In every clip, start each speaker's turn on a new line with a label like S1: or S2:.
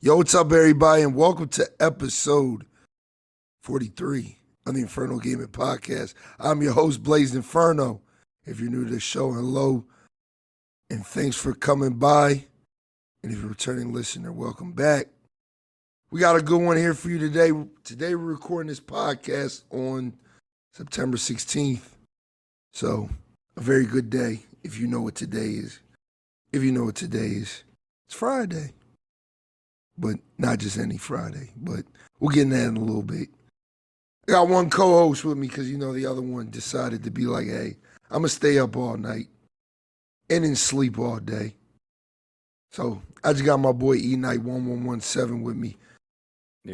S1: Yo, what's up, everybody, and welcome to episode 43 of the Infernal Gaming Podcast. I'm your host, Blaze Inferno. If you're new to the show, hello, and thanks for coming by. And if you're a returning listener, welcome back. We got a good one here for you today. Today, we're recording this podcast on September 16th. So, a very good day if you know what today is. If you know what today is, it's Friday. But not just any Friday. But we'll get into that in a little bit. I got one co-host with me because, the other one decided to be like, hey, I'm going to stay up all night and then sleep all day. So I just got my boy EKnight 1117 with me.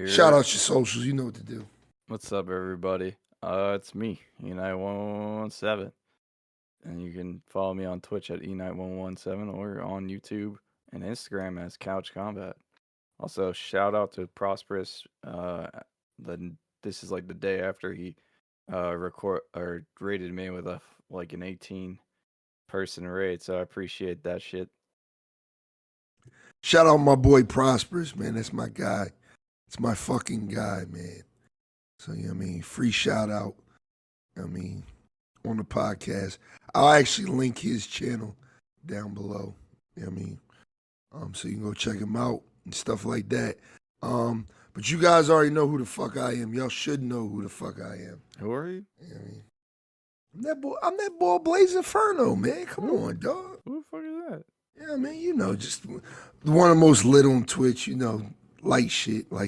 S1: Shout out your socials. You know what to do.
S2: What's up, everybody? It's me, EKnight 1117. And you can follow me on Twitch at EKnight 1117 or on YouTube and Instagram as Couch Combat. Also, shout out to Prosperous. This is like the day after he rated me with an 18-person raid, so I appreciate that shit.
S1: Shout out my boy Prosperous, man. That's my guy. It's my fucking guy, man. So, free shout out, on the podcast. I'll actually link his channel down below, so you can go check him out and stuff like that. But you guys already know who the fuck I am. Y'all should know who the fuck I am.
S2: Who are you?
S1: I'm that boy Blaze Inferno, man. Come on, dog.
S2: Who the fuck is that?
S1: Yeah, just one of the most lit on Twitch, light shit.
S2: Oh,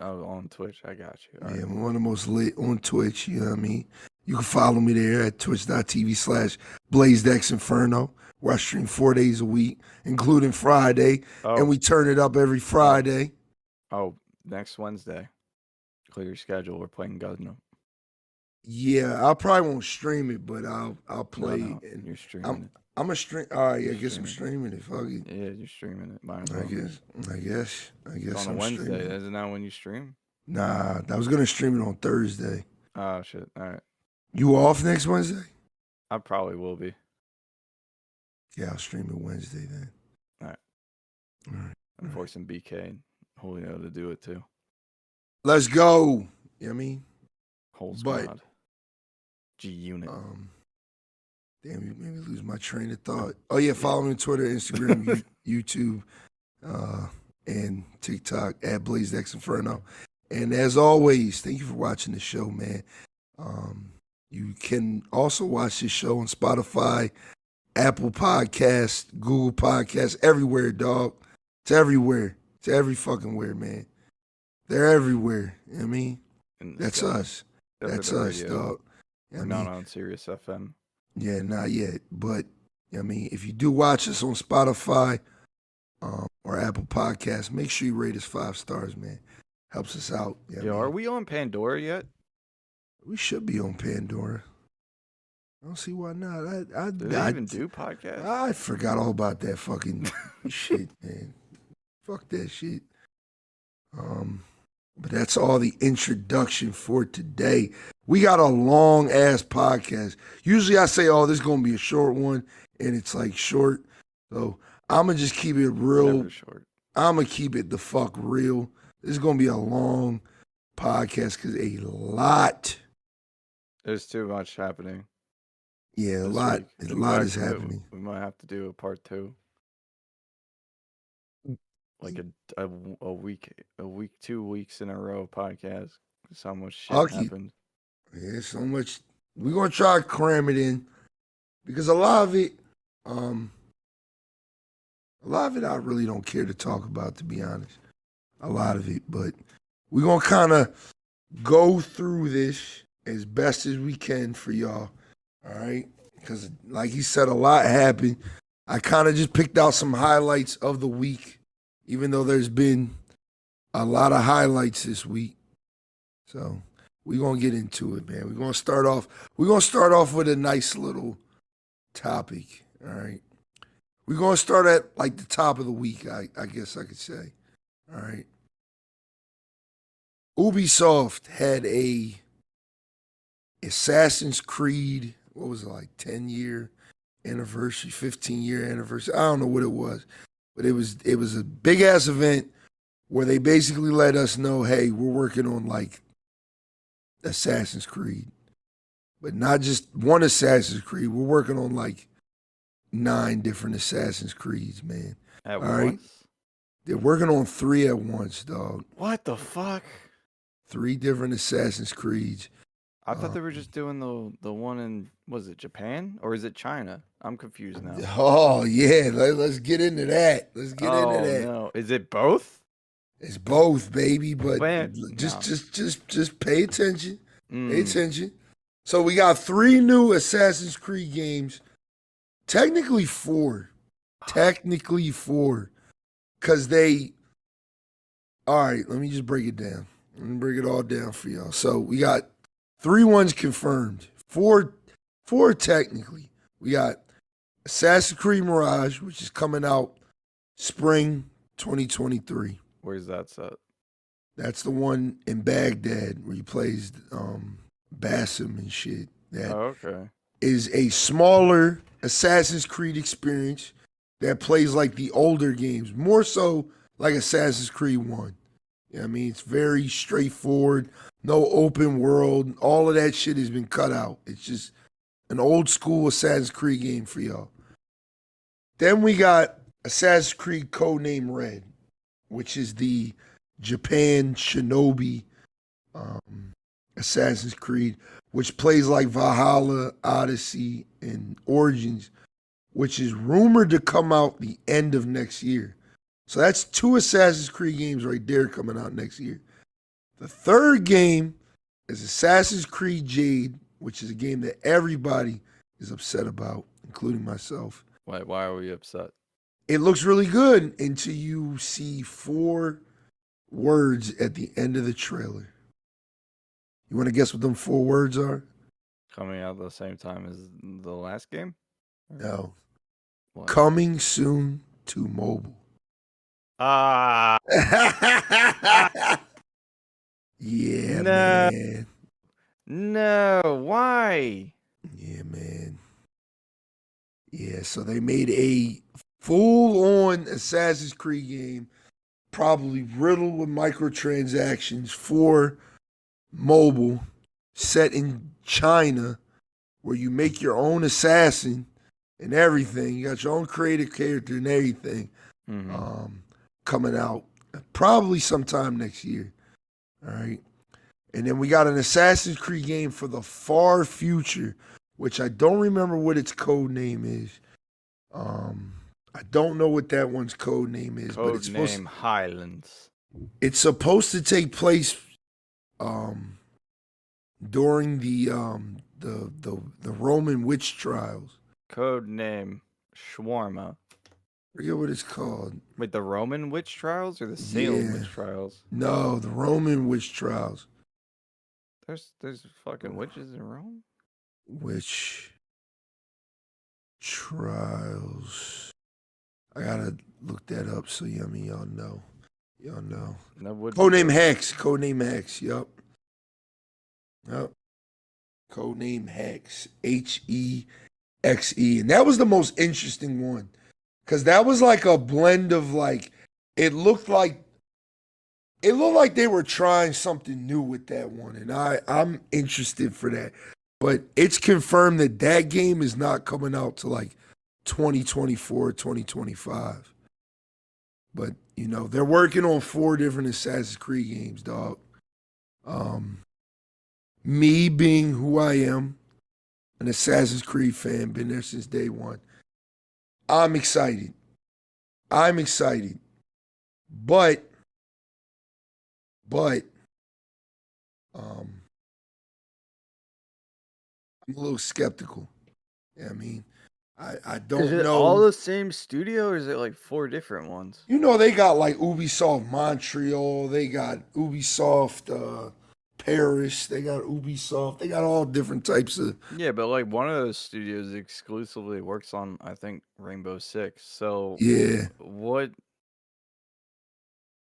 S2: on Twitch, I got you.
S1: All right. One of the most lit on Twitch, you know what I mean? You can follow me there at twitch.tv/BlazeDexInferno, where I stream 4 days a week, including Friday, and we turn it up every Friday.
S2: Oh, next Wednesday. Clear your schedule. We're playing Gundam.
S1: Yeah, I probably won't stream it, but I'll play.
S2: No, you're streaming it.
S1: I'm a stream. All right, I guess I'm streaming it. Fuck it.
S2: Yeah, you're streaming it.
S1: I guess.
S2: It's on a Wednesday. Isn't that when you stream?
S1: Nah, I was gonna stream it on Thursday.
S2: Oh shit! All right.
S1: You off next Wednesday?
S2: I probably will be.
S1: Yeah, I'll stream it Wednesday then.
S2: All right. I'm forcing BK and Julio to do it too.
S1: Let's go. You know what I mean?
S2: Whole squad. G Unit.
S1: Damn, you made me lose my train of thought. Oh yeah, follow me on Twitter, Instagram, YouTube, and TikTok at BlazeDexInferno. And as always, thank you for watching the show, man. You can also watch this show on Spotify, Apple Podcasts, Google Podcasts, everywhere, dog. It's everywhere. It's every fucking where, man. They're everywhere. You know what I mean? That's us. That's us, dog.
S2: We're not on Sirius FM.
S1: Yeah, not yet. But, if you do watch us on Spotify or Apple Podcasts, make sure you rate us 5 stars, man. Helps us out.
S2: Are we on Pandora yet?
S1: We should be on Pandora. I don't see why not.
S2: Do they even do podcasts?
S1: I forgot all about that fucking shit, man. Fuck that shit. But that's all the introduction for today. We got a long ass podcast. Usually I say, this is gonna be a short one, and it's like short. So I'm gonna just keep it real.
S2: Never short.
S1: I'm gonna keep it the fuck real. This is gonna be a long podcast because a lot.
S2: There's too much happening.
S1: Yeah, a lot is happening.
S2: We might have to do a part 2. Like a week, 2 weeks in a row podcast. So much shit happened.
S1: Yeah, so much. We're gonna try to cram it in because a lot of it I really don't care to talk about, to be honest. A lot of it, but we're gonna kind of go through this as best as we can for y'all. All right, because like he said, a lot happened. I kind of just picked out some highlights of the week. Even though there's been a lot of highlights this week. So we're going to get into it, man. We're going to start off with a nice little topic, all right? We're going to start at like the top of the week, I guess I could say, all right? Ubisoft had a Assassin's Creed, 10-year anniversary, 15-year anniversary. I don't know what it was. but it was a big ass event where they basically let us know, hey, we're working on like Assassin's Creed, but not just one Assassin's Creed. We're working on like 9 different Assassin's Creeds, man.
S2: At
S1: All right,
S2: once?
S1: they're working on 3 at once, dog.
S2: What the fuck?
S1: 3 different Assassin's Creeds.
S2: I thought they were just doing the one in, was it Japan or is it China? I'm confused now.
S1: Oh yeah, let's get into that. Let's get into
S2: Oh
S1: that.
S2: no, is it both?
S1: It's both, baby, but
S2: Man,
S1: just
S2: no.
S1: just pay attention. Pay
S2: Mm.
S1: attention. So we got 3 new Assassin's Creed games. Technically 4. Technically 4. Cause they all right, let me just break it down. Let me break it all down for y'all. So we got 3 ones confirmed. 4 technically. We got Assassin's Creed Mirage, which is coming out spring 2023.
S2: Where's that set?
S1: That's the one in Baghdad where he plays Basim and shit. That
S2: Oh, okay.
S1: is a smaller Assassin's Creed experience that plays like the older games, more so like Assassin's Creed 1. I mean, it's very straightforward, no open world. All of that shit has been cut out. It's just an old school Assassin's Creed game for y'all. Then we got Assassin's Creed Codename Red, which is the Japan Shinobi Assassin's Creed, which plays like Valhalla, Odyssey, and Origins, which is rumored to come out the end of next year. So that's 2 Assassin's Creed games right there coming out next year. The third game is Assassin's Creed Jade, which is a game that everybody is upset about, including myself.
S2: Why are we upset?
S1: It looks really good until you see 4 words at the end of the trailer. You want to guess what them 4 words are?
S2: Coming out at the same time as the last game?
S1: No.
S2: What?
S1: Coming soon to mobile.
S2: Ah,
S1: Yeah,
S2: No.
S1: man.
S2: no. Why?
S1: Yeah, man. Yeah, so they made a full-on Assassin's Creed game, probably riddled with microtransactions for mobile, set in China, where you make your own assassin and everything. You got your own creative character and everything. Coming out probably sometime next year. All right. And then we got an Assassin's Creed game for the far future, which I don't remember what its code name is. I don't know what that one's code name is, but
S2: Code name Highlands.
S1: it's supposed to take place during the Roman witch trials.
S2: Code name Shawarma.
S1: I forget what it's called.
S2: Wait, the Roman witch trials or the Salem
S1: Yeah.
S2: witch trials?
S1: No, the Roman witch trials.
S2: There's fucking witches in Rome?
S1: Witch trials. I gotta look that up so y'all know. Y'all know.
S2: That would
S1: Codename Hex. Codename Hex. Yup. Codename Hex. HEXE. And that was the most interesting one. Cause that was like a blend of like, it looked like they were trying something new with that one. And I'm interested for that. But it's confirmed that that game is not coming out to like 2024, 2025. But, you know, they're working on 4 different Assassin's Creed games, dog. Me being who I am, an Assassin's Creed fan, been there since day one. I'm excited. But I'm a little skeptical. Yeah, I mean, I don't
S2: Is it
S1: know.
S2: all the same studio or is it like 4 different ones?
S1: You know, they got like Ubisoft Montreal, they got Ubisoft Paris, they got Ubisoft, they got all different types of.
S2: Yeah, but like one of those studios exclusively works on, I think, Rainbow Six. So
S1: Yeah.
S2: what?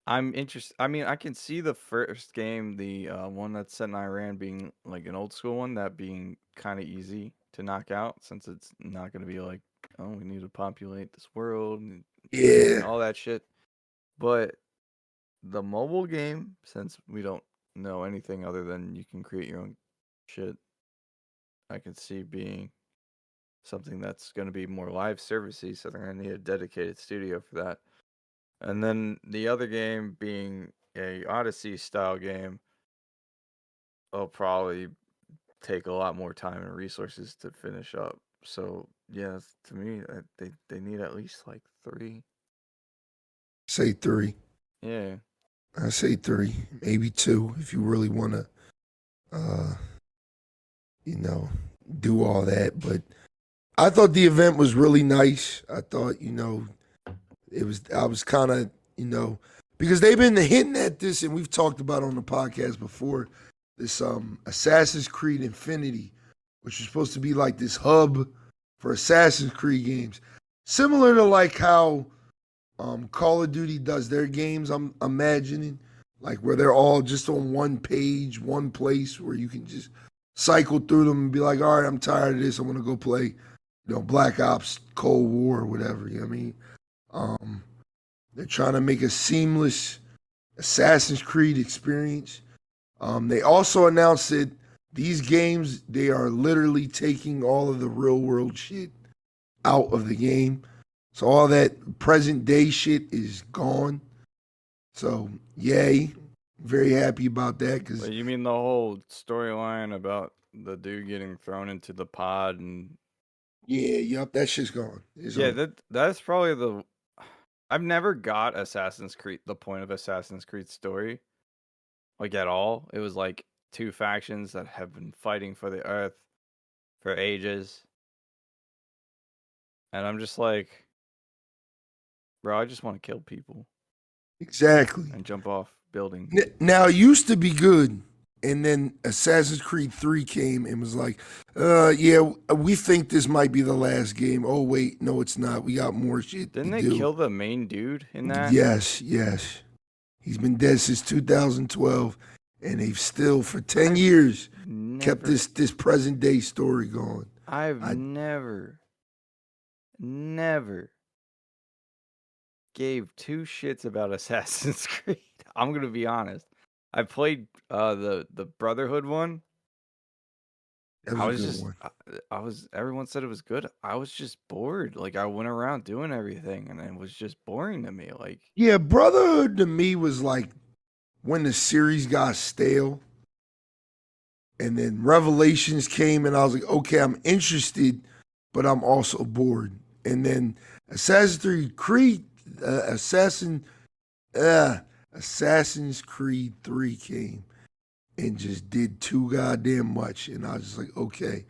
S2: I'm interested. I mean, I can see the first game, the one that's set in Iran, being like an old school one, that being kind of easy to knock out since it's not going to be like, oh, we need to populate this world and
S1: Yeah.
S2: all that shit. But the mobile game, since we don't know anything other than you can create your own shit, I can see being something that's going to be more live servicey, so they're going to need a dedicated studio for that. And then the other game being a Odyssey style game will probably take a lot more time and resources to finish up. So yeah, to me, they need at least like 3.
S1: Say 3.
S2: Yeah,
S1: I say 3, maybe 2 if you really want to, uh, you know, do all that. But I thought the event was really nice. I thought, I was kind of, because they've been hinting at this, and we've talked about on the podcast before, this Assassin's Creed Infinity, which is supposed to be like this hub for Assassin's Creed games. Similar to like how Call of Duty does their games, I'm imagining, like where they're all just on one page, one place where you can just cycle through them and be like, all right, I'm tired of this. I want to go play, Black Ops, Cold War, or whatever. You know what I mean? They're trying to make a seamless Assassin's Creed experience. They also announced that these games, they are literally taking all of the real world shit out of the game. So all that present day shit is gone. So yay. Very happy about that. Cause
S2: but you mean the whole storyline about the dude getting thrown into the pod and
S1: that shit's gone.
S2: that's probably the. I've never got Assassin's Creed, the point of Assassin's Creed story, like at all. It was like 2 factions that have been fighting for the Earth for ages, and I'm just like, bro, I just want to kill people
S1: Exactly.
S2: and jump off buildings.
S1: Now it used to be good, and then Assassin's Creed 3 came and was like, yeah, we think this might be the last game. Oh wait, no, it's not. We got more shit
S2: Didn't
S1: to
S2: they
S1: do.
S2: kill the main dude in that?
S1: Yes. He's been dead since 2012, and they've still for 10 years kept this present day story going.
S2: I've never gave 2 shits about Assassin's Creed. I'm gonna be honest. I played the Brotherhood one.
S1: That was a good one.
S2: I was everyone said it was good. I was just bored. Like I went around doing everything and it was just boring to me. Like
S1: Yeah, Brotherhood to me was like when the series got stale, and then Revelations came, and I was like, okay, I'm interested, but I'm also bored. And then Assassin's Creed 3 came and just did too goddamn much. And I was just like, okay,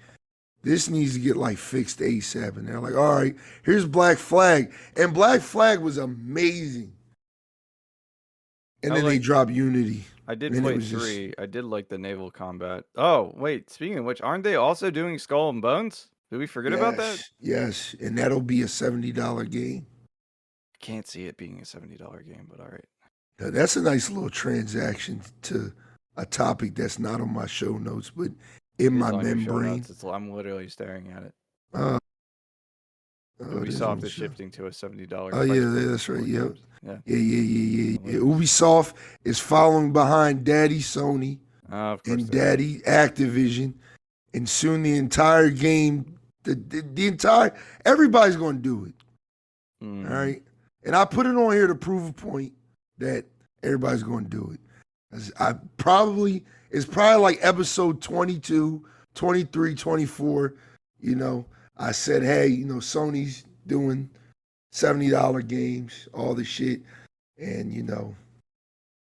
S1: this needs to get like fixed ASAP. And they're like, all right, here's Black Flag. And Black Flag was amazing. And then they dropped Unity.
S2: I did play 3. I did like the naval combat. Oh, wait, speaking of which, aren't they also doing Skull and Bones? Did we forget about that?
S1: Yes, and that'll be a $70 game.
S2: I can't see it being a $70 game, but all right.
S1: Now, that's a nice little transaction to a topic that's not on my show notes, but in my membrane.
S2: I'm literally staring at it.
S1: Oh,
S2: Ubisoft is shifting to a $70.
S1: Oh yeah, that's right. Yep. Yeah. Ubisoft is following behind Daddy Sony and Daddy Activision, and soon the entire game, the entire everybody's going to do it. All right, and I put it on here to prove a point that everybody's going to do it. It's probably like episode 22, 23, 24. I said, hey, Sony's doing $70 games, all this shit. And,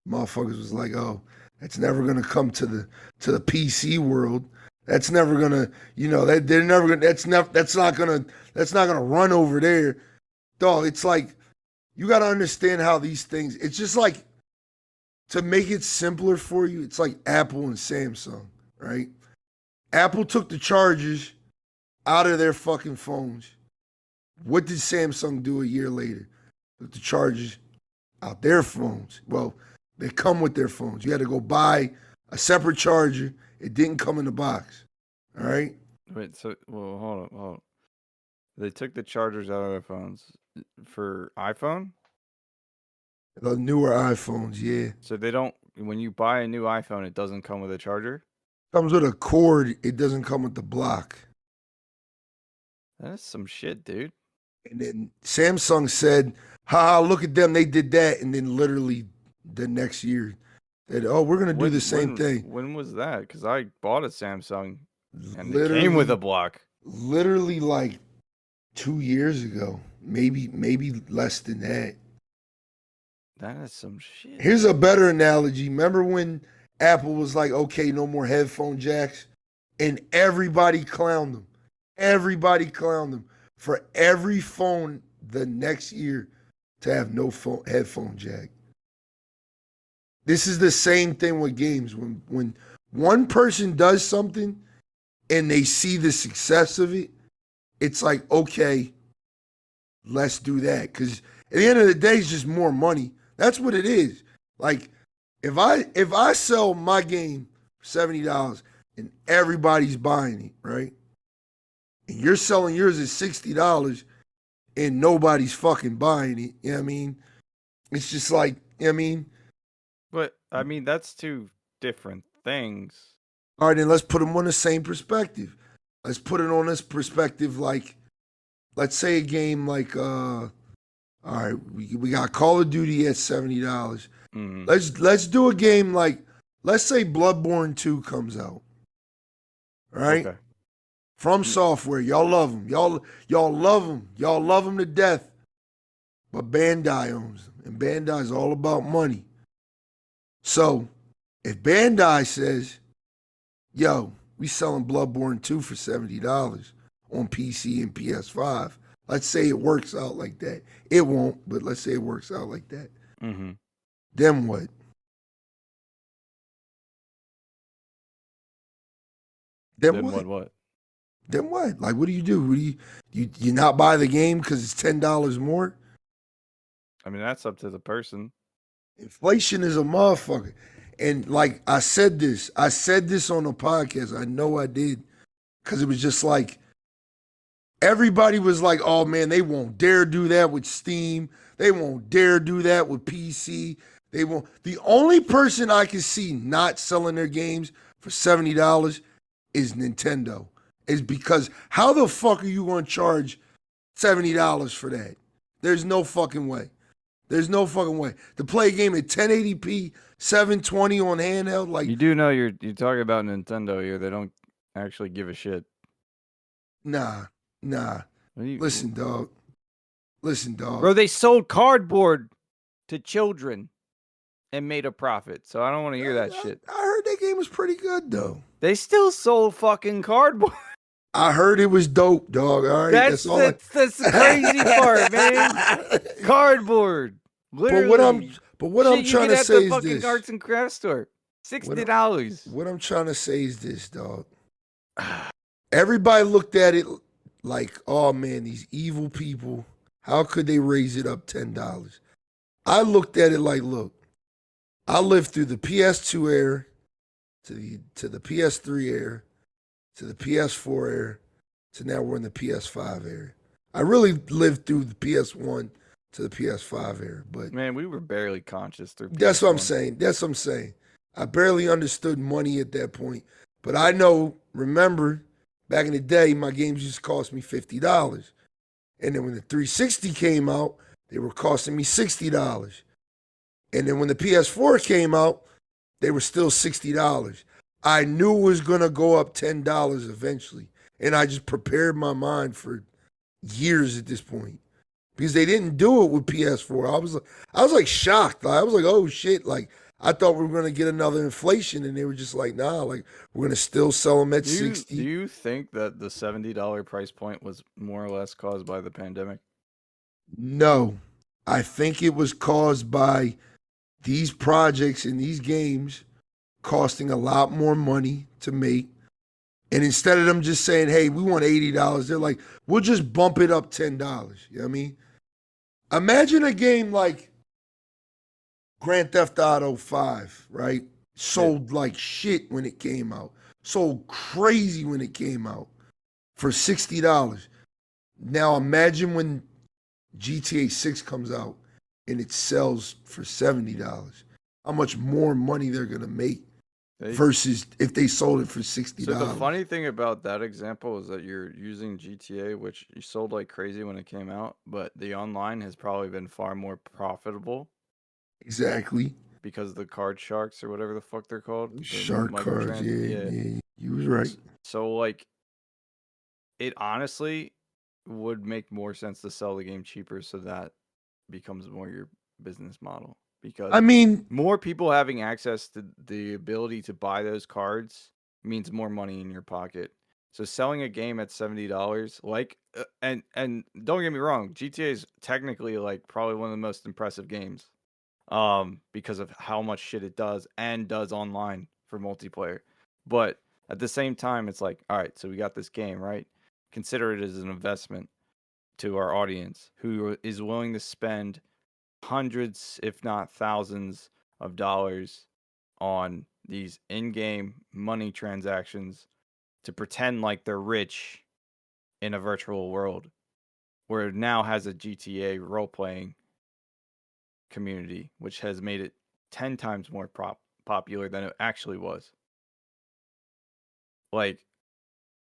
S1: motherfuckers was like, oh, that's never gonna come to the PC world. That's never gonna, they're never gonna that's not gonna run over there. Dog, it's like you gotta understand how these things, it's just like, to make it simpler for you, it's like Apple and Samsung, right? Apple took the chargers out of their fucking phones. What did Samsung do a year later? Took the chargers out their phones. Well, they come with their phones. You had to go buy a separate charger. It didn't come in the box. All right?
S2: Wait, so, hold on. They took the chargers out of their phones. For iPhone?
S1: The newer iPhones, yeah.
S2: So they don't, when you buy a new iPhone, it doesn't come with a charger?
S1: Comes with a cord. It doesn't come with the block.
S2: That's some shit, dude.
S1: And then Samsung said, "Ha, look at them. They did that." And then literally the next year, said, "Oh, we're gonna do the same thing."
S2: When was that? Because I bought a Samsung and it
S1: Literally,
S2: came with a block.
S1: literally like 2 years ago, maybe less than that.
S2: That is some shit.
S1: Here's a better analogy. Remember when Apple was like, "Okay, no more headphone jacks," and everybody clowned them. Everybody clowned them for every phone the next year to have no headphone jack. This is the same thing with games. When one person does something and they see the success of it, it's like, okay, let's do that. Because at the end of the day, it's just more money. That's what it is. Like, if I sell my game for $70 and everybody's buying it, right? And you're selling yours at $60 and nobody's fucking buying it, you know what I mean? It's just like, you know what I mean?
S2: But, I mean, that's two different things.
S1: All right, then let's put them on the same perspective. Let's put it on this perspective like, let's say a game like, all right, we got Call of Duty at $70.
S2: Mm-hmm.
S1: Let's do a game like, let's say Bloodborne 2 comes out. All right?
S2: Okay.
S1: From Software, y'all love them. Y'all love them. Y'all love them to death. But Bandai owns them, and Bandai's all about money. So, if Bandai says, "Yo, we selling Bloodborne 2 for $70 on PC and PS5," let's say it works out like that. It won't, but let's say it works out like that.
S2: Mm-hmm.
S1: Then what? Then what?
S2: What?
S1: Then what? Like, what do you do? What do you not buy the game because it's $10 more?
S2: I mean, that's up to the person.
S1: Inflation is a motherfucker. And like I said this on a podcast. I know I did. Because it was just like, everybody was like, "Oh man, they won't dare do that with Steam. They won't dare do that with PC. They won't." The only person I can see not selling their games for $70 is Nintendo. Is because how the fuck are you going to charge $70 for that? There's no fucking way. There's no fucking way. To play a game at 1080p, 720 on handheld, like...
S2: You do know you're talking about Nintendo here. They don't actually give a shit.
S1: Nah. Listen, dog.
S2: Bro, they sold cardboard to children and made a profit. So I don't want to hear that shit.
S1: I heard that game was pretty good, though.
S2: They still sold fucking cardboard.
S1: I heard it was dope, dog. All right,
S2: that's the crazy part, man. Cardboard, literally.
S1: But what I'm trying to say is
S2: fucking
S1: this:
S2: arts and craft store, $60.
S1: What I'm trying to say is this, dog. Everybody looked at it like, "Oh man, these evil people. How could they raise it up $10?" I looked at it like, look, I lived through the PS2 era, to the PS3 era, to the PS4 era, to now we're in the PS5 era. I really lived through the PS1 to the PS5 era, but
S2: man, we were barely conscious through PS1.
S1: That's what I'm saying. I barely understood money at that point, but I remember back in the day, my games used to cost me $50, and then when the 360 came out, they were costing me $60, and then when the PS4 came out, they were still $60. I knew it was going to go up $10 eventually. And I just prepared my mind for years at this point. Because they didn't do it with PS4. I was like shocked. I was like, oh shit. Like, I thought we were going to get another inflation. And they were just like, nah, like, we're going to still sell them at 60.
S2: Do you think that the $70 price point was more or less caused by the pandemic?
S1: No. I think it was caused by these projects and these games costing a lot more money to make. And instead of them just saying, "Hey, we want $80, they're like, "We'll just bump it up $10. You know what I mean? Imagine a game like Grand Theft Auto 5, right? Sold like shit when it came out. Sold crazy when it came out for $60. Now imagine when GTA 6 comes out and it sells for $70, how much more money they're gonna make versus if they sold it for $60.
S2: So the funny thing about that example is that you're using GTA, which you sold like crazy when it came out, but the online has probably been far more profitable.
S1: Exactly.
S2: Because the card sharks or whatever the fuck they're called.
S1: Shark cards, yeah. You was right.
S2: So like, it honestly would make more sense to sell the game cheaper so that becomes more your business model. Because
S1: I mean,
S2: more people having access to the ability to buy those cards means more money in your pocket. So selling a game at $70, like, and don't get me wrong, GTA is technically like probably one of the most impressive games, because of how much shit it does and does online for multiplayer. But at the same time, it's like, all right, so we got this game, right? Consider it as an investment to our audience who is willing to spend hundreds, if not thousands, of dollars on these in-game money transactions to pretend like they're rich in a virtual world, where it now has a GTA role-playing community, which has made it 10 times more popular than it actually was. Like,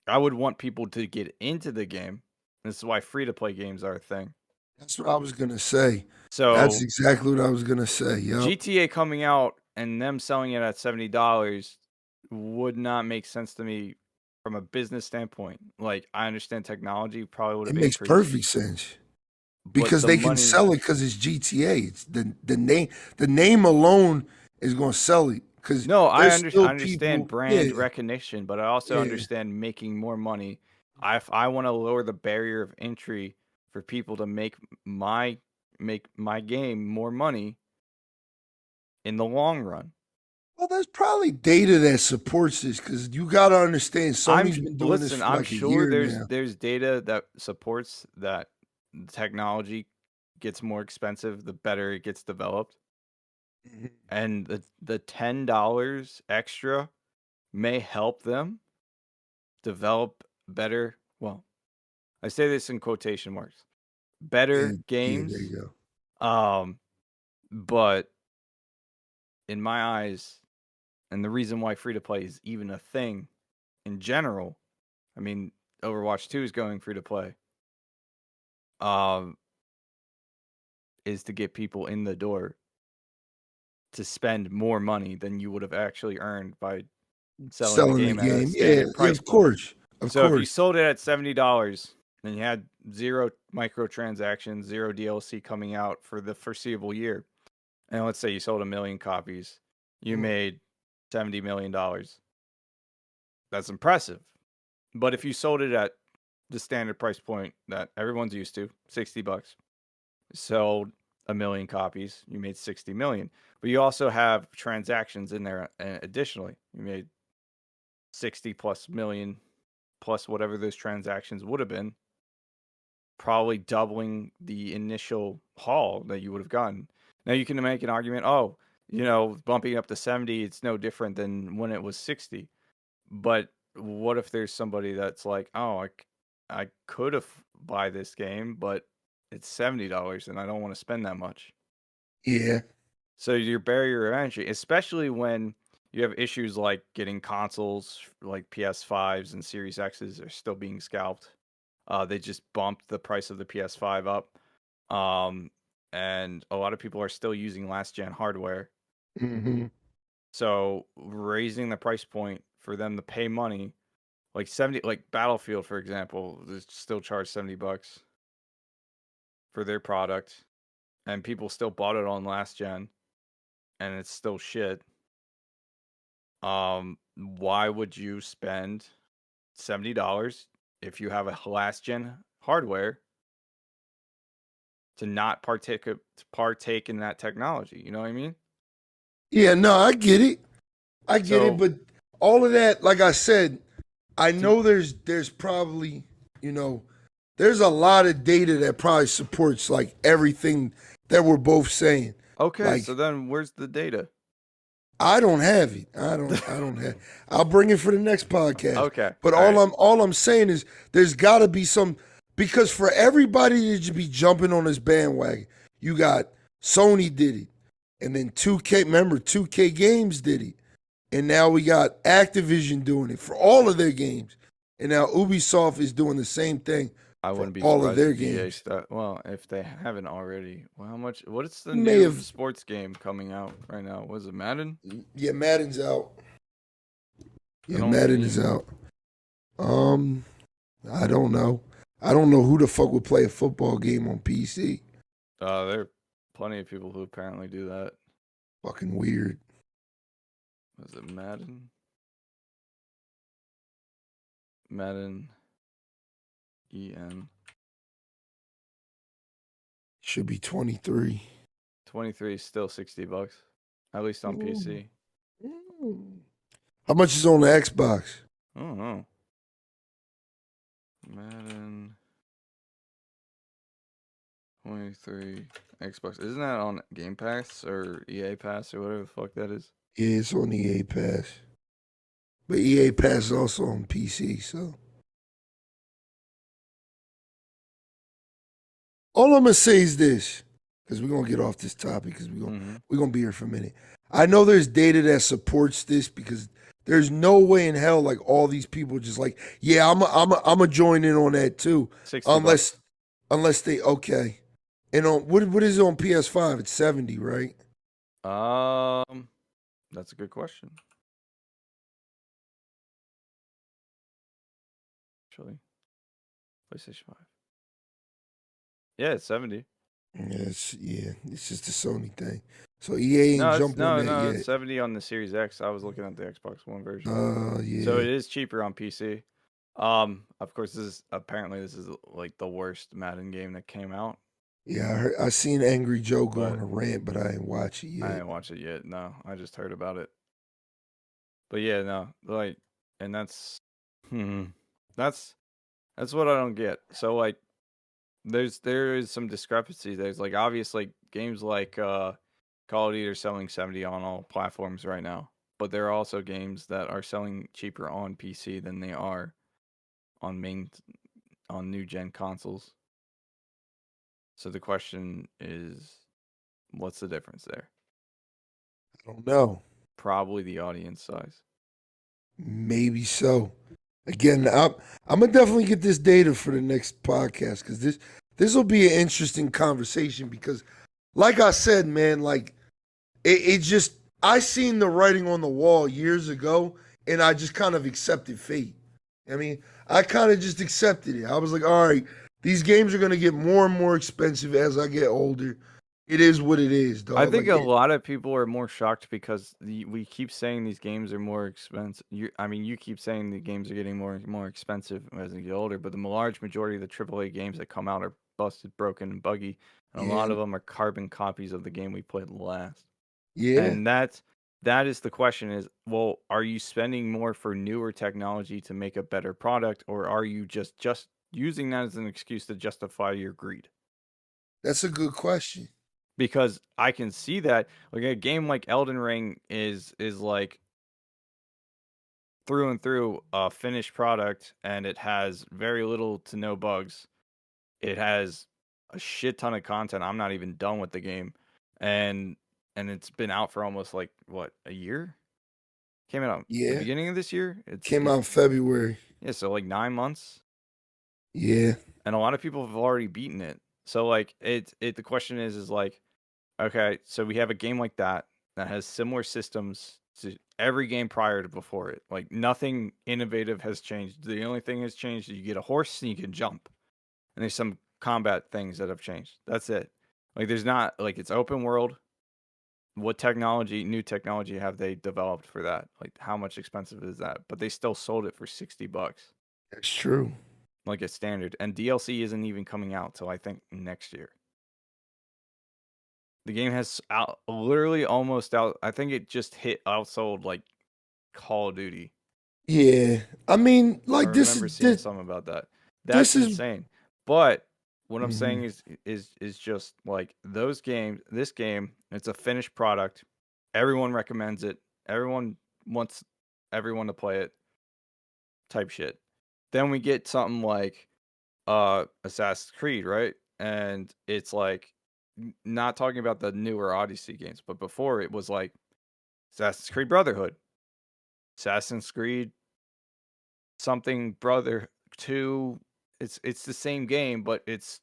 S2: I would want people to get into the game. This is why free-to-play games are a thing.
S1: That's what I was gonna say.
S2: So
S1: that's exactly what I was gonna say. Yep.
S2: GTA coming out and them selling it at $70 would not make sense to me from a business standpoint. Like, I understand technology probably would have
S1: makes perfect sense because they can sell it because it's GTA. It's the name alone is gonna sell it.
S2: No, I understand brand recognition, but I also understand making more money. I want to lower the barrier of entry for people to make my game more money in the long run.
S1: Well, there's probably data that supports this because you got to understand Sony's been doing this for like
S2: I'm sure
S1: a year now.
S2: There's data that supports that technology gets more expensive the better it gets developed. Mm-hmm. And the $10 extra may help them develop better, well, I say this in quotation marks, better games.
S1: Yeah, there you go.
S2: But in my eyes, and the reason why free-to-play is even a thing in general, I mean, Overwatch 2 is going free-to-play, is to get people in the door to spend more money than you would have actually earned by selling the game at a standard price.
S1: Of course.
S2: If you sold it at $70 and you had zero microtransactions, zero DLC coming out for the foreseeable year, and let's say you sold 1 million copies, you made $70 million. That's impressive. But if you sold it at the standard price point that everyone's used to, $60, sold 1 million copies, you made $60 million. But you also have transactions in there additionally. You made 60 plus million plus whatever those transactions would have been, probably doubling the initial haul that you would have gotten. Now you can make an argument, bumping up to 70, it's no different than when it was 60. But what if there's somebody that's like, oh, I could have buy this game, but it's $70 and I don't want to spend that much.
S1: Yeah.
S2: So your barrier of entry, especially when you have issues like getting consoles like PS5s and Series X's are still being scalped. They just bumped the price of the PS5 up. And a lot of people are still using last gen hardware.
S1: Mm-hmm.
S2: So raising the price point for them to pay money, like Battlefield, for example, they still charge $70 for their product, and people still bought it on last gen, and it's still shit. Why would you spend $70 if you have a last gen hardware to not partake in that technology? You know what I mean?
S1: Yeah, no, I get it. But all of that, like I said, I know there's probably, there's a lot of data that probably supports like everything that we're both saying.
S2: Okay, so then where's the data?
S1: I don't have it. I don't have. I'll bring it for the next podcast.
S2: Okay.
S1: But all I'm saying is there's got to be some Because for everybody to be jumping on this bandwagon, you got Sony did it, and then 2K. Remember, 2K Games did it, and now we got Activision doing it for all of their games, and now Ubisoft is doing the same thing
S2: I
S1: for
S2: wouldn't be
S1: all of
S2: surprised
S1: their
S2: if EA
S1: games.
S2: well, if they haven't already. Well, how much? What's the
S1: May
S2: new
S1: have,
S2: sports game coming out right now? Was it Madden?
S1: yeah, Madden's out.
S2: I
S1: Yeah,
S2: don't
S1: Madden
S2: see.
S1: is out. I don't know. I don't know who the fuck would play a football game on PC.
S2: There are plenty of people who apparently do that.
S1: Fucking weird.
S2: Was it Madden? Madden EN
S1: Should be 23.
S2: 23 is still $60, at least on PC.
S1: How much is on the Xbox?
S2: I don't know. Madden 23 Xbox. Isn't that on Game Pass or EA Pass or whatever the fuck that is?
S1: Yeah, it's on EA Pass. But EA Pass is also on PC, so. All I'm going to say is this, because we're going to get off this topic, because we're gonna be here for a minute. I know there's data that supports this, because there's no way in hell like all these people just like, yeah, I'm a join in on that too.
S2: $60.
S1: Unless they, okay. And on what is it on PS5? It's 70, right?
S2: That's a good question. Actually, PlayStation 5. Yeah, it's 70.
S1: Yeah, it's just a Sony thing. So EA ain't jump on that yet.
S2: It's 70 on the Series X. I was looking at the Xbox One version.
S1: Yeah.
S2: So it is cheaper on PC. Of course, this is like the worst Madden game that came out.
S1: Yeah, I seen Angry Joe go on a rant, but I ain't watch it yet.
S2: I didn't watch it yet. No, I just heard about it. But yeah, no, like, and that's what I don't get. So like, there is some discrepancy. There's like obviously games like Call of Duty are selling 70 on all platforms right now, but there are also games that are selling cheaper on PC than they are on new gen consoles. So the question is, what's the difference there?
S1: I don't know.
S2: Probably the audience size.
S1: Maybe so. Again, I'm gonna definitely get this data for the next podcast, because this will be an interesting conversation, because like I said, man, like it just, I seen the writing on the wall years ago, and I just kind of accepted fate. I mean, I kind of just accepted it. I was like, all right, these games are gonna get more and more expensive as I get older. It is what it is, dog.
S2: I think a lot of people are more shocked because we keep saying these games are more expensive. You keep saying the games are getting more expensive as they get older, but the large majority of the AAA games that come out are busted, broken, and buggy, and a lot of them are carbon copies of the game we played last.
S1: Yeah.
S2: And that is the question: is, well, are you spending more for newer technology to make a better product, or are you just using that as an excuse to justify your greed?
S1: That's a good question.
S2: Because I can see that, like, a game like Elden Ring is like through and through a finished product, and it has very little to no bugs. It has a shit ton of content. I'm not even done with the game, and it's been out for almost like what, a year? Came out the beginning of this year.
S1: Came out in February.
S2: Yeah, so like 9 months.
S1: Yeah.
S2: And a lot of people have already beaten it. So like the question is like, okay, so we have a game like that has similar systems to every game prior to before it. Like nothing innovative has changed. The only thing has changed is you get a horse and you can jump. And there's some combat things that have changed. That's it. Like there's not, like, it's open world. What new technology have they developed for that? Like how much expensive is that? But they still sold it for $60.
S1: That's true.
S2: Like a standard. And DLC isn't even coming out till I think next year. The game has literally almost out. I think it just outsold like Call of Duty.
S1: Yeah, I mean, like
S2: I remember seeing something about that. That's insane. But what I'm saying is just like those games. This game, it's a finished product. Everyone recommends it. Everyone wants everyone to play it. Type shit. Then we get something like Assassin's Creed, right? And it's like not talking about the newer Odyssey games, but before it was like Assassin's Creed Brotherhood, Assassin's Creed something Brother 2. It's the same game, but it's,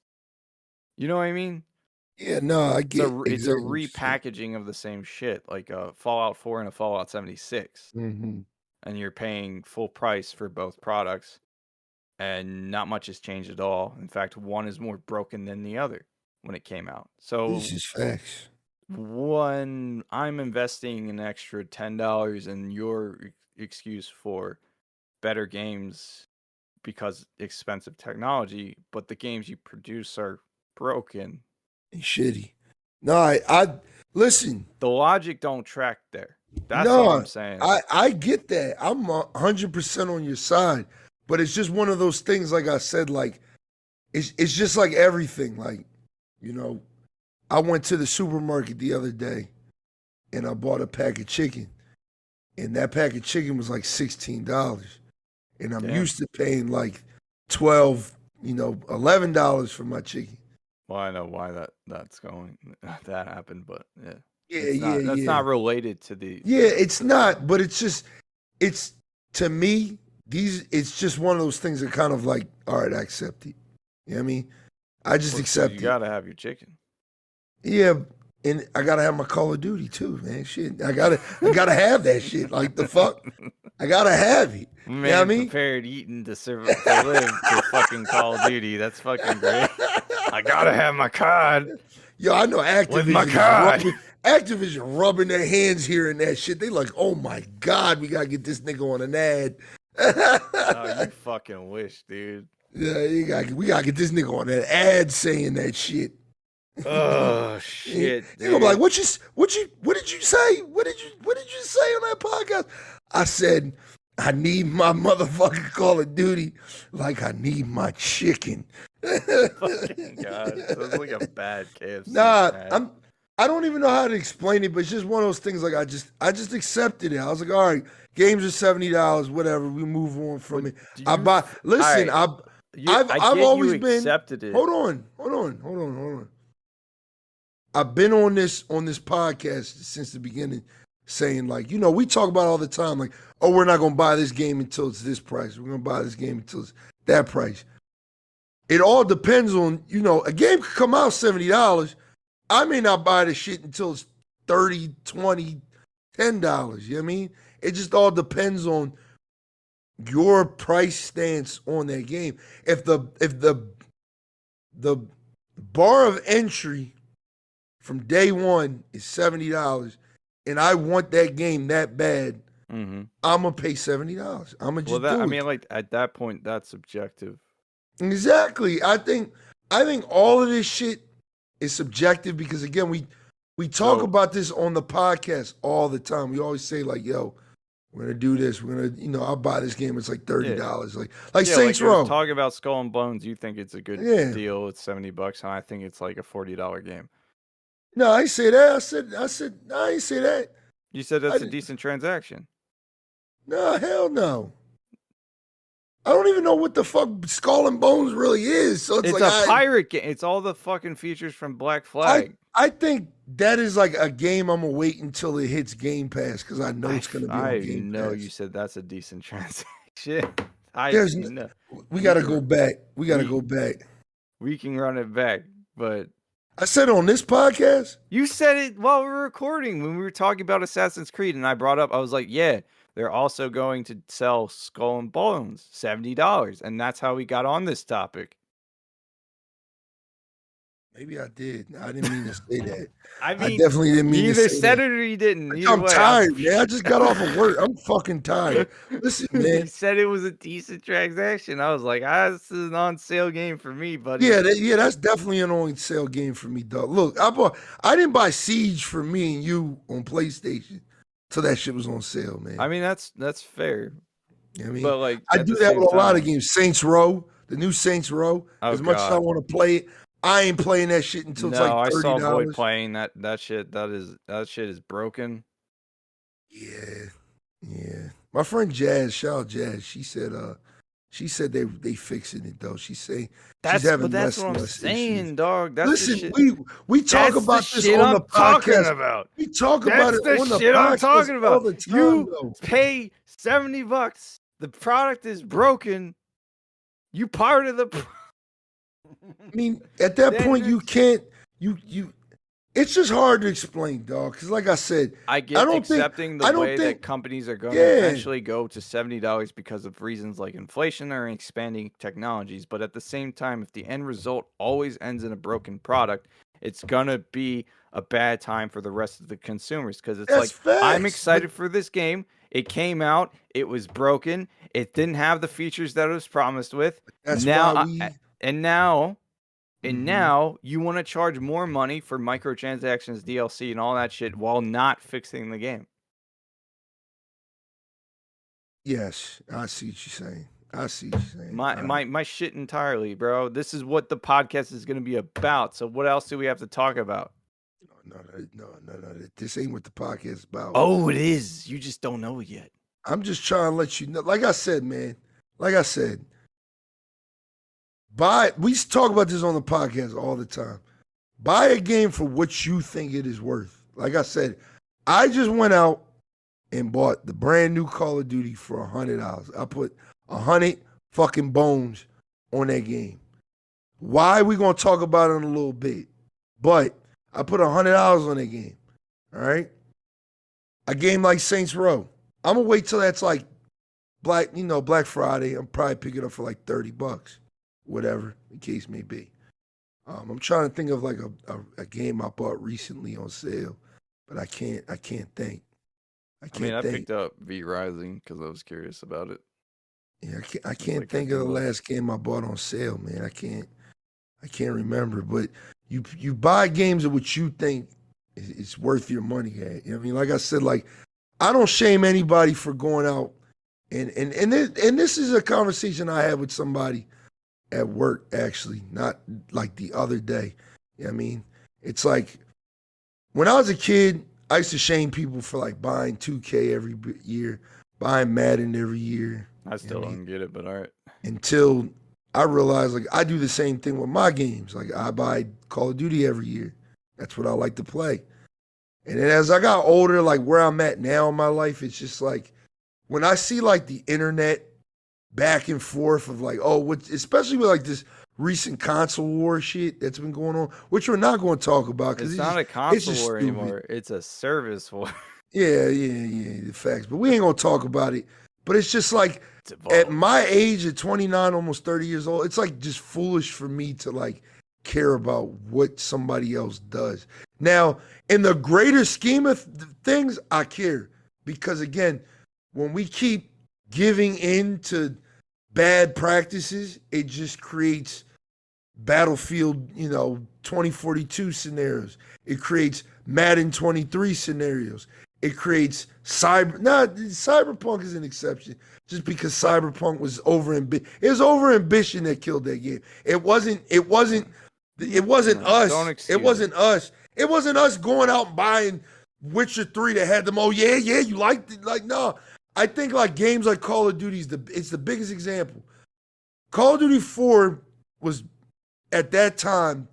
S2: you know what I mean?
S1: Yeah, no, I get
S2: It's a
S1: exactly what you're saying.
S2: repackaging of the same shit, like a Fallout 4 and a Fallout 76,
S1: Mm-hmm.
S2: and you're paying full price for both products, and not much has changed at all. In fact, one is more broken than the other when it came out.
S1: This
S2: So
S1: is facts.
S2: when I'm investing an extra $10 in your excuse for better games because expensive technology, but the games you produce are broken,
S1: And shitty. No, I listen.
S2: the logic don't track there. That's all I'm
S1: No,
S2: saying.
S1: I get that. I'm 100% on your side, but it's just one of those things. Like I said, like it's just like everything. Like, you know, I went to the supermarket the other day and I bought a pack of chicken, and that pack of chicken was like $16, and I'm
S2: Damn.
S1: used to paying like 12, $11 for my chicken.
S2: Well, I know why that's going that happened, but yeah.
S1: Yeah,
S2: That's
S1: yeah.
S2: not related to the
S1: Yeah, it's not, but it's to me, it's just one of those things that kind of like, all right, I accept it. You know what I mean? I just accept
S2: you
S1: it.
S2: gotta have your chicken.
S1: Yeah, and I gotta have my Call of Duty too, man. Shit. I gotta have that shit. Like the fuck? I gotta have it.
S2: Man,
S1: You know what I mean?
S2: prepared eating to live to fucking Call of Duty. That's fucking great. I gotta have my COD.
S1: Yo, I know
S2: With my
S1: Activision
S2: COD.
S1: Activision rubbing their hands here and that shit. They like, oh my God, we gotta get this nigga on an ad.
S2: Oh, you fucking wish, dude.
S1: Yeah, we gotta get this nigga on an ad saying that shit.
S2: Oh shit,
S1: They gonna be
S2: dude.
S1: like, what did you say? What did you say on that podcast? I said, I need my motherfucking Call of Duty like I need my chicken.
S2: Fucking God. Sounds like a bad KFC
S1: Nah,
S2: ad.
S1: I don't even know how to explain it, but it's just one of those things. Like I just accepted it. I was like, all right, games are $70, whatever. We move on from it.
S2: Do
S1: I
S2: you
S1: buy. Listen,
S2: alright,
S1: I've
S2: I get
S1: always
S2: you
S1: been.
S2: accepted it.
S1: Hold on. I've been on this podcast since the beginning, saying like, we talk about it all the time, like, oh, we're not gonna buy this game until it's this price. We're gonna buy this game until it's that price. It all depends on, a game could come out $70. I may not buy the shit until it's $30, $20, $10. You know what I mean? It just all depends on your price stance on that game. If the bar of entry from day one is $70, and I want that game that bad,
S2: Mm-hmm.
S1: I'm gonna pay $70. I'm gonna just do it.
S2: I mean, like at that point, that's subjective.
S1: Exactly. I think all of this shit is subjective because again, we talk about this on the podcast all the time. We always say like, yo, we're gonna do this. We're gonna, I'll buy this game. It's like $30. Like Saints Row.
S2: Talking about Skull and Bones, you think it's a good deal. It's $70, and I think it's like a $40 game.
S1: No, I ain't say that. I said I ain't say that.
S2: You said that's a decent transaction.
S1: No, hell no. I don't even know what the fuck Skull and Bones really is. So it's like
S2: a pirate game. It's all the fucking features from Black Flag.
S1: I think that is like a game I'm gonna wait until it hits Game Pass because I know it's gonna be on Game Pass.
S2: I know you said that's a decent transaction.
S1: We gotta go back. We gotta go back.
S2: We can run it back, but
S1: I said on this podcast.
S2: You said it while we were recording when we were talking about Assassin's Creed, and I brought up. I was like, yeah. They're also going to sell Skull and Bones, $70, and that's how we got on this topic.
S1: Maybe I did. I didn't mean to say that.
S2: I
S1: definitely didn't mean to say that.
S2: You either said it or you didn't.
S1: I'm tired, man. I just got off of work. I'm fucking tired. Listen, man.
S2: You said it was a decent transaction. I was like, this is an on-sale game for me, buddy.
S1: Yeah, that's definitely an on-sale game for me, dog. Look, I didn't buy Siege for me and you on PlayStation. So that shit was on sale, man.
S2: I mean, that's fair.
S1: You know what I mean?
S2: But like,
S1: I do that with a lot of games. Saints Row, the new Saints Row. As much as I want to play it, I ain't playing that shit until it's like $30.
S2: I saw Void playing that shit. That shit is broken.
S1: Yeah. My friend Jazz, shout out Jazz, she said She said they fixing it though. She's saying she's having
S2: That's
S1: less
S2: what
S1: and
S2: I'm
S1: less
S2: saying,
S1: issues.
S2: dog. That's the
S1: Listen,
S2: shit.
S1: we talk
S2: That's the
S1: about this
S2: shit
S1: on the
S2: I'm talking
S1: podcast.
S2: about.
S1: We talk about
S2: That's
S1: it
S2: the
S1: on the
S2: shit I'm
S1: podcast
S2: talking
S1: all
S2: about.
S1: the time,
S2: You
S1: though.
S2: pay $70. The product is broken. You part of the.
S1: I mean, at that
S2: Then
S1: point, you
S2: it's-
S1: can't. You. It's just hard to explain, dog. Because, like I said,
S2: I get accepting the way that
S1: think.
S2: companies are going to
S1: Yeah,
S2: eventually go to $70 because of reasons like inflation or expanding technologies. But at the same time, if the end result always ends in a broken product, it's going to be a bad time for the rest of the consumers. Because it's
S1: that's
S2: like, I'm
S1: facts. But
S2: excited for this game. It came out. It was broken. It didn't have the features that it was promised with.
S1: that's
S2: Now,
S1: why we.
S2: and now And
S1: Mhm.
S2: now you want to charge more money for microtransactions, DLC, and all that shit while not fixing the game.
S1: Yes, I see what you're saying. I see what you're saying.
S2: My shit entirely, bro. This is what the podcast is going to be about. So what else do we have to talk about?
S1: No. This ain't what the podcast is about.
S2: Oh, it is. You just don't know it yet.
S1: I'm just trying to let you know. Like I said, man. Like I said, we talk about this on the podcast all the time. Buy a game for what you think it is worth. Like I said, I just went out and bought the brand new Call of Duty for $100. I put 100 fucking bones on that game. Why we gonna talk about it in a little bit? But I put $100 on that game. All right. A game like Saints Row. I'm gonna wait till that's like Black Friday. I'm probably pick it up for like $30, whatever the case may be. I'm trying to think of like a game I bought recently on sale, but I can't think.
S2: I picked up V Rising because I was curious about it.
S1: Yeah, I can't think of the last game I bought on sale, man. I can't remember. But you buy games of what you think it's worth your money at. You know what I mean? Like I said, like I don't shame anybody for going out and this is a conversation I had with somebody at work, actually, not like the other day. You know what I mean? It's like when I was a kid, I used to shame people for like buying 2K every year, buying Madden every year.
S2: I still don't get it, but all right.
S1: Until I realized like I do the same thing with my games. Like I buy Call of Duty every year. That's what I like to play. And then as I got older, like where I'm at now in my life, it's just like when I see like the internet back and forth of like, especially with like this recent console war shit that's been going on, which we're not going to talk about because
S2: it's not a console war anymore. It's a service war.
S1: Yeah, the facts. But we ain't going to talk about it. But it's just like at my age, at 29, almost 30 years old, it's like just foolish for me to like care about what somebody else does. Now, in the greater scheme of things, I care because again, when we keep giving in to bad practices, it just creates Battlefield, 2042 scenarios. It creates Madden 23 scenarios. It creates Cyberpunk is an exception just because Cyberpunk was overambition. It was overambition that killed that game. It wasn't us. It wasn't us. It wasn't us going out and buying Witcher 3 that had them. Oh yeah, you liked it. Like no. I think like games like Call of Duty it's the biggest example. Call of Duty 4 was at that time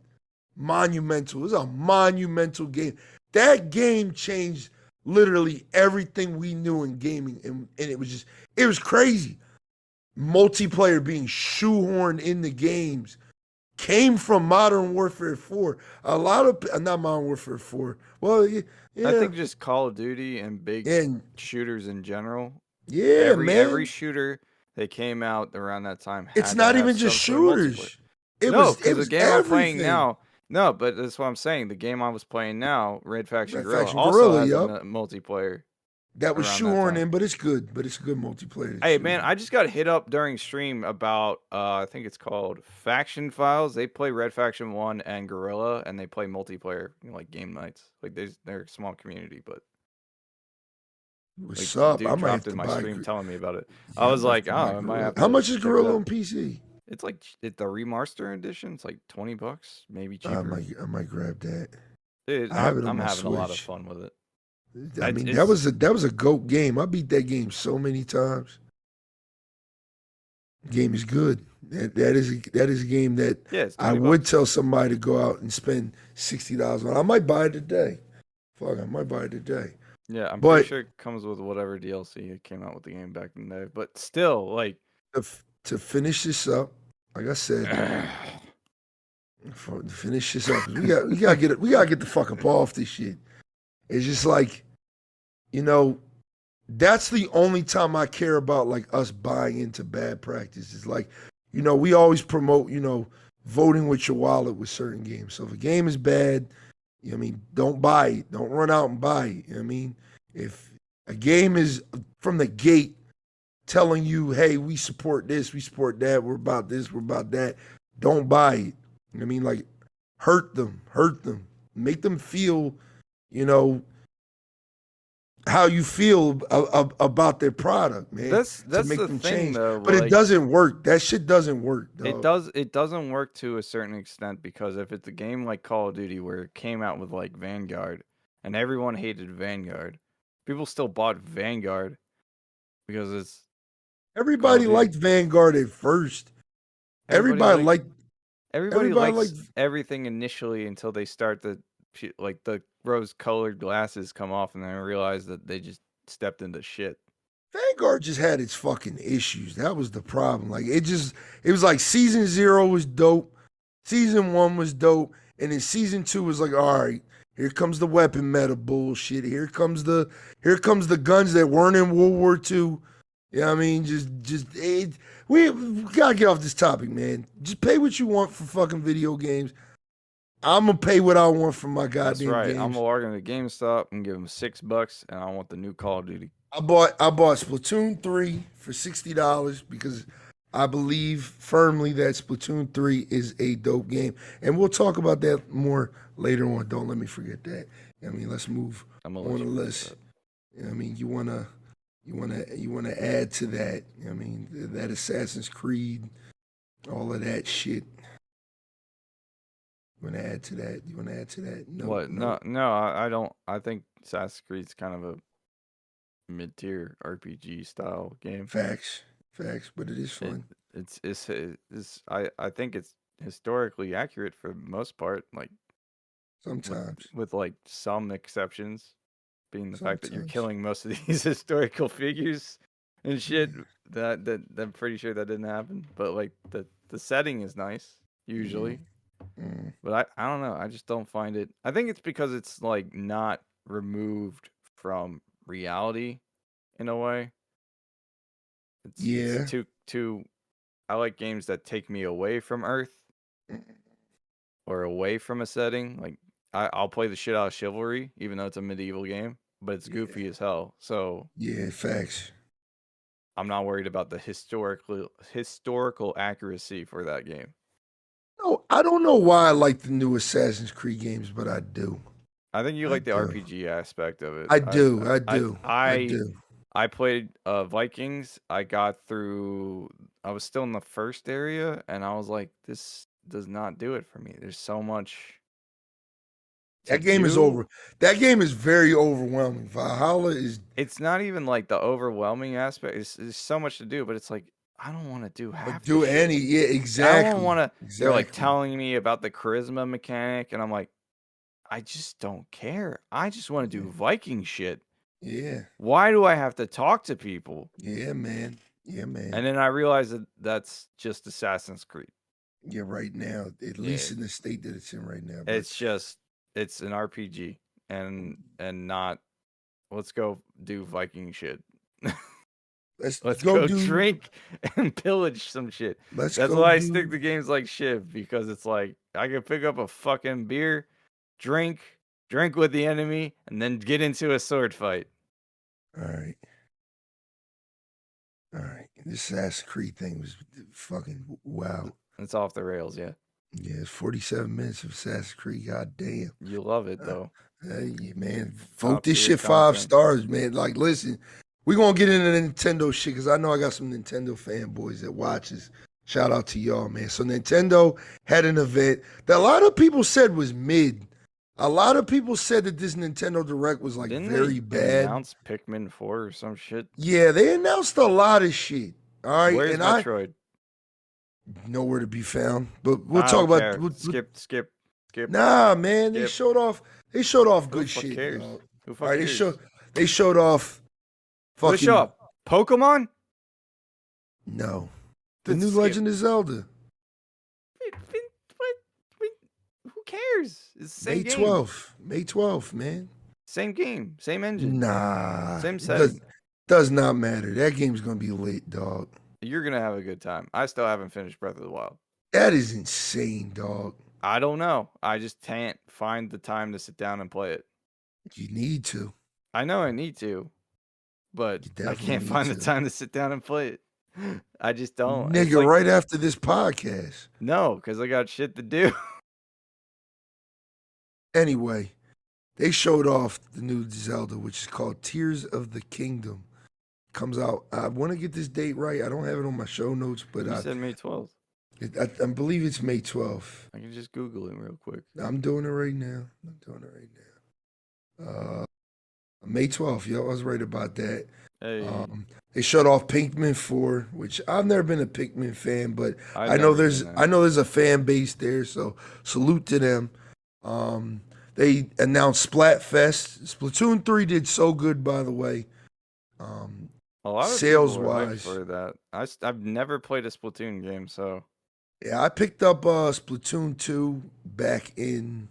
S1: monumental. It was a monumental game. That game changed literally everything we knew in gaming, and it was crazy. Multiplayer being shoehorned in the games came from Modern Warfare 4. A lot of not Modern Warfare 4. Well, yeah.
S2: I think just Call of Duty and shooters in general.
S1: Yeah, man.
S2: Every shooter that came out around that time.
S1: It's not even just shooters.
S2: It was the game
S1: everything.
S2: I'm playing now. No, but that's what I'm saying. The game I was playing now, Red Faction Guerrilla, also has a multiplayer.
S1: That was shoehorned in, but it's good. But it's good multiplayer.
S2: Hey, man, I just got hit up during stream about, I think it's called Faction Files. They play Red Faction 1 and Guerrilla, and they play multiplayer, like game nights. Like, they're a small community, but...
S1: What's up?
S2: Dude dropped in my stream telling me about it. Yeah, I was like, I might have to.
S1: How much is Guerrilla on PC?
S2: It's like the remaster edition. It's like $20, maybe cheaper.
S1: I might grab that.
S2: Dude, I'm having a lot of fun with it.
S1: I mean, that was a GOAT game. I beat that game so many times. Game is good. That is a game that
S2: Yeah, it's
S1: I
S2: 20
S1: would
S2: bucks.
S1: tell somebody to go out and spend $60 on. I might buy it today. Fuck, I might buy it today.
S2: Yeah, I'm pretty
S1: But
S2: sure it comes with whatever DLC it came out with the game back in the day. But still, like,
S1: to finish this up, like I said, to finish this up, 'cause we gotta get the fuck up off this shit. It's just like, you know, that's the only time I care about like us buying into bad practices. Like, we always promote, voting with your wallet with certain games. So if a game is bad, don't buy it. Don't run out and buy it. If a game is from the gate telling you, hey, we support this, we support that, we're about this, we're about that, don't buy it. Like, hurt them, make them feel, you know, how you feel about their product, man,
S2: that's
S1: to make
S2: the
S1: them
S2: thing
S1: change.
S2: though.
S1: But it
S2: Like,
S1: doesn't work. That shit doesn't work,
S2: it
S1: dog.
S2: doesn't work to a certain extent because if it's a game like Call of Duty where it came out with like Vanguard and everyone hated Vanguard, people still bought Vanguard because it's Call of
S1: Everybody
S2: Duty.
S1: liked Vanguard at first.
S2: Everybody
S1: Everybody
S2: likes
S1: liked.
S2: everybody
S1: Everybody
S2: likes
S1: liked.
S2: everything initially until they start like the rose-colored glasses come off and then realize that they just stepped into shit.
S1: Vanguard just had its fucking issues. That was the problem. Like, it was like season 0 was dope, season 1 was dope, and then season 2 was like, all right, here comes the weapon meta bullshit. Here comes the guns that weren't in World War II. You know what I mean? We gotta get off this topic, man. Just pay what you want for fucking video games. I'm gonna pay what I want for my
S2: That's
S1: goddamn
S2: right. I'm
S1: games.
S2: gonna log into GameStop and give them $6, and I want the new Call of Duty.
S1: I bought Splatoon 3 for $60 because I believe firmly that Splatoon 3 is a dope game. And we'll talk about that more later on. Don't let me forget that. Let's move
S2: I'm gonna
S1: on
S2: let
S1: the
S2: you forget
S1: list.
S2: that.
S1: You wanna add to that. That Assassin's Creed, all of that shit. You wanna add to that? No,
S2: What?
S1: no.
S2: No, I don't. I think Assassin's Creed's kind of a mid-tier RPG style game.
S1: Facts. But it is
S2: It,
S1: fun.
S2: I think it's historically accurate for the most part. Like
S1: Sometimes.
S2: with like some exceptions, being the fact that you're
S1: Sometimes.
S2: killing most of these historical figures and shit. That I'm pretty sure that didn't happen. But like the setting is nice usually.
S1: Mm.
S2: But I don't know. I just don't find it. I think it's because it's like not removed from reality in a way. It's
S1: Yeah.
S2: too. I like games that take me away from Earth or away from a setting. Like I'll play the shit out of Chivalry, even though it's a medieval game, but it's goofy as hell. So
S1: Yeah, facts.
S2: I'm not worried about the historical accuracy for that game.
S1: No, I don't know why I like the new Assassin's Creed games, but I do.
S2: I think you
S1: I
S2: like the
S1: do.
S2: RPG aspect of it.
S1: I do. I
S2: I
S1: do. I
S2: I
S1: do.
S2: I played Vikings. I got through. I was still in the first area, and I was like, "This does not do it for me." There's so much to
S1: That game is
S2: do.
S1: over. That game is very overwhelming. Valhalla is
S2: It's not even like the overwhelming aspect. There's so much to do, but it's like I don't want to do half the
S1: do
S2: shit.
S1: any. Yeah,
S2: I don't
S1: exactly.
S2: want to. They're like
S1: Exactly.
S2: telling me about the charisma mechanic, and I'm like, I just don't care. I just want to do Viking shit.
S1: Yeah.
S2: Why do I have to talk to people?
S1: Yeah, man. Yeah,
S2: And
S1: man.
S2: then I realized that that's just Assassin's Creed.
S1: Yeah, right now, at
S2: Yeah.
S1: least in the state that it's in right now. But
S2: It's an RPG and not let's go do Viking shit. Let's go drink and pillage some shit.
S1: Let's
S2: That's
S1: go
S2: why I
S1: do.
S2: stick to games like Shiv because it's like I can pick up a fucking beer, drink with the enemy, and then get into a sword fight.
S1: All right. All right. This Assassin's Creed thing was fucking wow.
S2: It's off the rails, yeah.
S1: Yeah, it's 47 minutes of Assassin's Creed. God damn.
S2: You love it though.
S1: Hey, man,
S2: Top
S1: vote this
S2: tier
S1: shit 5
S2: content.
S1: stars, man. Like, listen, we're going to get into the Nintendo shit because I know I got some Nintendo fanboys that watches. Shout out to y'all, man. So Nintendo had an event that a lot of people said was mid. A lot of people said that this Nintendo Direct was like
S2: Didn't
S1: very
S2: they
S1: bad.
S2: announce Pikmin 4 or some shit?
S1: Yeah, they announced a lot of shit. All right.
S2: Where's
S1: and
S2: Metroid?
S1: nowhere to be found. But we'll
S2: I
S1: talk
S2: don't
S1: about.
S2: care. Skip.
S1: Nah, man, they
S2: Skip.
S1: showed off. They showed off
S2: Who the
S1: good
S2: fuck
S1: shit.
S2: cares?
S1: Dog.
S2: Who
S1: All
S2: fuck
S1: right,
S2: cares?
S1: they showed off.
S2: What show
S1: Fucking
S2: up? Pokemon?
S1: no, the
S2: Then
S1: new
S2: skip.
S1: Legend of Zelda.
S2: What? Who cares? It's the same
S1: May
S2: game.
S1: 12th. May 12th, man.
S2: Same game. Same engine.
S1: Nah,
S2: Same
S1: it
S2: setting.
S1: does not matter. That game's gonna be lit, dog.
S2: You're gonna have a good time. I still haven't finished Breath of the Wild.
S1: That is insane, dog.
S2: I don't know. I just can't find the time to sit down and play it.
S1: You need to.
S2: I know I need to, but
S1: You
S2: I
S1: definitely
S2: can't
S1: need
S2: find the
S1: to.
S2: time to sit down and play it. I just don't.
S1: Nigga,
S2: It's like,
S1: right after this podcast.
S2: no, because I got shit to do.
S1: Anyway, they showed off the new Zelda, which is called Tears of the Kingdom. Comes out. I want to get this date right. I don't have it on my show notes, but
S2: You said May 12th.
S1: I believe it's May 12th.
S2: I can just Google it real quick.
S1: I'm doing it right now. May 12th. Yo, I was right about that.
S2: Hey,
S1: They showed off Pikmin 4, which I've never been a Pikmin fan, but
S2: I've
S1: I know
S2: never
S1: there's
S2: been there.
S1: a fan base there, so salute to them. They announced Splatfest. Splatoon 3 did so good, by the way.
S2: A lot of
S1: sales
S2: people were hyped
S1: wise.
S2: for that. I've never played a Splatoon game, so
S1: Yeah, I picked up Splatoon 2 back in,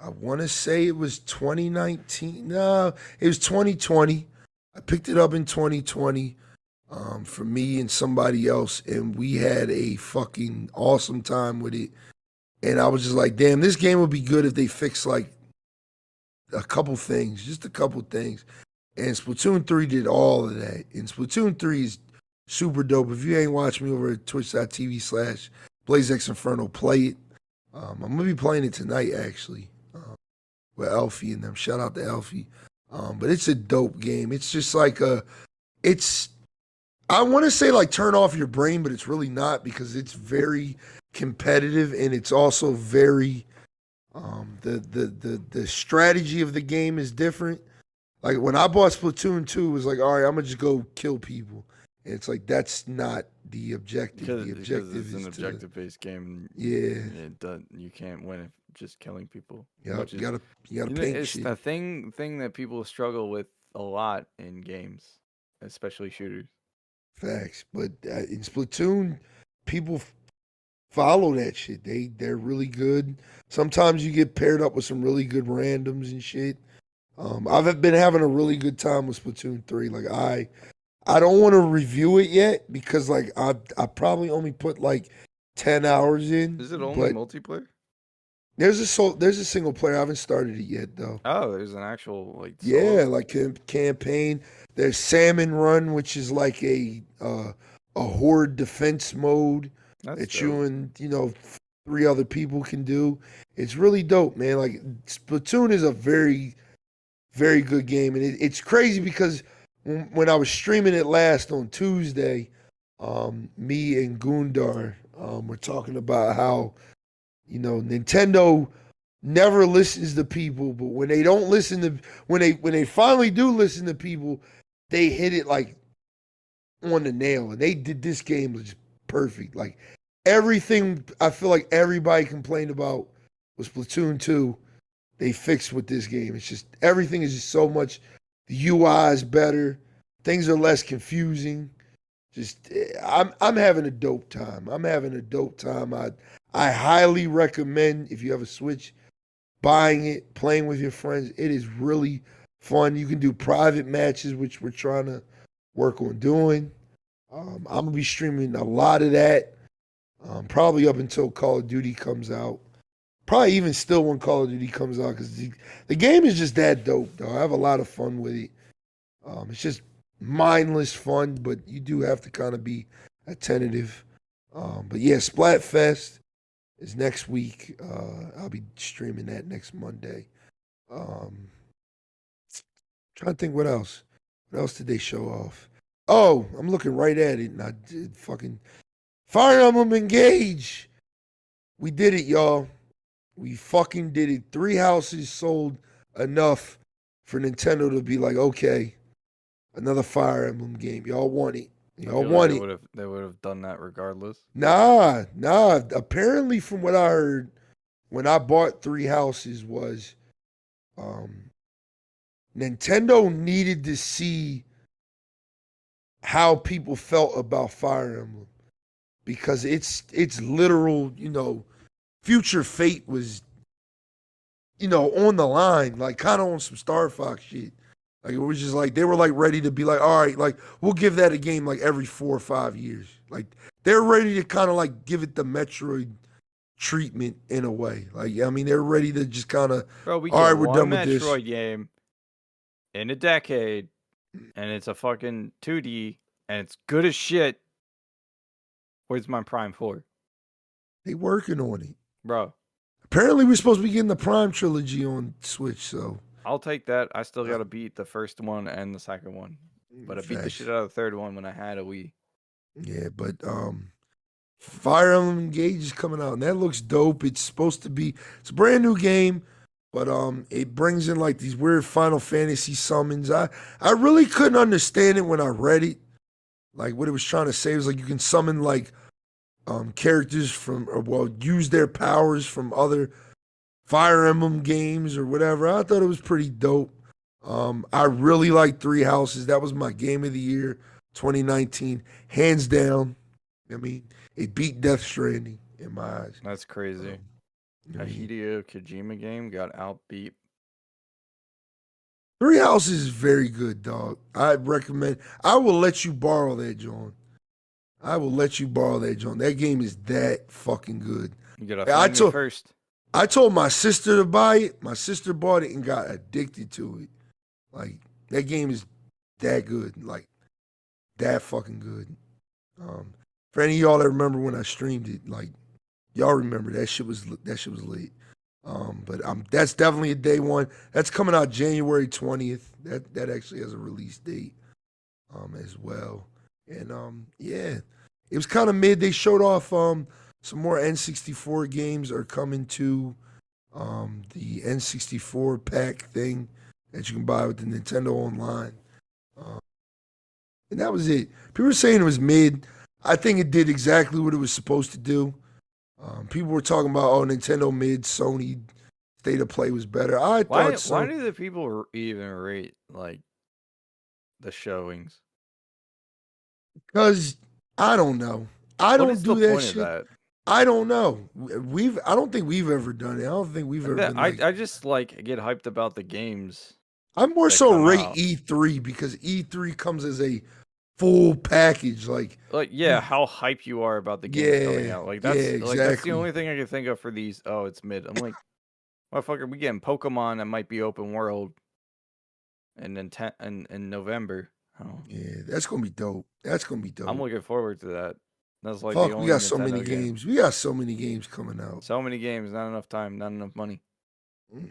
S1: I want to say it was 2019. No, it was 2020. I picked it up in 2020 for me and somebody else, and we had a fucking awesome time with it. And I was just like, damn, this game would be good if they fixed like a couple things, just a couple things. And Splatoon 3 did all of that. And Splatoon 3 is super dope. If you ain't watched me over at twitch.tv/BlazeXinferno, play it. I'm going to be playing it tonight, actually, with Elfie and them. Shout out to Elfie. But it's a dope game. It's just like I want to say like turn off your brain, but it's really not, because it's very competitive, and it's also very, the strategy of the game is different. Like when I bought Splatoon 2, it was like, all right, I'm gonna just go kill people. And it's like that's not the objective. The objective
S2: because it's
S1: is
S2: an objective-based game.
S1: Yeah.
S2: You can't win if just killing people.
S1: Yeah,
S2: which
S1: you
S2: is-
S1: gotta
S2: you know,
S1: paint
S2: it's
S1: shit.
S2: the thing that people struggle with a lot in games, especially shooters.
S1: Facts. But in Splatoon, people follow that shit. They're really good. Sometimes you get paired up with some really good randoms and shit. I've been having a really good time with Splatoon 3. Like I don't want to review it yet, because like I probably only put like 10 hours in.
S2: Is it only
S1: but
S2: multiplayer?
S1: there's a single player. I haven't started it yet though.
S2: Oh, there's an actual like
S1: Yeah,
S2: solo?
S1: like campaign. There's Salmon Run, which is like a horde defense mode
S2: That's
S1: that
S2: dope.
S1: you and 3 other people can do. It's really dope, man. Like Splatoon is a very, very good game, and it's crazy because when I was streaming it last on Tuesday, me and Gundar were talking about how Nintendo never listens to people, but when they don't listen to when they finally do listen to people, they hit it like on the nail, and they did this game was just perfect. Like everything I feel like everybody complained about was Splatoon 2. They fixed with this game. It's just everything is just so much. The UI is better. Things are less confusing. Just I'm having a dope time. I highly recommend, if you have a Switch, buying it, playing with your friends. It is really fun. You can do private matches, which we're trying to work on doing. I'm gonna be streaming a lot of that, probably up until Call of Duty comes out. Probably even still when Call of Duty comes out, because the game is just that dope, though. I have a lot of fun with it. It's just mindless fun, but you do have to kind of be attentive. But yeah, Splatfest is next week. I'll be streaming that next Monday. Trying to think what else. What else did they show off? Oh, I'm looking right at it, and I did fucking Fire Emblem Engage. We did it, y'all. We fucking did it. 3 houses sold enough for Nintendo to be like, okay, another Fire Emblem game. Y'all want it.
S2: I
S1: Y'all
S2: feel like
S1: want it.
S2: they would have done that regardless.
S1: Nah. Apparently, from what I heard, when I bought Three Houses, was um, Nintendo needed to see how people felt about Fire Emblem because it's literal, future fate was, on the line, like kind of on some Star Fox shit. Like it was just like they were like ready to be like, all right, like we'll give that a game like every 4 or 5 years. Like they're ready to kind of like give it the Metroid treatment in a way. Like I mean, they're ready to just kind of,
S2: Bro, we
S1: all
S2: get
S1: right, we're
S2: one
S1: done with this.
S2: Metroid game in a decade, and it's a fucking 2D, and it's good as shit. Where's my Prime 4?
S1: They working on it.
S2: Bro,
S1: Apparently, we're supposed to be getting the Prime trilogy on Switch. So
S2: I'll take that. I still gotta beat the first one and the second one. But I beat the shit
S1: facts.
S2: out of the third one when I had a Wii.
S1: Yeah, but Fire Emblem Engage is coming out, and that looks dope. It's a brand new game, but it brings in like these weird Final Fantasy summons. I really couldn't understand it when I read it. Like what it was trying to say was like you can summon like characters from, or well, use their powers from other Fire Emblem games or whatever. I thought it was pretty dope. I really like Three Houses. That was my game of the year, 2019, hands down. I mean, it beat Death Stranding in my eyes.
S2: That's crazy.
S1: I
S2: A
S1: mean,
S2: Hideo Kojima game got outbeat.
S1: Three Houses is very good, dog. I recommend. I will let you borrow that, John. I will let you borrow that, John. That game is that fucking good.
S2: You gotta
S1: I
S2: find me
S1: told
S2: first.
S1: I told my sister to buy it. My sister bought it and got addicted to it. Like that game is that good. Like that fucking good. For any of y'all that remember when I streamed it, like y'all remember that shit was lit. But that's definitely a day one. That's coming out January 20th. That actually has a release date as well. And yeah, it was kind of mid. They showed off some more N64 games are coming to the N64 pack thing that you can buy with the Nintendo Online. Um, and that was it. People were saying it was mid. I think it did exactly what it was supposed to do. People were talking about, oh, Nintendo mid, Sony state of play was better. I thought so.
S2: Why do the people even rate like the showings?
S1: Because I don't know. I
S2: What
S1: don't
S2: is the
S1: do that
S2: point of
S1: shit.
S2: that?
S1: I don't know. I don't think we've ever done it. I don't think we've ever been like.
S2: I just like get hyped about the games
S1: I'm more
S2: that
S1: so
S2: come
S1: rate
S2: out.
S1: E3 because E3 comes as a full package. Like
S2: Yeah, how hype you are about the games coming
S1: yeah,
S2: out. Like
S1: yeah,
S2: that's the
S1: exactly.
S2: only thing I can think of for these. Oh, it's mid. I'm like, motherfucker, we getting Pokemon that might be open world, and then in November. Oh,
S1: Yeah, that's gonna be dope. That's gonna be
S2: I'm
S1: dope.
S2: looking forward to that. That's like the
S1: Fuck, we
S2: only
S1: got so many
S2: Nintendo game.
S1: games. We got so many games coming out.
S2: So many games, not enough time, not enough money.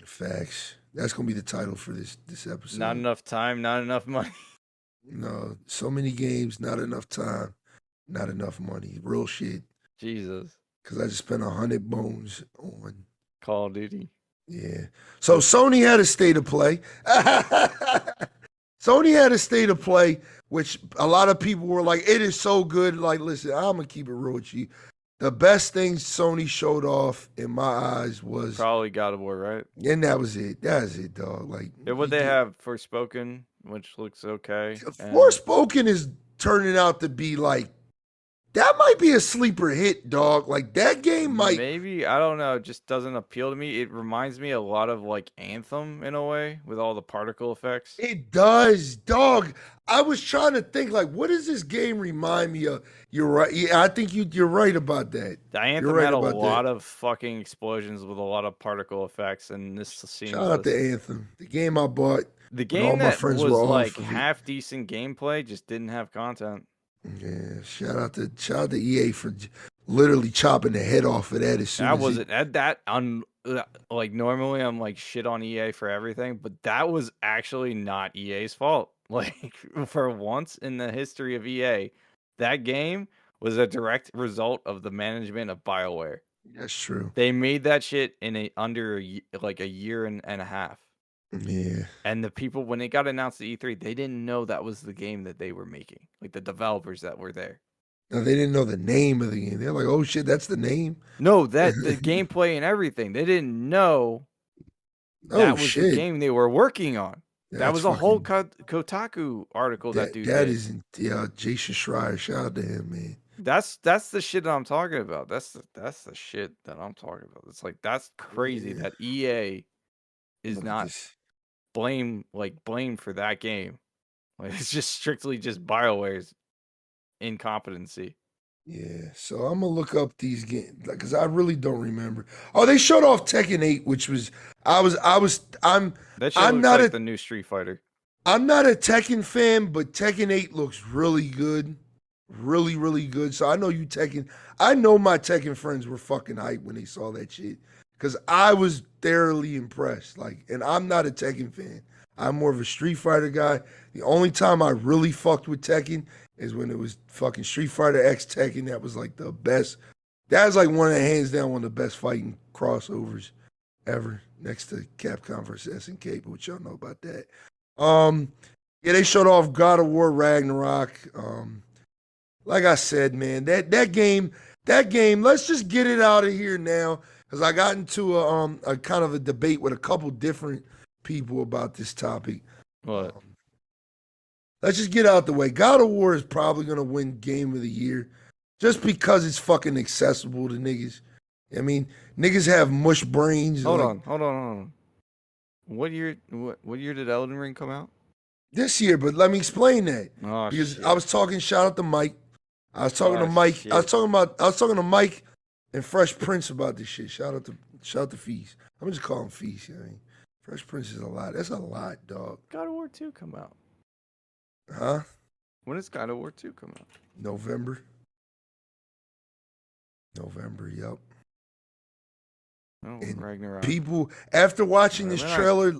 S1: Facts. That's gonna be the title for this episode.
S2: Not enough time, not enough money.
S1: No, so many games, not enough time, not enough money. Real shit.
S2: Jesus.
S1: Cause I just spent 100 bones on.
S2: Call of Duty.
S1: Yeah. So Sony had a state of play. Sony had a state of play, which a lot of people were like, it is so good. Like, listen, I'm gonna keep it real with you. The best thing Sony showed off in my eyes was,
S2: Probably God of War, right?
S1: and that was it. That was it, dog. Like,
S2: Yeah, what they have Forspoken, which looks okay. and-
S1: Forspoken is turning out to be like, that might be a sleeper hit, dog. Like that game might.
S2: Maybe, I don't know, it just doesn't appeal to me. It reminds me a lot of like Anthem in a way with all the particle effects.
S1: It does, dog. I was trying to think, like, what does this game remind me of? You're right. Yeah, I think you're right about that.
S2: The Anthem
S1: right
S2: had a
S1: about
S2: lot
S1: that.
S2: of fucking explosions with a lot of particle effects, and this seems
S1: Shout out to Anthem, the game I bought.
S2: the
S1: when all
S2: game
S1: my
S2: that
S1: friends
S2: was
S1: were off
S2: like
S1: of it.
S2: half decent gameplay just didn't have content.
S1: Yeah, shout out to EA for literally chopping the head off of that as soon
S2: That
S1: as
S2: wasn't like normally I'm like shit on EA for everything, but that was actually not EA's fault. Like for once in the history of EA, that game was a direct result of the management of BioWare.
S1: That's true.
S2: They made that shit in under like a year and a half.
S1: Yeah.
S2: And the people, when it got announced at E3, they didn't know that was the game that they were making. Like the developers that were there.
S1: No, they didn't know the name of the game. They're like, "Oh shit, that's the name."
S2: No, that the gameplay and everything. They didn't know
S1: Oh
S2: that was the
S1: shit,
S2: game they were working on. That
S1: that's
S2: was a whole
S1: fucking.
S2: Kotaku article that dude
S1: That
S2: did.
S1: isn't. Yeah, Jason Schreier. Shout out to him, man.
S2: That's the shit that I'm talking about. That's the shit that I'm talking about. It's like that's crazy
S1: Yeah.
S2: that EA is
S1: Look at
S2: not
S1: this.
S2: blamed for that game. Like it's just strictly just BioWare's incompetency.
S1: Yeah, so I'm gonna look up these games because I really don't remember. Oh, they showed off Tekken 8, which was
S2: That shit
S1: I'm
S2: looks
S1: not
S2: like
S1: a
S2: the new Street Fighter.
S1: I'm not a Tekken fan, but Tekken 8 looks really good, really really good. So I know you Tekken. I know my Tekken friends were fucking hyped when they saw that shit because I was thoroughly impressed. Like, and I'm not a Tekken fan. I'm more of a Street Fighter guy. The only time I really fucked with Tekken is when it was fucking Street Fighter X Tekken. That was like the best. That was like one of the hands down one of the best fighting crossovers ever, next to Capcom versus SNK. But y'all know about that. Yeah, they showed off God of War Ragnarok. Like I said, man, that game. Let's just get it out of here now, because I got into a kind of a debate with a couple different people about this topic.
S2: What?
S1: Let's just get out the way. God of War is probably gonna win Game of the Year, just because it's fucking accessible to niggas. I mean, niggas have mush brains.
S2: Hold
S1: like,
S2: on. What year did Elden Ring come out?
S1: This year, but let me explain that.
S2: Oh
S1: Because
S2: shit.
S1: I was talking, shout out to Mike. I was talking to Mike.
S2: Shit.
S1: I was talking to Mike and Fresh Prince about this shit. Shout out to Feast. I'm just calling Feast. I mean, Fresh Prince is a lot. That's a lot, dog.
S2: God of War 2 come out.
S1: Huh?
S2: When does God of War 2 come out?
S1: November, yep.
S2: Oh,
S1: And
S2: Ragnarok.
S1: people, after watching this trailer,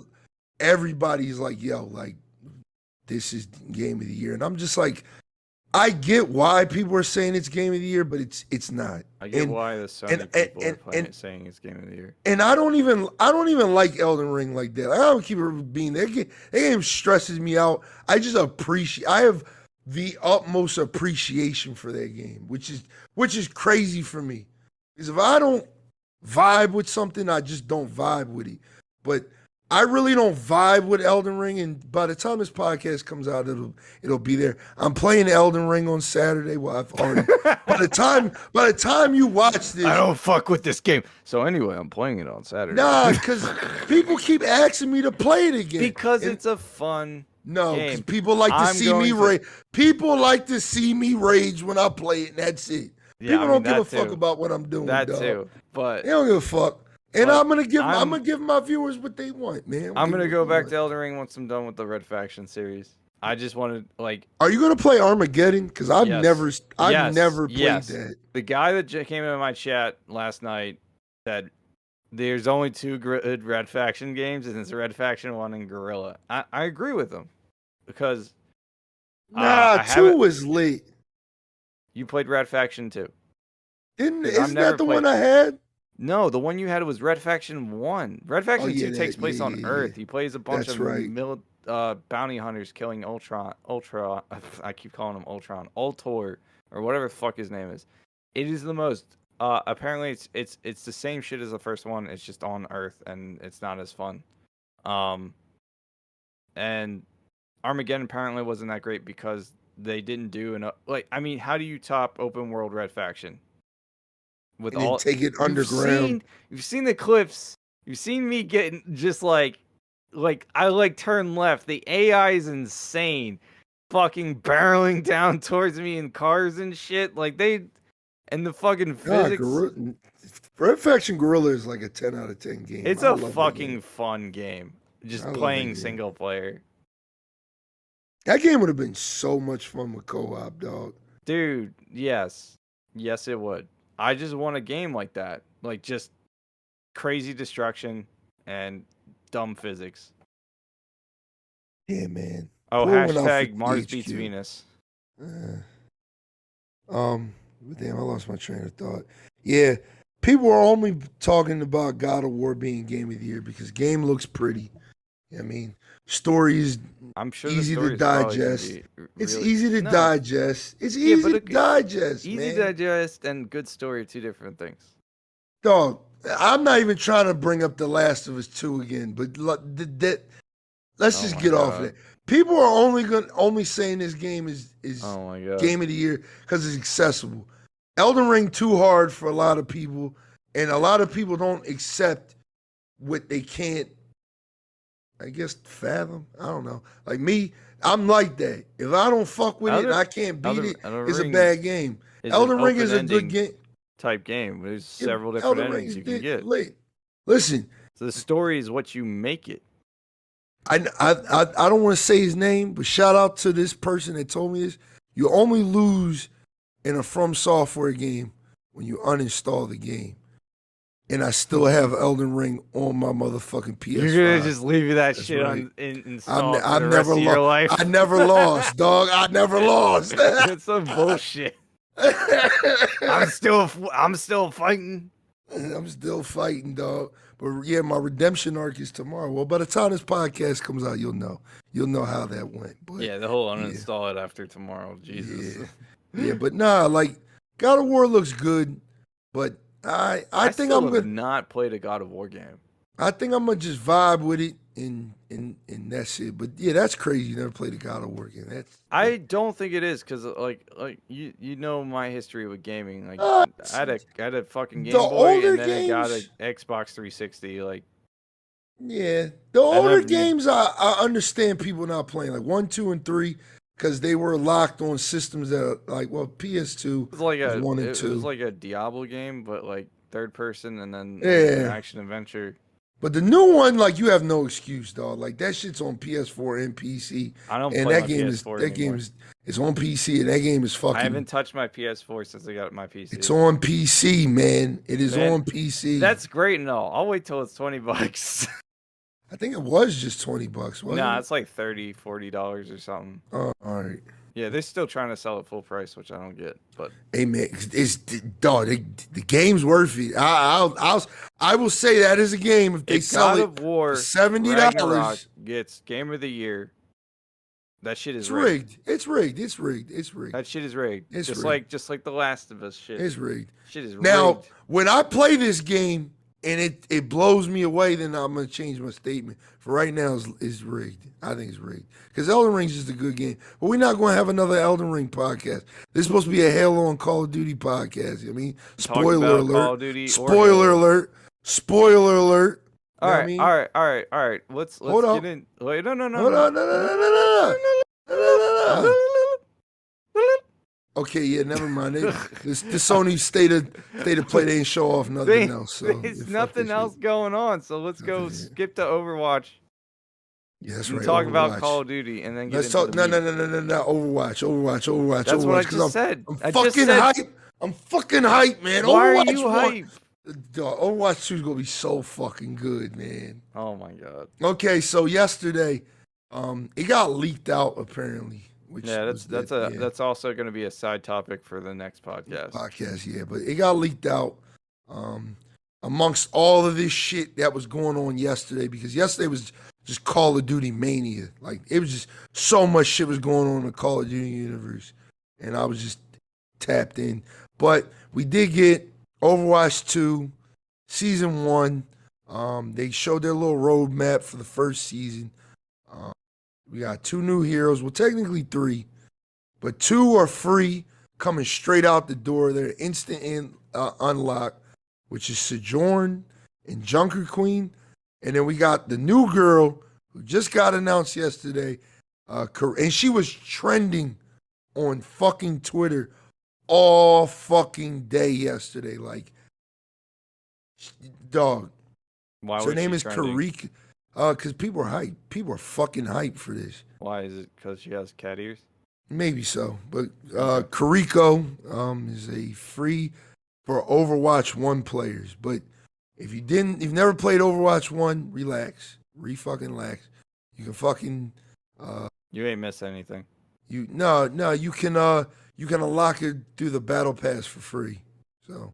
S1: everybody's like, yo, like, this is Game of the Year. And I'm just like, I get why people are saying it's Game of the Year, but it's not.
S2: I get why the Sony people are playing it, saying it's Game of the Year.
S1: And I don't even like Elden Ring like that. I don't keep it being that game stresses me out. I have the utmost appreciation for that game, which is crazy for me. Because if I don't vibe with something, I just don't vibe with it. But I really don't vibe with Elden Ring, and by the time this podcast comes out, it'll be there. I'm playing Elden Ring on Saturday. Well, I've already by the time you watch this,
S2: I don't fuck with this game. So anyway, I'm playing it on Saturday.
S1: Nah, because people keep asking me to play it again.
S2: Because it's a fun
S1: No, because
S2: game.
S1: people like to see me rage. People like to see me rage when I play it, and that's it.
S2: Yeah,
S1: People don't give a fuck about what I'm doing.
S2: That
S1: dog.
S2: too, but
S1: they don't give a fuck. And
S2: but
S1: I'm gonna give my viewers what they want, man.
S2: I'm gonna go back to Elden Ring once I'm done with the Red Faction series. I just wanted
S1: Are you gonna play Armageddon? Because I've
S2: Yes.
S1: never played
S2: Yes.
S1: that.
S2: The guy that came into my chat last night said there's only two good Red Faction games, and it's Red Faction 1 and Guerrilla. I agree with him because
S1: Nah, 2 was lit.
S2: You played Red Faction 2.
S1: Isn't that the one I had?
S2: No, the one you had was Red Faction 1. Red Faction 2 takes place on Earth. He plays a bunch of bounty hunters killing Ultra. I keep calling him Ultron. Ultor, or whatever the fuck his name is. It is the most. Apparently, it's the same shit as the first one. It's just on Earth, and it's not as fun. And Armageddon apparently wasn't that great because they didn't do enough. I mean, how do you top open world Red Faction? With
S1: and take it underground.
S2: You've seen the clips. You've seen me getting just I turn left. The AI is insane, fucking barreling down towards me in cars and shit. And the fucking physics.
S1: Red Faction Guerrilla is like a 10 out of 10 game.
S2: It's a fucking fun game. Just playing single player.
S1: That game would have been so much fun with co-op, dog.
S2: Dude, yes, it would. I just want a game like that. Just crazy destruction and dumb physics.
S1: Yeah, man.
S2: Oh, hashtag Mars beats Venus.
S1: Damn, I lost my train of thought. Yeah, people are only talking about God of War being Game of the Year because game looks pretty. I mean, story is
S2: I'm sure
S1: easy
S2: the
S1: to
S2: story is probably gonna
S1: digest.
S2: be
S1: It's
S2: really
S1: easy to
S2: no.
S1: digest. It's
S2: Yeah,
S1: easy
S2: but
S1: to digest,
S2: easy to
S1: man.
S2: digest and good story are two different things.
S1: Dog, I'm not even trying to bring up The Last of Us 2 again, but let's
S2: Oh
S1: just
S2: my
S1: get off of
S2: god.
S1: that. People are only saying this game is
S2: Oh my god.
S1: game of the year because it's accessible. Elden Ring too hard for a lot of people, and a lot of people don't accept what they can't, I guess, fathom. I don't know. Like me, I'm like that. If I don't fuck with it and I can't beat it,
S2: Elden
S1: it's a
S2: Ring
S1: bad game.
S2: is an
S1: Elden Ring is a good
S2: open-ending
S1: game.
S2: type game. There's
S1: Yeah,
S2: several different
S1: Elden Ring
S2: endings
S1: is
S2: you can get.
S1: Listen,
S2: So the story is what you make it.
S1: I don't want to say his name, but shout out to this person that told me this. You only lose in a From Software game when you uninstall the game. And I still have Elden Ring on my motherfucking PS5.
S2: You're gonna just leave that
S1: That's
S2: shit
S1: right.
S2: on installed for the rest
S1: never
S2: of your life.
S1: I never lost, dog. I never lost.
S2: It's some bullshit. I'm still fighting.
S1: I'm still fighting, dog. But yeah, my redemption arc is tomorrow. Well, by the time this podcast comes out, you'll know. You'll know how that went. But
S2: Yeah, the whole uninstall it after tomorrow. Jesus.
S1: yeah, but nah, like God of War looks good, but I think
S2: still
S1: I'm
S2: have
S1: gonna
S2: not played a God of War game.
S1: I think I'm gonna just vibe with it and that's it. But yeah, that's crazy. You never played a God of War game.
S2: I don't think it is because like you know my history with gaming. Like
S1: Uh,
S2: I had a fucking
S1: the
S2: Game Boy
S1: older
S2: and then I got
S1: games.
S2: a Xbox 360. Like
S1: Yeah, the older
S2: never-
S1: games, I understand people not playing like 1, 2, and 3 because they were locked on systems that are like PS2
S2: it was like
S1: was 1 and
S2: it
S1: 2.
S2: was like a Diablo game, but like third person and then
S1: Yeah.
S2: like, an action adventure.
S1: But the new one, like you have no excuse, dog. Like that shit's on PS4 and PC.
S2: I don't
S1: And
S2: play
S1: that
S2: my
S1: game
S2: PS4
S1: that game
S2: anymore.
S1: is it's on PC and that game is fucking.
S2: I haven't touched my PS4 since I got my PC.
S1: It's on PC, man. It is
S2: Man,
S1: on PC.
S2: That's great and all. I'll wait till it's $20.
S1: I think it was just $20, wasn't
S2: Nah,
S1: it?
S2: it's like $30, $40 or something.
S1: Oh, all right.
S2: Yeah, they're still trying to sell it full price, which I don't get. But
S1: Hey man, it's dog. The game's worth it. I will say that is a game if they
S2: if
S1: sell
S2: God
S1: it
S2: of War
S1: for $70.
S2: Ragnarok gets Game of the Year, that shit is
S1: It's
S2: rigged.
S1: rigged. It's rigged. It's rigged. It's rigged.
S2: That shit is rigged.
S1: It's
S2: just
S1: rigged.
S2: like the Last of Us shit.
S1: It's rigged.
S2: Shit is
S1: Now,
S2: rigged.
S1: when I play this game and it blows me away, then I'm gonna change my statement. For right now, it's rigged. I think it's rigged because Elden Ring is just a good game. But we're not going to have another Elden Ring podcast. This is supposed to be a Halo and Call of Duty podcast. I mean, spoiler
S2: about
S1: alert.
S2: Call of Duty or
S1: Spoiler
S2: Halo.
S1: alert. Spoiler alert.
S2: All
S1: Know what
S2: right,
S1: I mean?
S2: all right. Let's
S1: Hold
S2: get
S1: on.
S2: in. Wait, no.
S1: Hold on. No. Okay, yeah, never mind. This Sony state of play, they ain't show off nothing else. So
S2: There's
S1: yeah, fuck
S2: nothing
S1: this
S2: else
S1: shit.
S2: going on. So let's go skip to Overwatch.
S1: Yeah, that's
S2: and
S1: right.
S2: talk about
S1: Overwatch.
S2: Call of Duty and then get
S1: Let's
S2: into
S1: talk.
S2: the
S1: No.
S2: meat.
S1: Overwatch.
S2: That's what I
S1: 'cause
S2: just said.
S1: I'm
S2: I
S1: fucking
S2: just said.
S1: hype. I'm fucking hype, man.
S2: Why are
S1: Overwatch
S2: you
S1: 1
S2: hype?
S1: Dog, Overwatch 2 is gonna be so fucking good, man.
S2: Oh my god.
S1: Okay, so yesterday, it got leaked out apparently. Which
S2: Yeah,
S1: was
S2: that's also going to be a side topic for the next podcast.
S1: Yeah, but it got leaked out amongst all of this shit that was going on yesterday because yesterday was just Call of Duty mania. Like it was just so much shit was going on in the Call of Duty universe, and I was just tapped in. But we did get Overwatch 2 Season 1. They showed their little roadmap for the first season. We got 2 new heroes. Well, technically 3, but 2 are free, coming straight out the door. They're instant unlock, which is Sojourn and Junker Queen. And then we got the new girl who just got announced yesterday. And she was trending on fucking Twitter all fucking day yesterday. Like, dog.
S2: Why
S1: So
S2: was
S1: her name
S2: she
S1: is
S2: trending?
S1: Karika. Because people are hyped. People are fucking hyped for this.
S2: Why is it? Because she has cat ears?
S1: Maybe so. But Kariko is a free for Overwatch 1 players. But if you've never played Overwatch 1, relax. Fucking relax. You can fucking
S2: You ain't miss anything.
S1: you can unlock it through the battle pass for free. So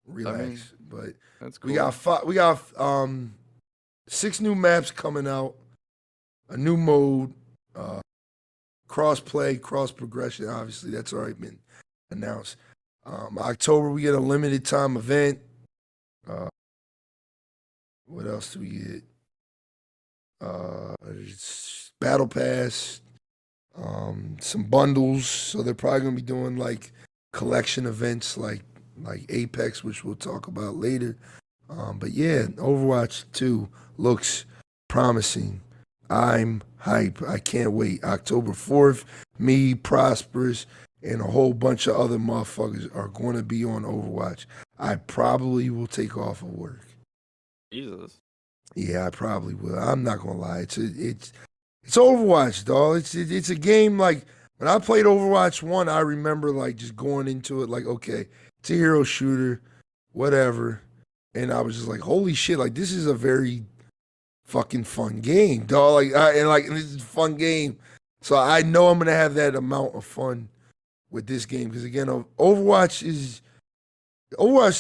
S1: relax. But
S2: That's cool.
S1: we got 6 new maps coming out, a new mode, cross play, cross progression. Obviously, that's already been announced. October we get a limited time event. What else do we get? Battle pass, some bundles. So they're probably gonna be doing like collection events, like Apex, which we'll talk about later. But yeah, Overwatch 2 looks promising. I'm hype. I can't wait. October 4th, me, Prosperous, and a whole bunch of other motherfuckers are going to be on Overwatch. I probably will take off of work.
S2: Jesus.
S1: Yeah, I probably will. I'm not gonna lie. It's Overwatch, dog. It's a game like when I played Overwatch 1, I remember like just going into it like, okay, it's a hero shooter, whatever. And I was just like, holy shit, like this is a very fucking fun game, dog. And this is a fun game. So I know I'm gonna have that amount of fun with this game. Because again, Overwatch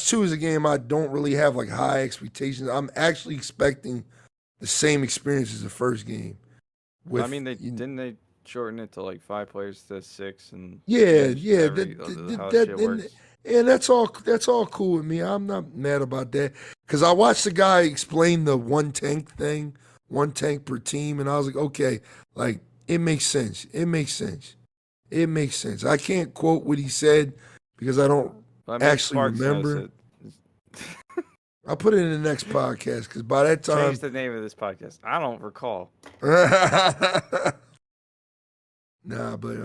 S1: 2 is a game I don't really have like high expectations. I'm actually expecting the same experience as the first game.
S2: I mean, didn't they shorten it to like 5 players to 6 and
S1: Yeah,
S2: change
S1: yeah,
S2: how that shit works?
S1: and that's all cool with me. I'm not mad about that because I watched the guy explain the one tank thing, 1 tank per team, and I was like, okay, like it makes sense. It makes sense. It makes sense. I can't quote what he said because I don't
S2: I mean,
S1: actually
S2: Sparks knows
S1: remember.
S2: it.
S1: I'll put it in the next podcast because by that time,
S2: Change the name of this podcast. I don't recall.
S1: Nah, but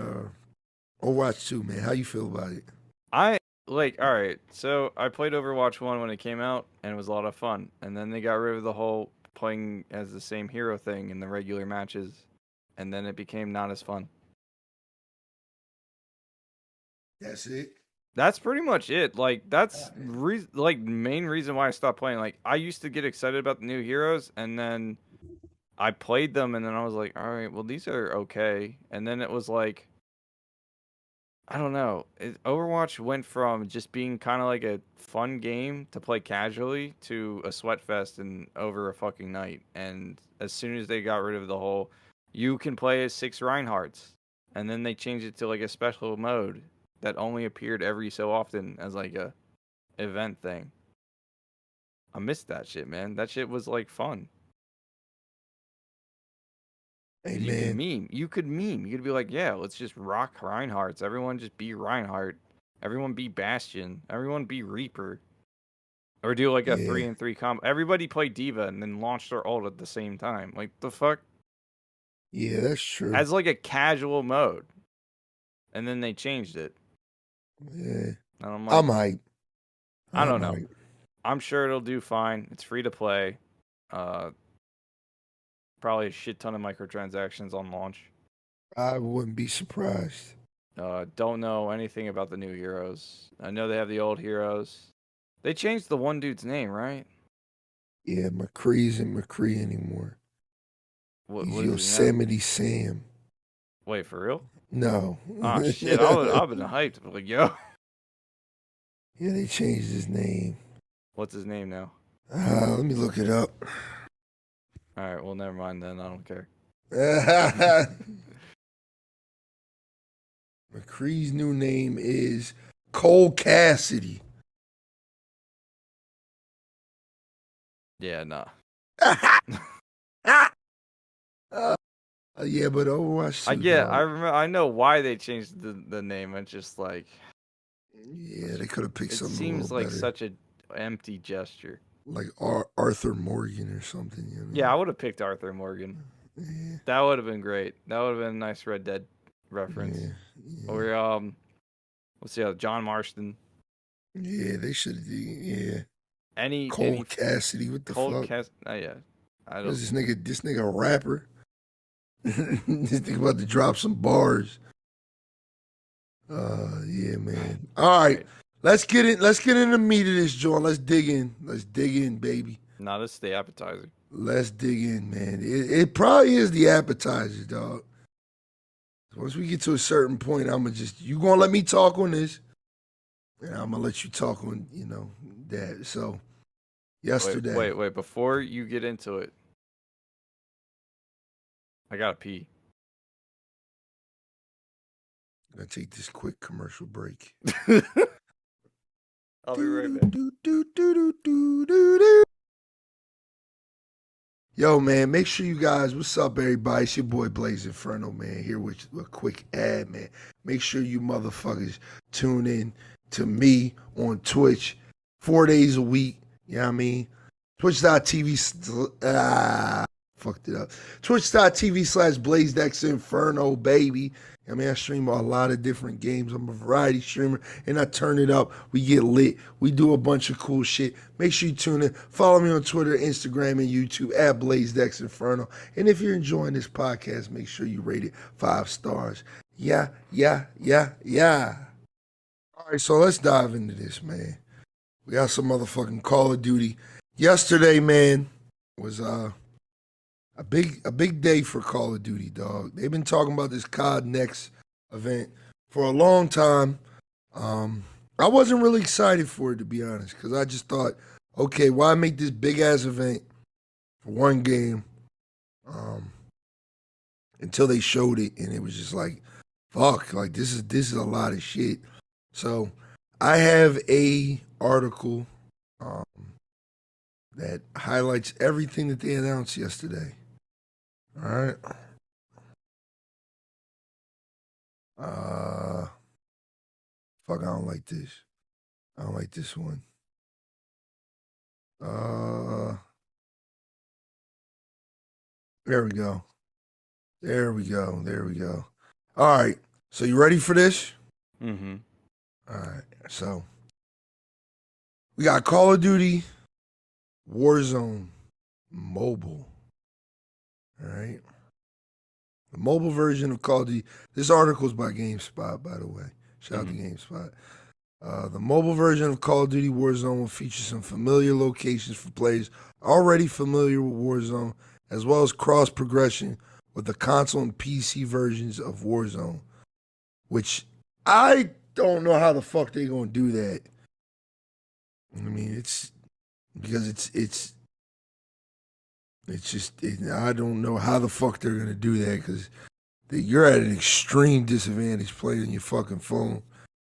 S1: Overwatch 2, man. How you feel about it?
S2: All right, so I played Overwatch 1 when it came out, and it was a lot of fun. And then they got rid of the whole playing as the same hero thing in the regular matches, and then it became not as fun.
S1: That's it.
S2: That's pretty much it. Like, that's main reason why I stopped playing. Like, I used to get excited about the new heroes, and then I played them, and then I was like, all right, well, these are okay. And then it was like, I don't know. Overwatch went from just being kind of like a fun game to play casually to a sweat fest and over a fucking night. And as soon as they got rid of the whole, you can play as 6 Reinhardts, and then they changed it to like a special mode that only appeared every so often as like a event thing. I missed that shit, man. That shit was like fun.
S1: Hey,
S2: You could
S1: man.
S2: meme. You could meme. You could be like, yeah, let's just rock Reinhardts. Everyone just be Reinhardt. Everyone be Bastion. Everyone be Reaper. Or do like a 3-3 combo. Everybody play Diva and then launch their ult at the same time. Like, the fuck?
S1: Yeah, that's true.
S2: As like a casual mode. And then they changed it.
S1: Yeah.
S2: And I'm like,
S1: I'm hype.
S2: I don't know. I'm sure it'll do fine. It's free to play. Probably a shit ton of microtransactions on launch.
S1: I wouldn't be surprised.
S2: Don't know anything about the new heroes. I know they have the old heroes. They changed the one dude's name, right?
S1: Yeah, McCree isn't McCree anymore. He's Yosemite Sam.
S2: Wait, for real?
S1: No.
S2: Oh, shit. I've been hyped. Like, yo.
S1: Yeah, they changed his name.
S2: What's his name now?
S1: Let me look it up.
S2: All right, well, never mind then. I don't care.
S1: McCree's new name is Cole Cassidy.
S2: Yeah, nah.
S1: Yeah, but Overwatch 2,
S2: I remember. I know why they changed the name. It's just like,
S1: yeah, they could have picked something.
S2: It seems like
S1: better.
S2: such an empty gesture.
S1: Like Arthur Morgan or something. You know?
S2: Yeah, I would have picked Arthur Morgan.
S1: Yeah.
S2: That would have been great. That would have been a nice Red Dead reference.
S1: Yeah.
S2: Or let's see, John Marston.
S1: Yeah, they should. Yeah.
S2: Cole
S1: Cassidy. What the fuck?
S2: Yeah. I don't.
S1: This nigga a rapper. This nigga about to drop some bars. Yeah, man. All right. Let's get in the meat of this joint. Let's dig in, baby.
S2: No, this is the appetizer.
S1: Let's dig in, man. It probably is the appetizer, dog. Once we get to a certain point, you gonna let me talk on this, and I'm gonna let you talk on, that. So yesterday.
S2: Wait. Before you get into it, I gotta pee.
S1: I'm gonna take this quick commercial break.
S2: I'll be right back.
S1: Yo, man, make sure you guys, what's up, everybody? It's your boy Blaze Inferno, man, here with a quick ad, man. Make sure you motherfuckers tune in to me on Twitch 4 days a week. You know what I mean? Twitch.tv, fucked it up. Twitch.tv/BlazeDexInferno, baby. I mean, I stream a lot of different games. I'm a variety streamer, and I turn it up. We get lit. We do a bunch of cool shit. Make sure you tune in. Follow me on Twitter, Instagram, and YouTube at BlazeDexInferno. And if you're enjoying this podcast, make sure you rate it 5 stars. Yeah. All right, so let's dive into this, man. We got some motherfucking Call of Duty. Yesterday, man, was a big day for Call of Duty, dog. They've been talking about this CODNEXT event for a long time. I wasn't really excited for it, to be honest, because I just thought, okay, why make this big-ass event for one game until they showed it, and it was just like, fuck, like this is a lot of shit. So I have a article that highlights everything that they announced yesterday. All right. Fuck, I don't like this. I don't like this one. There we go. There we go. All right. So you ready for this?
S2: Mm-hmm.
S1: All right. So we got Call of Duty Warzone Mobile. All right. The mobile version of Call of Duty. This article is by GameSpot, by the way. Shout out to GameSpot. The mobile version of Call of Duty Warzone will feature some familiar locations for players already familiar with Warzone, as well as cross progression with the console and PC versions of Warzone, which I don't know how the fuck they gonna do that. I mean, it's because it's just I don't know how the fuck they're gonna do that, because you're at an extreme disadvantage playing on your fucking phone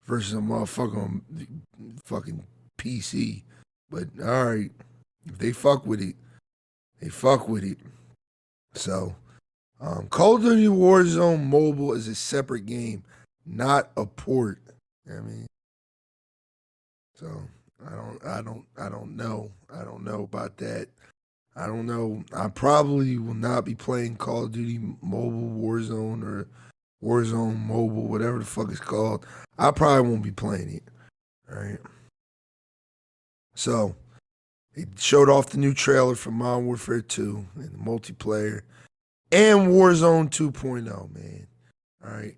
S1: versus a motherfucker on fucking PC. But all right, if they fuck with it, they fuck with it. So, Call of Duty Warzone Mobile is a separate game, not a port. I mean, so I don't know about that. I don't know. I probably will not be playing Call of Duty Mobile Warzone or Warzone Mobile, whatever the fuck it's called. I probably won't be playing it. All right. So, it showed off the new trailer for Modern Warfare 2 and the multiplayer and Warzone 2.0, man. All right.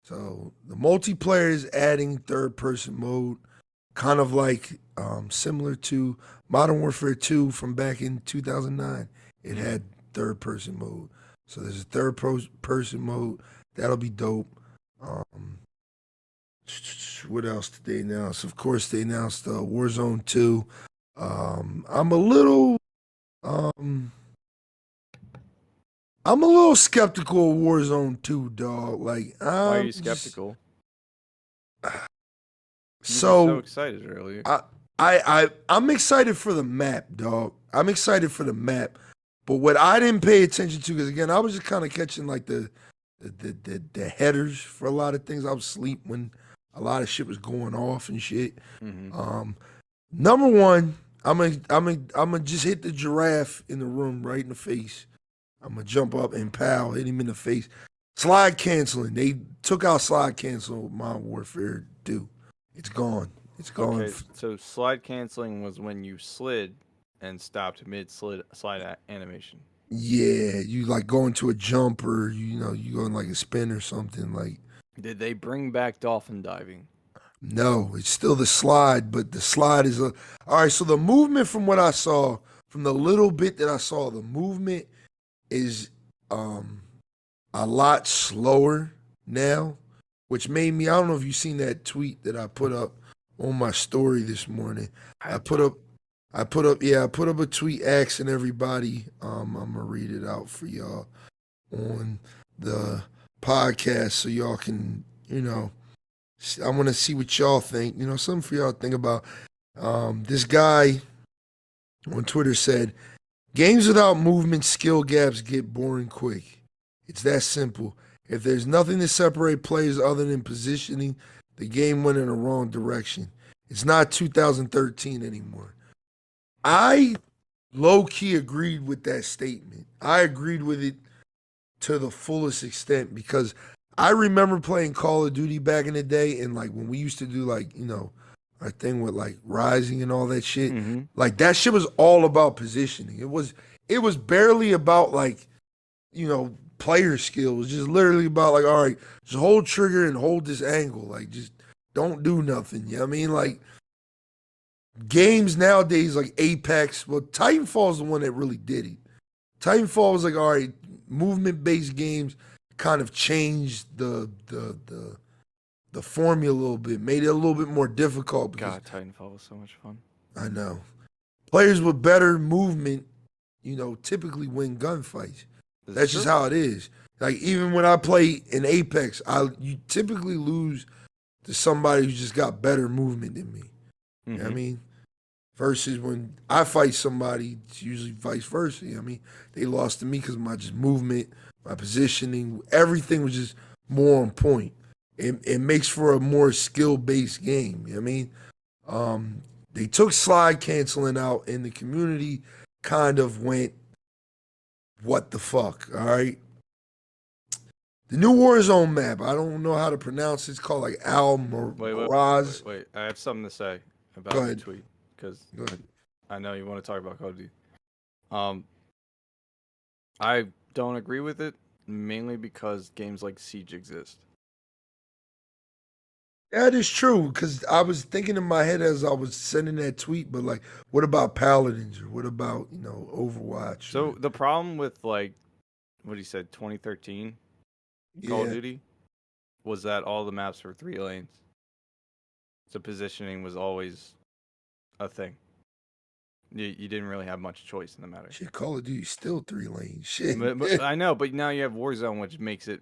S1: So, the multiplayer is adding third-person mode, kind of like similar to Modern Warfare 2 from back in 2009. It had third-person mode. So there's a third-person mode. That'll be dope. What else did they announce? Of course, they announced Warzone 2. I'm a little skeptical of Warzone 2, dog. Like,
S2: Why are you skeptical? You were
S1: so
S2: excited earlier.
S1: I'm excited for the map, dog. I'm excited for the map. But what I didn't pay attention to, because again, I was just kind of catching like the headers for a lot of things. I was asleep when a lot of shit was going off and shit.
S2: Mm-hmm.
S1: Number one, I'm gonna just hit the giraffe in the room right in the face. I'm gonna jump up and pow, hit him in the face. Slide canceling. They took out slide cancel with Modern Warfare 2. It's gone. It's gone.
S2: Okay, so slide canceling was when you slid and stopped mid slide animation.
S1: Yeah, you like go into a jump, or you go in like a spin or something. Like,
S2: Did they bring back dolphin diving?
S1: no, it's still the slide, but the slide is all right. So the movement, from what I saw, from the little bit that I saw, the movement is a lot slower now, which made me. I don't know if you've seen that tweet that I put up on my story this morning. I put up a tweet asking everybody. I'm gonna read it out for y'all on the podcast so y'all can, I want to see what y'all think. Something for y'all to think about. This guy on Twitter said, games without movement skill gaps get boring quick. It's that simple. If there's nothing to separate players other than positioning, the game went in the wrong direction. It's not 2013 anymore. I low-key agreed with that statement. I agreed with it to the fullest extent because I remember playing Call of Duty back in the day, and like when we used to do our thing with like Rising and all that shit, like that shit was all about positioning. It was barely about player skill. It was just literally about like, all right, just hold trigger and hold this angle. Like just don't do nothing. You know what I mean? Like games nowadays like Apex, well, Titanfall's the one that really did it. Titanfall was like, all right, movement-based games kind of changed the formula a little bit, made it a little bit more difficult.
S2: God, Titanfall was so much fun.
S1: I know. Players with better movement, typically win gunfights. That's just how it is. Like even when I play in Apex, you typically lose to somebody who's just got better movement than me. You know what I mean? Versus when I fight somebody, it's usually vice versa. You know what I mean? They lost to me because of my just movement, my positioning, everything was just more on point. It makes for a more skill-based game. You know what I mean? They took slide canceling out, and the community kind of went, what the fuck, all right? The new Warzone map, I don't know how to pronounce it. It's called like Mirage.
S2: Wait. I have something to say about the tweet. Because I know you want to talk about Call of Duty. I don't agree with it, mainly because games like Siege exist.
S1: That is true, because I was thinking in my head as I was sending that tweet, but like, what about Paladins or what about, Overwatch?
S2: So the problem with like, what he said, 2013 Call of Duty, was that all the maps were 3 lanes. So positioning was always a thing. You didn't really have much choice in the matter.
S1: Shit, Call of Duty still 3 lanes. Shit.
S2: But I know, but now you have Warzone, which makes it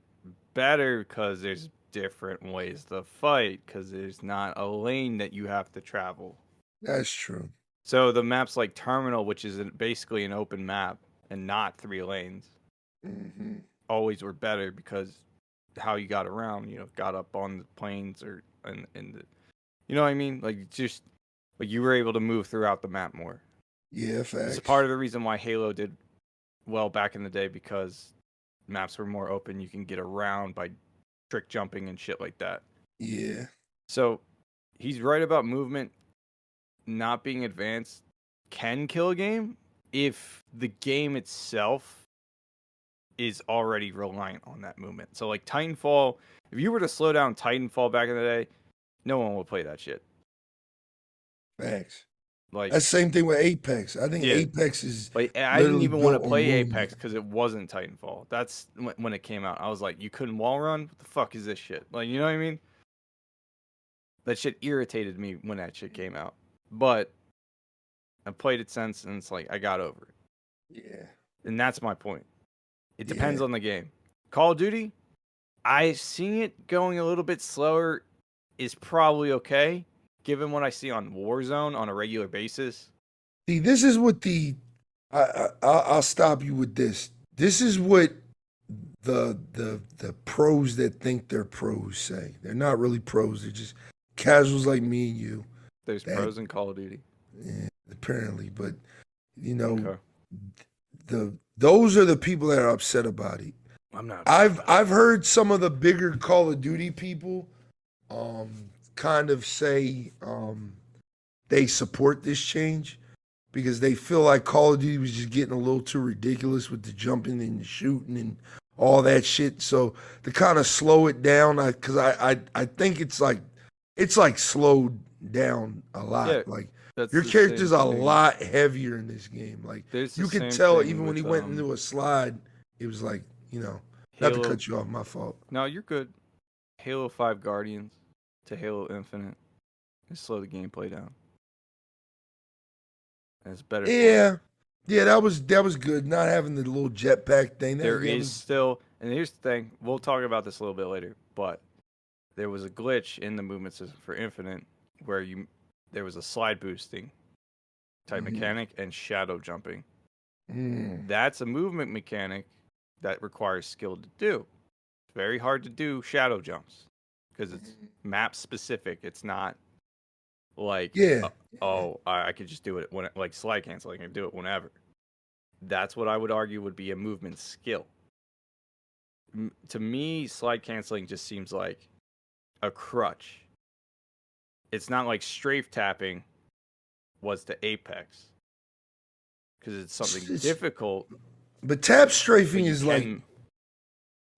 S2: better because there's different ways to fight, because there's not a lane that you have to travel.
S1: That's true.
S2: So the maps like Terminal, which is basically an open map and not 3 lanes, always were better because how you got around, got up on the planes or in the, you know what I mean? Like just like you were able to move throughout the map more.
S1: Yeah, facts.
S2: It's part of the reason why Halo did well back in the day, because maps were more open. You can get around by trick jumping and shit like that.
S1: Yeah.
S2: So he's right about movement not being advanced can kill a game if the game itself is already reliant on that movement. So like Titanfall, if you were to slow down Titanfall back in the day, no one would play that shit.
S1: Facts.
S2: Like
S1: that's the same thing with Apex. I think Apex is
S2: like I didn't even want to play Apex because it wasn't Titanfall. That's when it came out. I was like, you couldn't wall run? What the fuck is this shit? Like, you know what I mean? That shit irritated me when that shit came out. But I've played it since, and it's like I got over it.
S1: Yeah.
S2: And that's my point. It depends on the game. Call of Duty, I see it going a little bit slower is probably okay, given what I see on Warzone on a regular basis.
S1: See, this is what I'll stop you with this. This is what the pros that think they're pros say. They're not really pros. They're just casuals like me and you.
S2: There's pros in Call of Duty.
S1: Yeah, apparently, but those are the people that are upset about it.
S2: I'm not.
S1: I've heard some of the bigger Call of Duty people kind of say they support this change because they feel like Call of Duty was just getting a little too ridiculous with the jumping and the shooting and all that shit. So to kind of slow it down, because I think it's like slowed down a lot. Yeah, like your character's a lot heavier in this game. Like you can tell even when he went into a slide, it was like, not to cut you off, my fault.
S2: No, you're good. Halo 5 Guardians to Halo Infinite and slow the gameplay down. And it's better.
S1: Yeah, Yeah, that was good. Not having the little jetpack thing.
S2: There is still, and here's the thing, we'll talk about this a little bit later, but there was a glitch in the movement system for Infinite where there was a slide boosting type mechanic and shadow jumping. That's a movement mechanic that requires skill to do. It's very hard to do shadow jumps because it's map specific. It's not like I could just do it when like slide canceling. I can do it whenever. That's what I would argue would be a movement skill. To me, slide canceling just seems like a crutch. It's not like strafe tapping was to Apex because it's something difficult.
S1: But tap strafing is like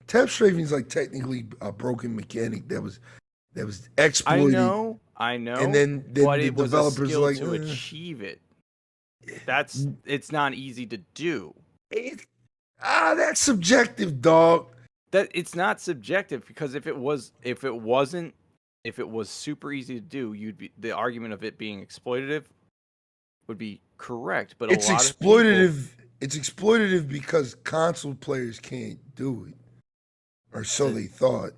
S1: technically a broken mechanic that was exploited.
S2: I know.
S1: And then
S2: but
S1: the
S2: it was
S1: developers
S2: a skill
S1: like
S2: to achieve it. It's not easy to do.
S1: That's subjective, dog.
S2: That it's not subjective because if it was super easy to do, the argument of it being exploitative would be correct. But
S1: it's exploitative. It's exploitative because console players can't do it, or so they thought.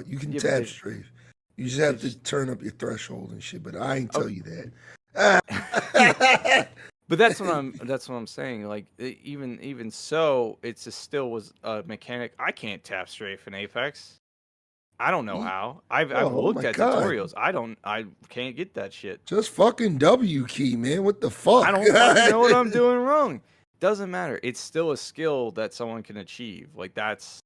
S1: You can tap strafe. You just have to turn up your threshold and shit. But I ain't tell you that.
S2: But that's what I'm saying. Like even so, it still was a mechanic. I can't tap strafe in Apex. I don't know how. I've looked at tutorials. I can't get that shit.
S1: Just fucking W key, man. What the fuck?
S2: I don't fucking know what I'm doing wrong. Doesn't matter. It's still a skill that someone can achieve. Like that's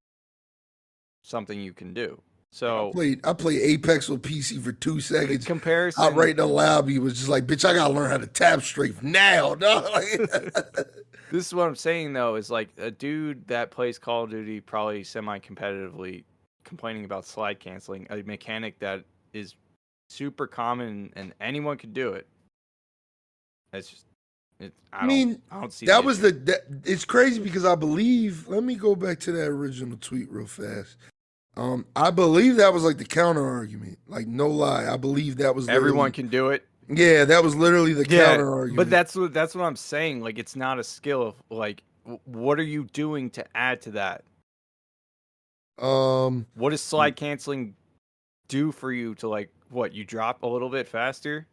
S2: something you can do. So
S1: I played Apex with PC for 2 seconds.
S2: Comparison.
S1: Outright in the lobby was just like, bitch, I gotta learn how to tap strafe now, dog.
S2: This is what I'm saying though, is like a dude that plays Call of Duty probably semi-competitively complaining about slide canceling, a mechanic that is super common and anyone could do it. It's just I don't see
S1: that was it's crazy because I believe, let me go back to that original tweet real fast. I believe that was like the counter argument. Like no lie, I believe that was
S2: everyone can do it.
S1: Yeah, that was literally the counter argument.
S2: But that's what I'm saying. Like it's not a skill of like what are you doing to add to that? What does slide canceling do for you to like what you drop a little bit faster?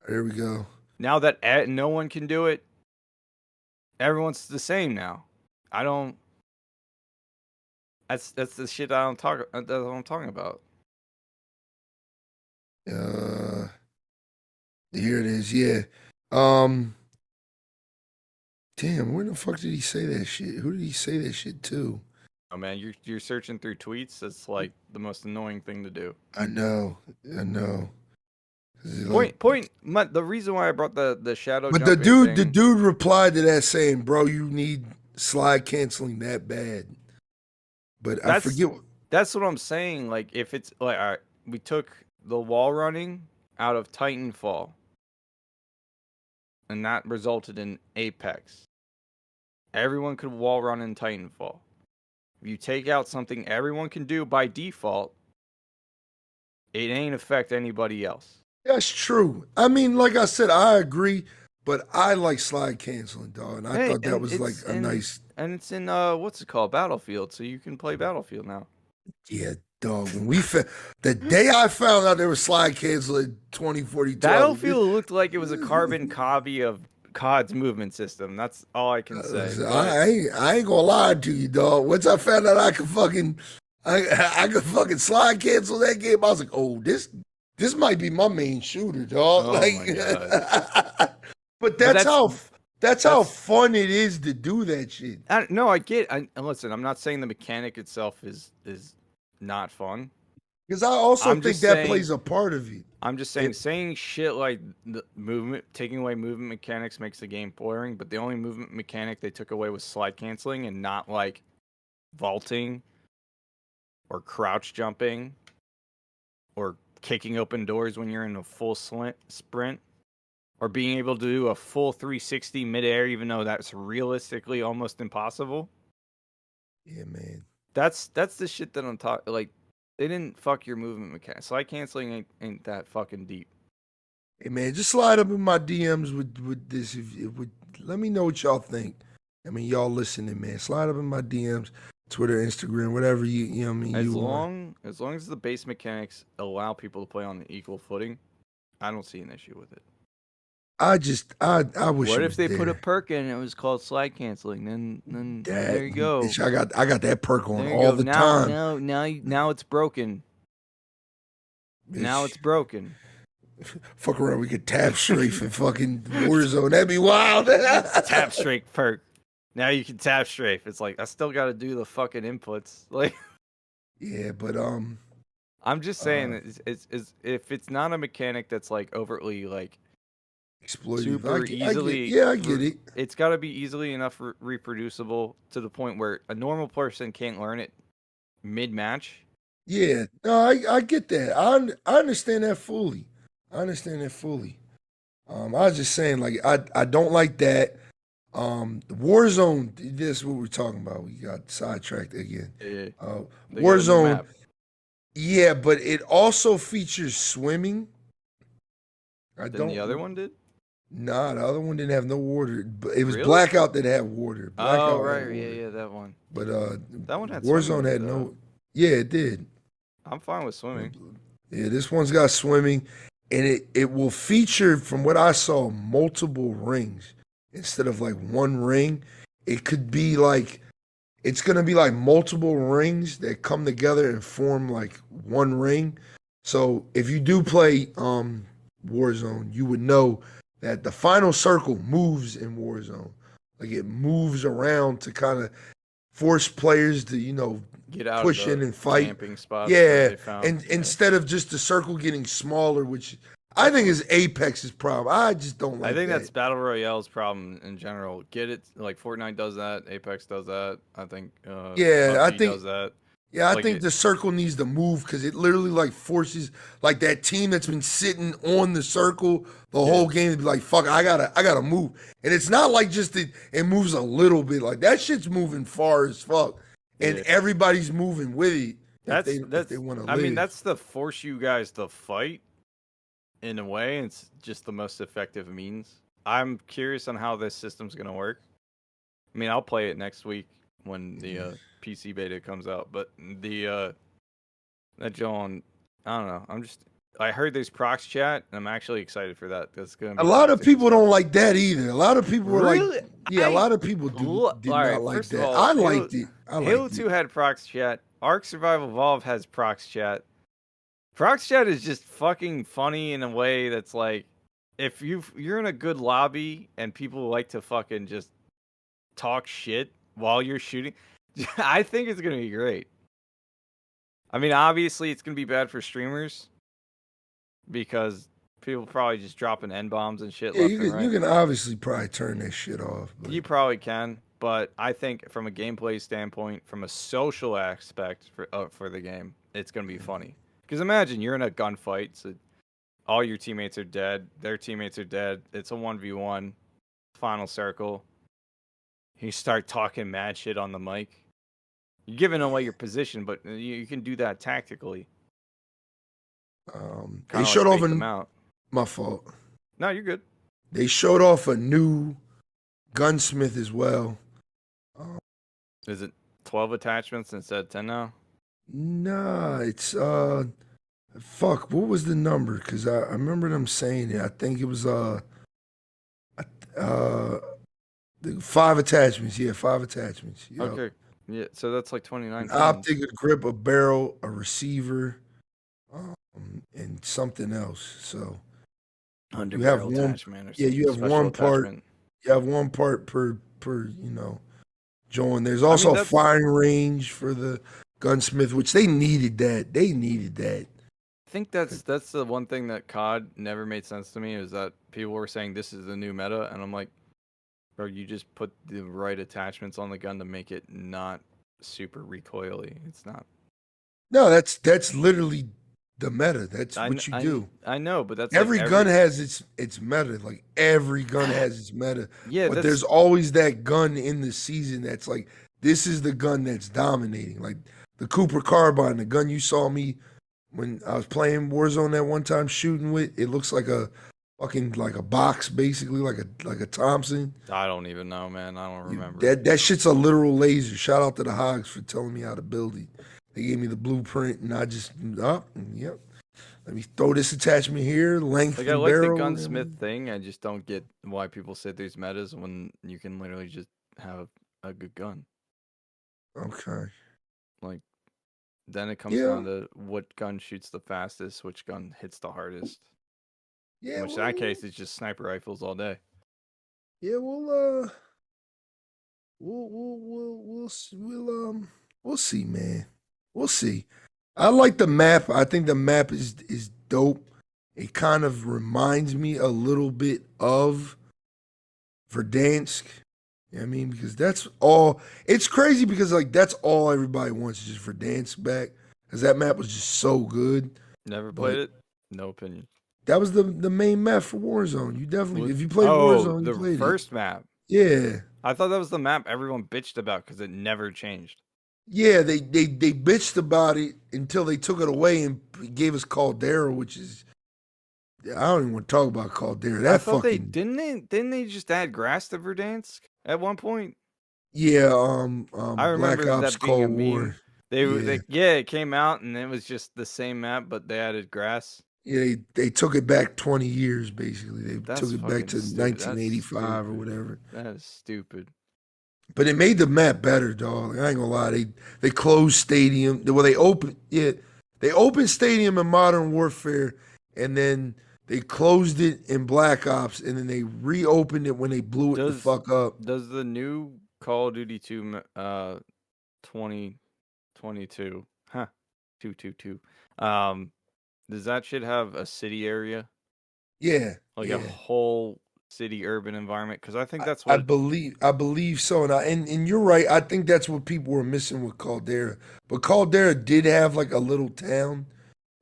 S1: There we go.
S2: Now that no one can do it, everyone's the same now. I don't. That's the shit I don't talk. That's what I'm talking about.
S1: Here it is. Yeah. Damn, where the fuck did he say that shit? Who did he say that shit to?
S2: Oh man, you're searching through tweets. That's like the most annoying thing to do.
S1: I know.
S2: The reason why I brought the shadow.
S1: But the dude replied to that saying, "Bro, you need slide canceling that bad." But I forget.
S2: That's what I'm saying. Like if it's like, all right, we took the wall running out of Titanfall, and that resulted in Apex. Everyone could wall run in Titanfall. If you take out something everyone can do by default, it ain't affect anybody else.
S1: That's true. I mean, like I said, I agree, but I like slide canceling, dog. And I thought that was like a nice.
S2: And it's in what's it called, Battlefield, so you can play Battlefield now.
S1: Yeah, dog. When the day I found out there was slide canceling 2042,
S2: Battlefield looked like it was a carbon copy of COD's movement system. That's all I can say.
S1: I ain't gonna lie to you, dog. Once I found out I could fucking slide cancel that game, I was like, oh, this might be my main shooter, dog.
S2: Oh
S1: like,
S2: my God.
S1: but that's how fun it is to do that shit.
S2: I get. Listen, I'm not saying the mechanic itself is not fun.
S1: Because I also think that plays a part of it.
S2: I'm just saying shit like the taking away movement mechanics makes the game boring, but the only movement mechanic they took away was slide canceling and not like vaulting or crouch jumping or kicking open doors when you're in a full sprint or being able to do a full 360 midair, even though that's realistically almost impossible.
S1: Yeah, man.
S2: That's the shit that I'm talking. Like, they didn't fuck your movement mechanics. Slide canceling ain't that fucking deep.
S1: Hey man, just slide up in my DMs with this. Let me know what y'all think. I mean, y'all listening, man. Slide up in my DMs, Twitter, Instagram, whatever you know what I mean
S2: As
S1: you want.
S2: long as the base mechanics allow people to play on an equal footing, I don't see an issue with it.
S1: I wish
S2: What
S1: it
S2: if
S1: was
S2: they put a
S1: there.
S2: perk in and it was called slide canceling? Then there you go.
S1: Bitch, I got that perk on
S2: There you
S1: all
S2: go.
S1: the
S2: Now
S1: time.
S2: now now now it's broken. Now
S1: Bitch,
S2: it's broken.
S1: fuck around, we could tap strafe in fucking Warzone. That'd be wild.
S2: Tap strafe perk. Now you can tap strafe. It's like I still got to do the fucking inputs. Like
S1: Yeah, but
S2: I'm just saying,
S1: uh
S2: it's if it's not a mechanic that's like overtly like
S1: exploitive.
S2: super easily,
S1: I get it.
S2: it's got to be easily enough reproducible to the point where a normal person can't learn it mid match.
S1: Yeah, no, I get that. I understand that fully. I understand that fully. I was just saying, like, I don't like that. The Warzone, this is what we're talking about. We got sidetracked again.
S2: Yeah,
S1: Uh,
S2: they got a new
S1: Warzone,
S2: map.
S1: yeah, but it also features swimming. I
S2: Then the other
S1: don't,
S2: one did.
S1: nah, the other one didn't have no water. But it was
S2: Really?
S1: Blackout that had water.
S2: Oh
S1: Blackout had
S2: right, yeah,
S1: water.
S2: yeah, that one.
S1: But
S2: That one had swimming
S1: Warzone
S2: in it
S1: had
S2: though.
S1: no, yeah, it did.
S2: I'm fine with swimming.
S1: Yeah, this one's got swimming, and it will feature, from what I saw, multiple rings instead of like one ring. It could be like it's gonna be like multiple rings that come together and form like one ring. So if you do play Warzone, you would know that the final circle moves in Warzone. Like it moves around to kind of force players to,
S2: Get out of
S1: push in
S2: the
S1: and fight.
S2: camping spots that
S1: Yeah,
S2: they found.
S1: and
S2: Yeah.
S1: instead of just the circle getting smaller, which I think is Apex's problem. I just don't
S2: I
S1: like
S2: think that's
S1: that.
S2: Battle Royale's problem in general. Get it? Like Fortnite does that, Apex does that. I think
S1: Yeah,
S2: PUBG does that.
S1: I
S2: Like
S1: think
S2: it,
S1: the circle needs to move because it literally like forces like that team that's been sitting on the circle the
S2: yeah,
S1: whole game to be like, fuck, I gotta move. And it's not like just it moves a little bit. Like that shit's moving far as fuck. And
S2: yeah.
S1: everybody's moving with it if they
S2: That's.
S1: want to
S2: I mean,
S1: live.
S2: that's the force you guys to fight in a way. It's just the most effective means. I'm curious on how this system's gonna work. I mean, I'll play it next week when the PC beta comes out. But that John, I don't know. I heard there's prox chat, and I'm actually excited for that. That's gonna
S1: A
S2: be
S1: lot of
S2: toxic as
S1: people
S2: fuck.
S1: don't like that either. A lot of people were like,
S2: Really?
S1: yeah, a lot of people
S2: All
S1: did not
S2: right.
S1: like
S2: First of
S1: that.
S2: all,
S1: I liked it. I
S2: Halo
S1: liked
S2: 2
S1: it.
S2: had prox chat. Ark Survival Evolved has prox chat. Prox chat is just fucking funny in a way that's like, if you're in a good lobby and people like to fucking just talk shit while you're shooting, I think it's gonna be great. I mean, obviously, it's gonna be bad for streamers because people probably just dropping n bombs and shit
S1: Yeah,
S2: left and
S1: you
S2: right.
S1: can obviously probably turn that shit off, but
S2: You probably can, but I think from a gameplay standpoint, from a social aspect for the game, it's gonna be funny. Because imagine you're in a gunfight, so all your teammates are dead, their teammates are dead. It's a 1v1, final circle. You start talking mad shit on the mic. You're giving away your position, but you can do that tactically.
S1: they
S2: Kind of like
S1: showed off
S2: bait them out.
S1: my fault.
S2: No, you're good.
S1: They showed off a new gunsmith as well. Um,
S2: Is it 12 attachments instead of 10 now?
S1: nah, it's fuck. What was the number? Because I remember them saying it. I think it was uh, 5 attachments. Yeah, 5 attachments. Yep.
S2: Okay. Yeah, so that's like 29
S1: An
S2: pins.
S1: optic, a grip, a barrel, a receiver, and something else. So
S2: Under
S1: you have
S2: barrel
S1: one.
S2: attachment or
S1: Yeah,
S2: some
S1: you have
S2: special
S1: one part.
S2: attachment.
S1: You have one part per joint. There's also a
S2: that's
S1: firing range for the gunsmith, which they needed that. They needed that.
S2: I think that's the one thing that COD never made sense to me is that people were saying this is the new meta, and I'm like, bro, you just put the right attachments on the gun to make it not super recoily. It's not.
S1: No, that's literally the meta. That's
S2: I,
S1: what you
S2: I,
S1: do.
S2: I know, but that's
S1: Every
S2: like
S1: gun has its meta. Like every gun has its meta.
S2: yeah,
S1: But
S2: that's
S1: there's always that gun in the season that's like this is the gun that's dominating. Like the Cooper carbine, the gun you saw me when I was playing Warzone that one time shooting with. It looks like a fucking like a box, basically like a Thompson.
S2: I don't even know, man. I don't remember.
S1: That shit's a literal laser. Shout out to the Hogs for telling me how to build it. They gave me the blueprint, and I just yep. Let me throw this attachment here, length
S2: Like I
S1: and
S2: like the
S1: barrel.
S2: gunsmith thing. I just don't get why people say there's metas when you can literally just have a good gun.
S1: Okay.
S2: Like then it comes
S1: Yeah.
S2: down to what gun shoots the fastest, which gun hits the hardest.
S1: Yeah.
S2: Which in that case is just sniper rifles all day.
S1: Yeah. We'll see, man. We'll see. I like the map. I think the map is dope. It kind of reminds me a little bit of Verdansk. You know what I mean? Because that's all. It's crazy because like that's all everybody wants is just Verdansk back. Because that map was just so good.
S2: Never played it. No opinion.
S1: That was the main map for Warzone. You definitely, if you played
S2: Oh,
S1: Warzone, you
S2: the
S1: played
S2: first map.
S1: Yeah.
S2: I thought that was the map everyone bitched about because it never changed.
S1: Yeah, they bitched about it until they took it away and gave us Caldera, which is I don't even want to talk about Caldera. That
S2: I thought
S1: fucking
S2: didn't they just add grass to Verdansk at one point?
S1: yeah.
S2: I remember
S1: Black Ops
S2: that being a
S1: Cold
S2: meme.
S1: War.
S2: It came out and it was just the same map, but they added grass.
S1: Yeah, they took it back 20 years basically. They
S2: That's
S1: took it back
S2: fucking
S1: to
S2: stupid.
S1: 1985 or whatever.
S2: That is stupid.
S1: But it made the map better, dog. I ain't gonna lie. They closed Stadium. Well, they opened Stadium in Modern Warfare, and then they closed it in Black Ops, and then they reopened it when they blew it the fuck up.
S2: Does the new Call of Duty 2 2022 222 does that shit have a city area?
S1: Yeah,
S2: like
S1: yeah.
S2: a whole city urban environment? Because I think that's
S1: I
S2: what
S1: believe so, and you're right. I think that's what people were missing with Caldera. But Caldera did have like a little town,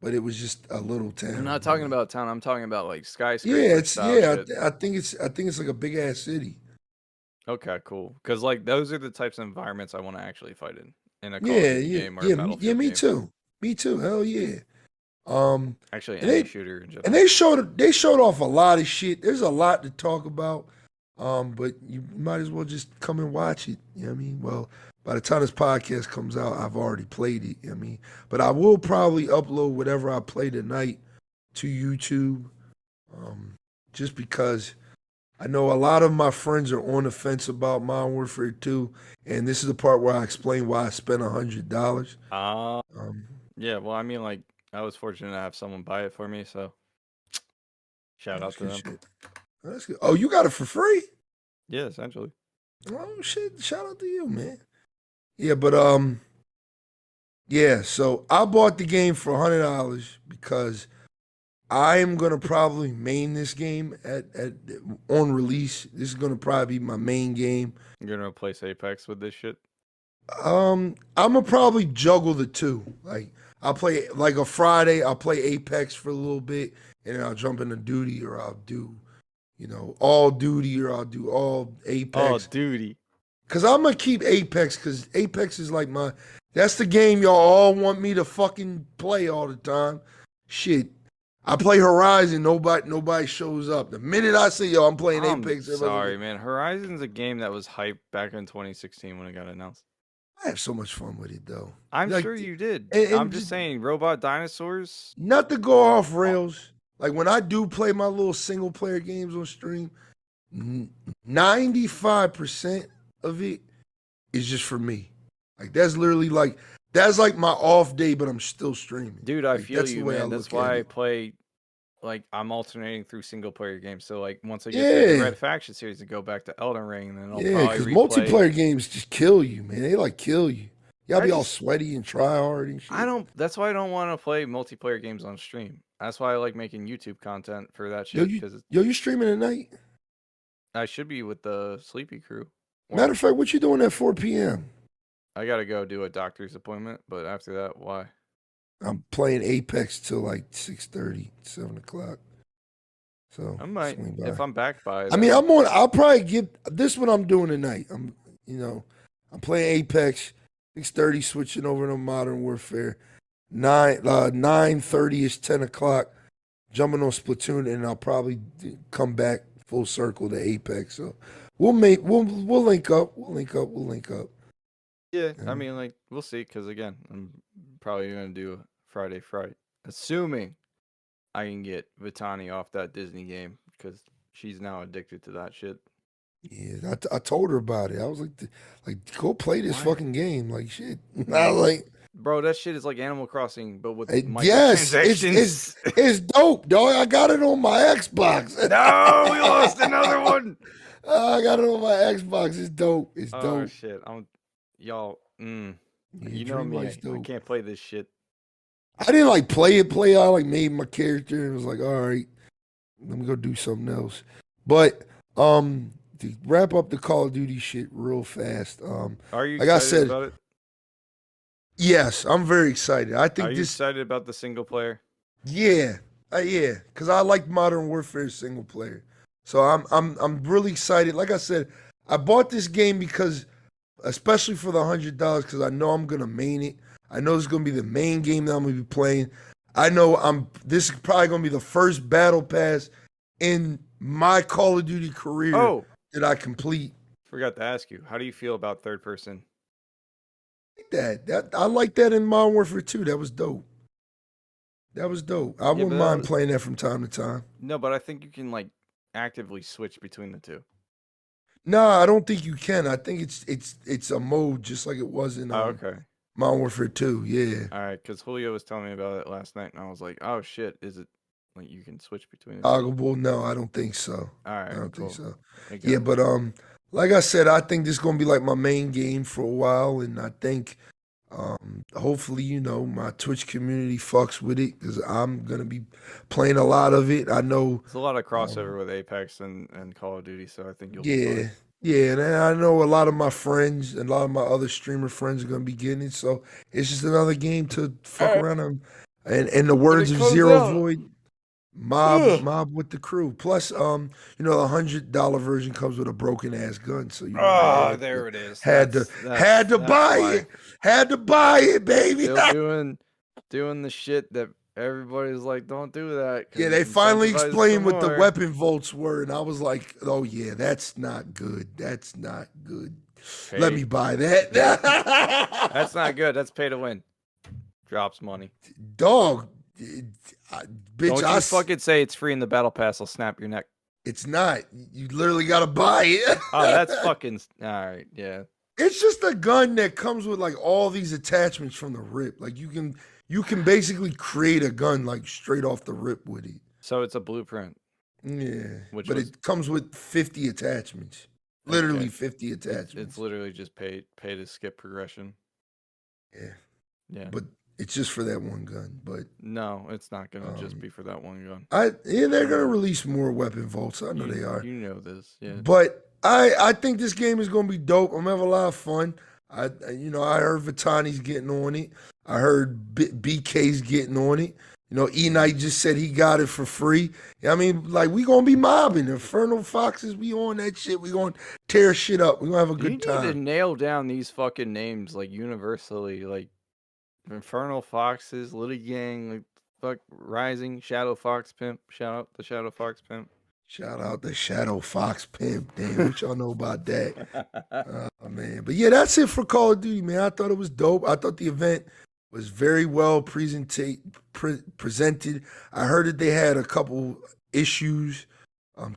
S1: but it was just a little town.
S2: I'm not talking about town. I'm talking about like skyscraper.
S1: Yeah, it's
S2: shit.
S1: I think it's like a big ass city.
S2: Okay, cool. Because like those are the types of environments I want to actually fight in a Call of Duty game or a Battlefield
S1: me
S2: game.
S1: too. Me too. Hell yeah.
S2: Actually,
S1: and
S2: any shooter in general.
S1: And they showed off a lot of shit. There's a lot to talk about. But you might as well just come and watch it. You know what I mean? Well, by the time this podcast comes out, I've already played it. You know what I mean? But I will probably upload whatever I play tonight to YouTube. Just because I know a lot of my friends are on the fence about Modern Warfare 2, and this is the part where I explain why I spent $100.
S2: Yeah, well, I mean, like, I was fortunate to have someone buy it for me, so shout out to them.
S1: Shit. That's good. Oh, you got it for free?
S2: Yeah, essentially.
S1: Oh shit! Shout out to you, man. Yeah, but yeah. So I bought the game for $100 because I am gonna probably main this game at on release. This is gonna probably be my main game.
S2: You're gonna replace Apex with this shit?
S1: I'm gonna probably juggle the two. Like I'll play like a Friday, I'll play Apex for a little bit, and then I'll jump into duty, or I'll do, all duty, or I'll do all Apex.
S2: All duty.
S1: Cause I'm gonna keep Apex, cause Apex is like that's the game y'all all want me to fucking play all the time. Shit. I play Horizon, nobody shows up. The minute I say, yo, I'm playing Apex.
S2: Sorry, man. Horizon's a game that was hyped back in 2016 when it got announced.
S1: I have so much fun with it, though.
S2: I'm sure you did. I'm just saying, robot dinosaurs.
S1: Not to go off rails. Like when I do play my little single player games on stream, 95% of it is just for me. Like that's literally that's like my off day, but I'm still streaming.
S2: Dude, I feel you, man. That's why I play. Like I'm alternating through single player games. So like once I get through the Red Faction series, to go back to Elden Ring, and then I'll probably replay.
S1: Multiplayer games just kill you, man. They kill you. Y'all be all sweaty and try hard and shit.
S2: That's why I don't want to play multiplayer games on stream. That's why I like making YouTube content for that shit.
S1: You streaming tonight?
S2: I should be with the Sleepy Crew.
S1: Matter of fact, what you doing at 4 p.m.?
S2: I gotta go do a doctor's appointment, but after that, why?
S1: I'm playing Apex till like 6:30, 7 o'clock. So
S2: I might, if I'm back by.
S1: I mean, I'll probably get this. What I'm doing tonight. I'm playing Apex. 6:30, switching over to Modern Warfare. 9:30 is 10 o'clock. jumping on Splatoon, and I'll probably come back full circle to Apex. So we'll link up. We'll link up.
S2: Yeah, I
S1: Yeah.
S2: mean, like, we'll see. Because again, I'm probably gonna do a Friday Fright, assuming I can get Vitani off that Disney game because she's now addicted to that shit.
S1: Yeah, I told her about it. I was like, go play this
S2: What?
S1: fucking game. Like shit. I
S2: No,
S1: like,
S2: bro, that shit is like Animal Crossing, but with
S1: yes,
S2: microtransactions.
S1: it's dope, dog. I got it on my Xbox.
S2: No, we lost another one.
S1: I got it on my Xbox. It's dope. It's
S2: Oh
S1: dope.
S2: shit, y'all.
S1: Yeah,
S2: You know me,
S1: Dreamlight's
S2: I
S1: dope.
S2: can't play this shit.
S1: I didn't like play it. I like made my character and was like, all right, let me go do something else. But to wrap up the Call of Duty shit real fast.
S2: Are you
S1: Like I
S2: excited
S1: said,
S2: about it?
S1: yes, I'm very excited. I
S2: Are
S1: think
S2: you
S1: this,
S2: excited about the single player?
S1: yeah, because I like Modern Warfare single player. So I'm really excited. Like I said, I bought this game because, especially for the $100, because I know I'm gonna main it. I know it's gonna be the main game that I'm gonna be playing. I know this is probably gonna be the first battle pass in my Call of Duty career
S2: Oh,
S1: that I complete.
S2: forgot to ask you. How do you feel about third person?
S1: That I like that in Modern Warfare 2. That was dope. That was dope. I
S2: Yeah,
S1: wouldn't mind playing that from time to time.
S2: no, but I think you can like actively switch between the two.
S1: No, I don't think you can. I think it's a mode just like it was in
S2: Oh, okay.
S1: Modern Warfare 2. Yeah.
S2: All right, because Julio was telling me about it last night, and I was like, "Oh shit, is it like you can switch between the two?"
S1: Toggleable? No, I don't think so.
S2: All
S1: I
S2: right,
S1: don't think
S2: cool.
S1: so.
S2: I
S1: Yeah,
S2: got it.
S1: but like I said, I think this is gonna be like my main game for a while, and I think hopefully, my Twitch community fucks with it because I'm gonna be playing a lot of it. I know,
S2: There's a lot of
S1: um,
S2: crossover with Apex and Call of Duty, so I think you'll be
S1: yeah,
S2: fine.
S1: yeah, and I know a lot of my friends and a lot of my other streamer friends are gonna be getting it. So it's just another game to
S2: All
S1: fuck
S2: right,
S1: around and in the
S2: when
S1: words
S2: it
S1: of
S2: comes
S1: Zero
S2: out.
S1: Void, mob
S2: Ugh.
S1: mob with the crew. Plus, the $100 version comes with a broken ass gun, so I
S2: Oh,
S1: had to
S2: there it is.
S1: had to had to
S2: That's
S1: buy
S2: why.
S1: it. Had to buy it, baby.
S2: Still doing the shit that everybody's like, don't do that
S1: Yeah,
S2: because
S1: they
S2: it
S1: finally
S2: incentivizes for
S1: explained what the
S2: more.
S1: weapon volts were, and I was like, "Oh yeah, that's not good. That's not good. Let me
S2: Pay.
S1: buy that."
S2: That's not good. That's pay to win. Drops money.
S1: Dog, bitch,
S2: Don't you fucking say it's free in the battle pass. I'll snap your neck.
S1: it's not. You literally gotta buy it.
S2: Oh, that's fucking all right. Yeah.
S1: It's just a gun that comes with like all these attachments from the rip. Like you can basically create a gun like straight off the rip with it.
S2: So it's a blueprint,
S1: Yeah,
S2: which
S1: but
S2: was
S1: it comes with 50 attachments. Literally
S2: okay.
S1: 50
S2: It's
S1: attachments.
S2: literally just pay to skip progression.
S1: Yeah,
S2: Yeah.
S1: but it's just for that one gun. But
S2: No, it's not gonna just
S1: um,
S2: be for that one gun.
S1: they're gonna release more weapon vaults. I know
S2: You
S1: they are.
S2: you know this, yeah.
S1: But I think this game is gonna be dope. I'm gonna have a lot of fun. I heard Vitani's getting on it. I heard BK's getting on it. EKnight just said he got it for free. I mean, like we gonna be mobbing. Infernal Foxes, we on that shit. We gonna tear shit up. We gonna have a
S2: You
S1: good
S2: need to
S1: time.
S2: nail down these fucking names like universally, like Infernal Foxes, Little Gang, like fuck Rising, Shadow Fox Pimp. Shout out the Shadow Fox Pimp.
S1: Shout out the Shadow Fox Pimp. Damn, what y'all know about that? Oh man. But yeah, that's it for Call of Duty, man. I thought it was dope. I thought the event was very well presented. I heard that they had a couple issues,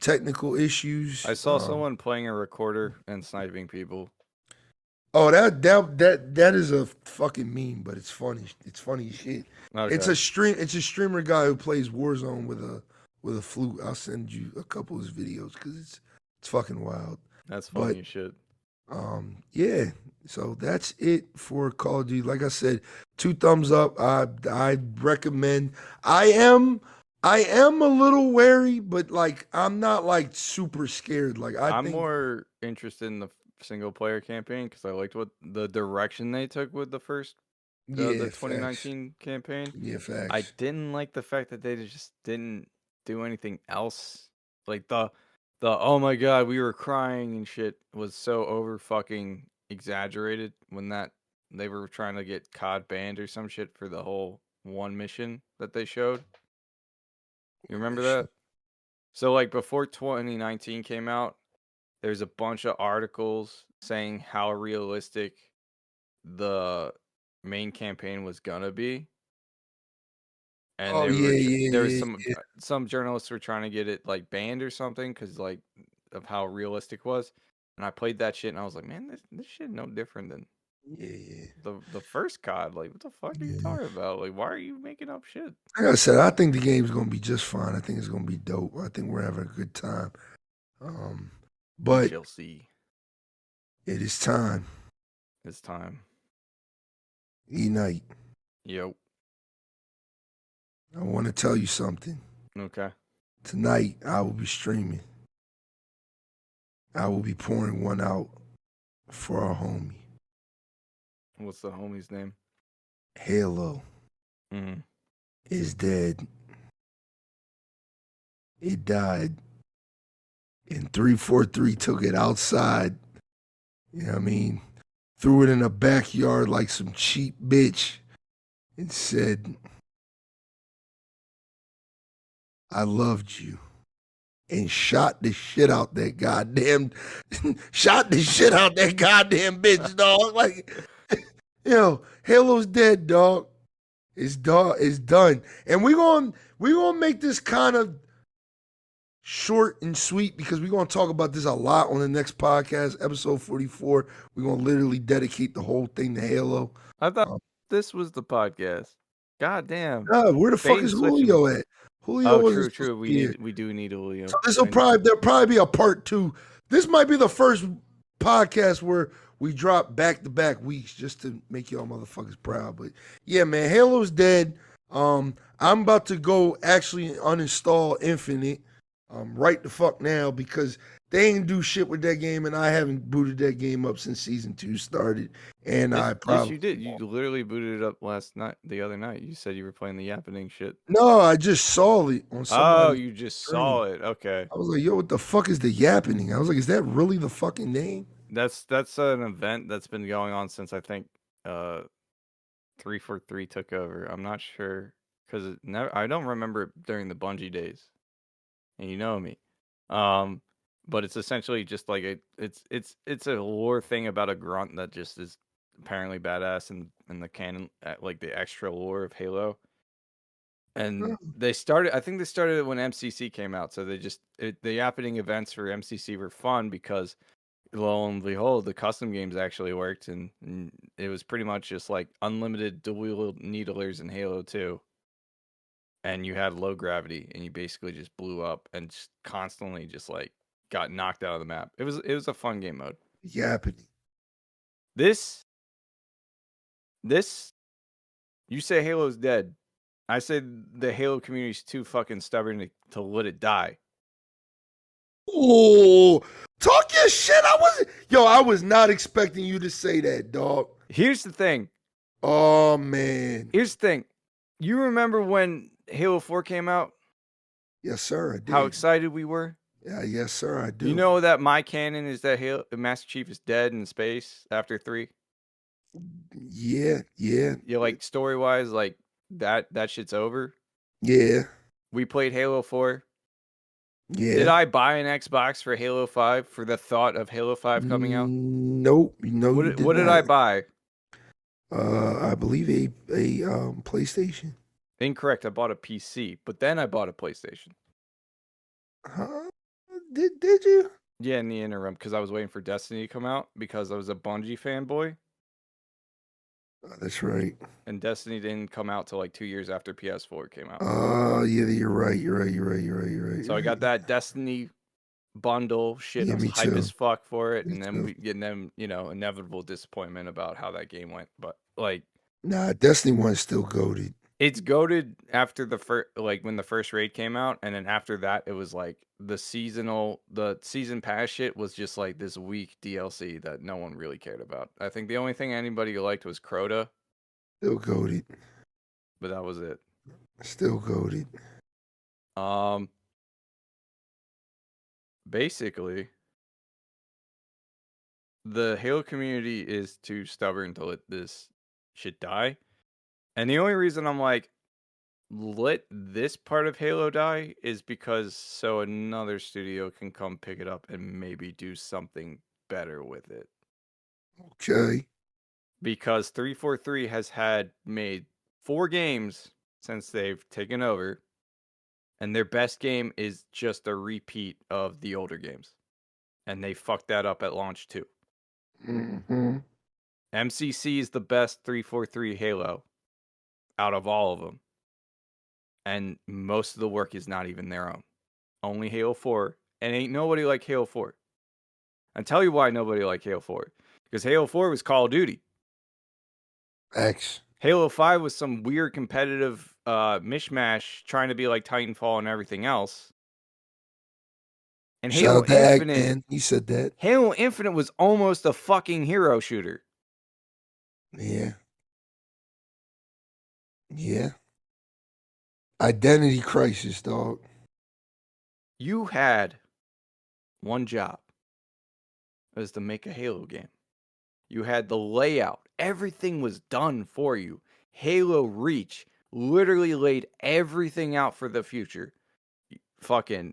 S1: technical issues.
S2: I saw someone playing a recorder and sniping people.
S1: Oh, that is a fucking meme, but it's funny. It's funny as shit.
S2: Okay.
S1: It's a streamer guy who plays Warzone with a flute. I'll send you a couple of his videos because it's fucking wild.
S2: That's
S1: But
S2: funny as shit.
S1: yeah. So that's it for Call of Duty. Like I said, 2 thumbs up. I recommend. I am a little wary, but like I'm not like super scared. Like I
S2: I'm
S1: think
S2: more interested in the single player campaign because I liked what the direction they took with the first the
S1: yeah, facts.
S2: 2019 campaign.
S1: Yeah, facts.
S2: I didn't like the fact that they just didn't do anything else. Like the oh my god, we were crying and shit was so over fucking exaggerated when that they were trying to get COD banned or some shit for the whole one mission that they showed. You remember that? So like before 2019 came out, there's a bunch of articles saying how realistic the main campaign was gonna be, and
S1: Oh yeah, yeah,
S2: there was
S1: yeah, yeah.
S2: some journalists were trying to get it like banned or something because like of how realistic it was. And I played that shit and I was like, man, this shit no different than
S1: Yeah, yeah,
S2: the first COD. Like, what the fuck are you
S1: yeah.
S2: talking about? Like, why are you making up shit?
S1: Like I said, I think the game's gonna be just fine. I think it's gonna be dope. I think we're having a good time.
S2: We
S1: But
S2: shall see.
S1: it is time.
S2: It's time.
S1: EKnight,
S2: Yep.
S1: I want to tell you something.
S2: Okay.
S1: Tonight, I will be streaming. I will be pouring one out for our homie,
S2: What's the homie's name?
S1: Halo.
S2: Mm-hmm.
S1: Is dead. It died. And 343 took it outside. You know what I mean? Threw it in a backyard like some cheap bitch and said, I loved you. And shot the shit out that goddamn, shot the shit out that goddamn bitch, dog. Like, Halo's dead, dog. It's done. And we gonna make this kind of short and sweet because we're gonna talk about this a lot on the next podcast, episode 44. We're gonna literally dedicate the whole thing to Halo.
S2: I thought
S1: Um,
S2: this was the podcast. God damn.
S1: where the fuck
S2: Bait and
S1: is
S2: switching me.
S1: Julio at? Julio
S2: Oh,
S1: wasn't
S2: true,
S1: supposed
S2: true.
S1: to be here.
S2: We do need Julio.
S1: So there'll probably be a part 2. This might be the first podcast where we drop back-to-back weeks just to make y'all motherfuckers proud. But yeah, man, Halo's dead. I'm about to go actually uninstall Infinite right the fuck now because they ain't do shit with that game, and I haven't booted that game up since season 2 started. And I
S2: Yes,
S1: probably
S2: you did. You literally booted it up the other night. You said you were playing the yappening shit.
S1: no, I just saw it on
S2: Oh,
S1: somebody's
S2: you just
S1: stream.
S2: saw it. Okay.
S1: I was like, yo, what the fuck is the yappening? I was like, is that really the fucking name?
S2: That's an event that's been going on since I think 343 took over. I'm not sure because I don't remember it during the Bungie days, and you know me. But it's essentially just like it's a lore thing about a grunt that just is apparently badass in the canon, like the extra lore of Halo. And I think they started it when MCC came out, so the happening events for MCC were fun because lo and behold, the custom games actually worked, and it was pretty much just like unlimited dual needlers in Halo 2. And you had low gravity, and you basically just blew up and just constantly just like got knocked out of the map. It was a fun game mode.
S1: Yappening.
S2: This, you say Halo's dead. I said the Halo community's too fucking stubborn to let it die.
S1: Oh, talk your shit. I was not expecting you to say that, dog.
S2: Here's the thing.
S1: Oh man.
S2: Here's the thing. You remember when Halo 4 came out?
S1: Yes, sir, I did.
S2: How excited we were?
S1: Yeah, yes, sir, I do.
S2: You know that my canon is that Master Chief is dead in space after 3?
S1: Yeah.
S2: Yeah, like story-wise, like that shit's over.
S1: Yeah.
S2: We played Halo 4.
S1: Yeah.
S2: Did I buy an Xbox for Halo 5 for the thought of Halo 5 coming out?
S1: Nope. No,
S2: What did I buy?
S1: I believe a PlayStation.
S2: Incorrect. I bought a PC, but then I bought a PlayStation.
S1: Huh? Did you?
S2: Yeah, in the interim, because I was waiting for Destiny to come out because I was a Bungie fanboy.
S1: That's right.
S2: And Destiny didn't come out till like 2 years after PS4 came out.
S1: Yeah, you're right.
S2: So I got that Destiny bundle shit.
S1: Yeah,
S2: I was
S1: me
S2: hype
S1: too.
S2: as fuck for it,
S1: Me
S2: and then
S1: too.
S2: we getting them, inevitable disappointment about how that game went. But like,
S1: Nah, Destiny 1 is still goated.
S2: it's goated after the first, like when the first raid came out, and then after that, it was like the season pass shit was just like this weak DLC that no one really cared about. I think the only thing anybody liked was Crota,
S1: Still goated.
S2: but that was it.
S1: Still goated.
S2: Basically, the Halo community is too stubborn to let this shit die. And the only reason I'm like, let this part of Halo die is because so another studio can come pick it up and maybe do something better with it.
S1: Okay.
S2: Because 343 has had made 4 games since they've taken over, and their best game is just a repeat of the older games. And they fucked that up at launch too.
S1: Mm-hmm.
S2: MCC is the best 343 Halo out of all of them. And most of the work is not even their own. Only Halo 4, and ain't nobody like Halo 4. I'll tell you why nobody like Halo 4. Because Halo 4 was Call of Duty.
S1: X.
S2: Halo 5 was some weird competitive mishmash trying to be like Titanfall and everything else. And
S1: Shout
S2: Halo
S1: out to Act,
S2: Infinite,
S1: man. He said that.
S2: Halo Infinite was almost a fucking hero shooter.
S1: Yeah. Yeah. Identity crisis, dog.
S2: You had one job. It was to make a Halo game. You had the layout. Everything was done for you. Halo Reach literally laid everything out for the future. Fucking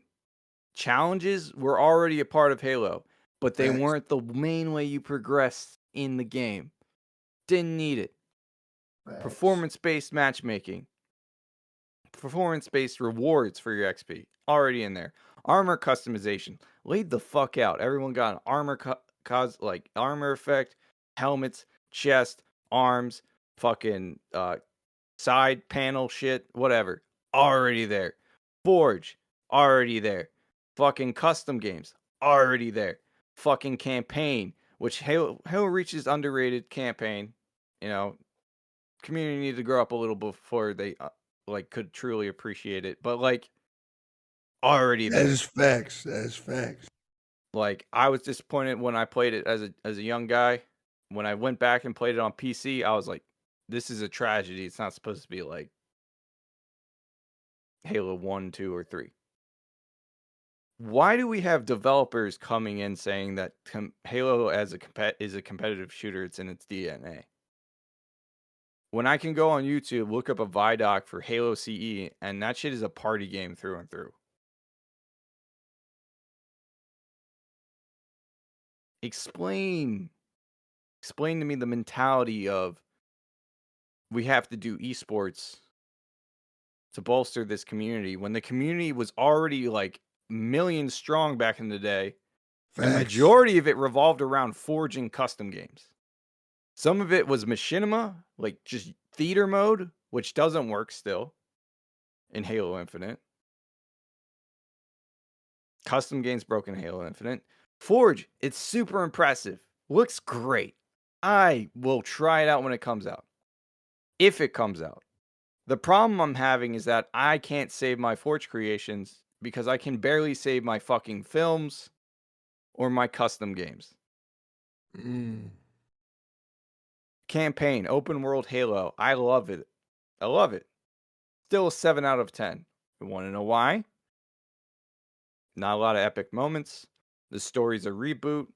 S2: challenges were already a part of Halo, but they
S1: Facts.
S2: weren't the main way you progressed in the game. Didn't need it.
S1: Facts.
S2: Performance-based matchmaking. Performance-based rewards for your XP. Already in there. Armor customization. Laid the fuck out. Everyone got an armor armor effect, helmets, chest, arms, fucking side panel shit, whatever. Already there. Forge. Already there. Fucking custom games. Already there. Fucking campaign, which Halo Reach's underrated campaign. You know, community needed to grow up a little before they could truly appreciate it. But like already
S1: That
S2: there.
S1: is facts. That is facts.
S2: Like I was disappointed when I played it as a young guy. When I went back and played it on PC, I was like, this is a tragedy. It's not supposed to be like Halo 1, 2, or 3. Why do we have developers coming in saying that Halo as is a competitive shooter? It's in its DNA. When I can go on YouTube, look up a Vidoc for Halo CE, and that shit is a party game through and through. Explain to me the mentality of we have to do esports to bolster this community when the community was already like millions strong back in the day.
S1: Facts.
S2: And majority of it revolved around forging custom games. Some of it was machinima, like just theater mode, which doesn't work still in Halo Infinite. Custom games broken in Halo Infinite. Forge, it's super impressive. Looks great. I will try it out when it comes out. If it comes out. The problem I'm having is that I can't save my Forge creations because I can barely save my fucking films or my custom games. Campaign, open world Halo. I love it. I love it. Still a 7 out of 10. You want to know why? Not a lot of epic moments. The story's a reboot.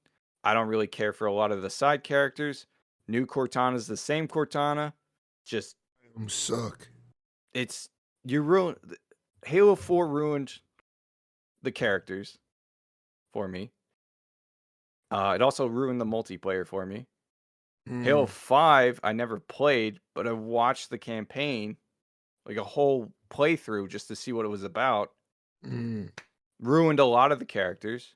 S2: I don't really care for a lot of the side characters. New Cortana's the same Cortana. Just
S1: suck.
S2: It's you ruined Halo 4 ruined the characters for me. It also ruined the multiplayer for me. Halo 5 I never played, but I watched the campaign, like a whole playthrough just to see what it was about. Ruined a lot of the characters.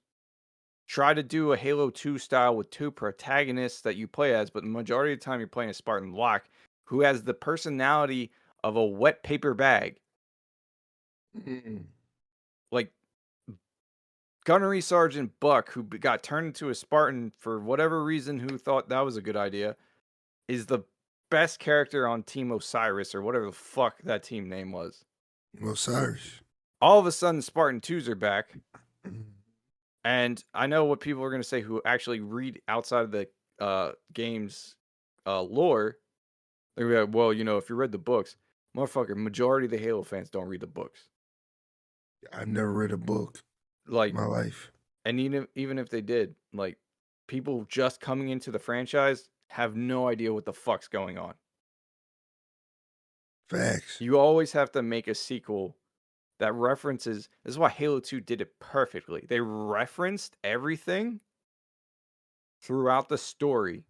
S2: Try to do a Halo 2 style with 2 protagonists that you play as, but the majority of the time you're playing a Spartan Locke who has the personality of a wet paper bag. Like Gunnery Sergeant Buck, who got turned into a Spartan for whatever reason, who thought that was a good idea, is the best character on Team Osiris or whatever the fuck that team name was.
S1: Osiris.
S2: All of a sudden, Spartan 2s are back. And I know what people are going to say who actually read outside of the game's lore. They're going to be like, well, you know, if you read the books, motherfucker, majority of the Halo fans don't read the books.
S1: I've never read a book
S2: like
S1: in my life.
S2: And even if they did, like, people just coming into the franchise have no idea what the fuck's going on.
S1: Facts.
S2: You always have to make a sequel that references. This is why Halo 2 did it perfectly. They referenced everything throughout the story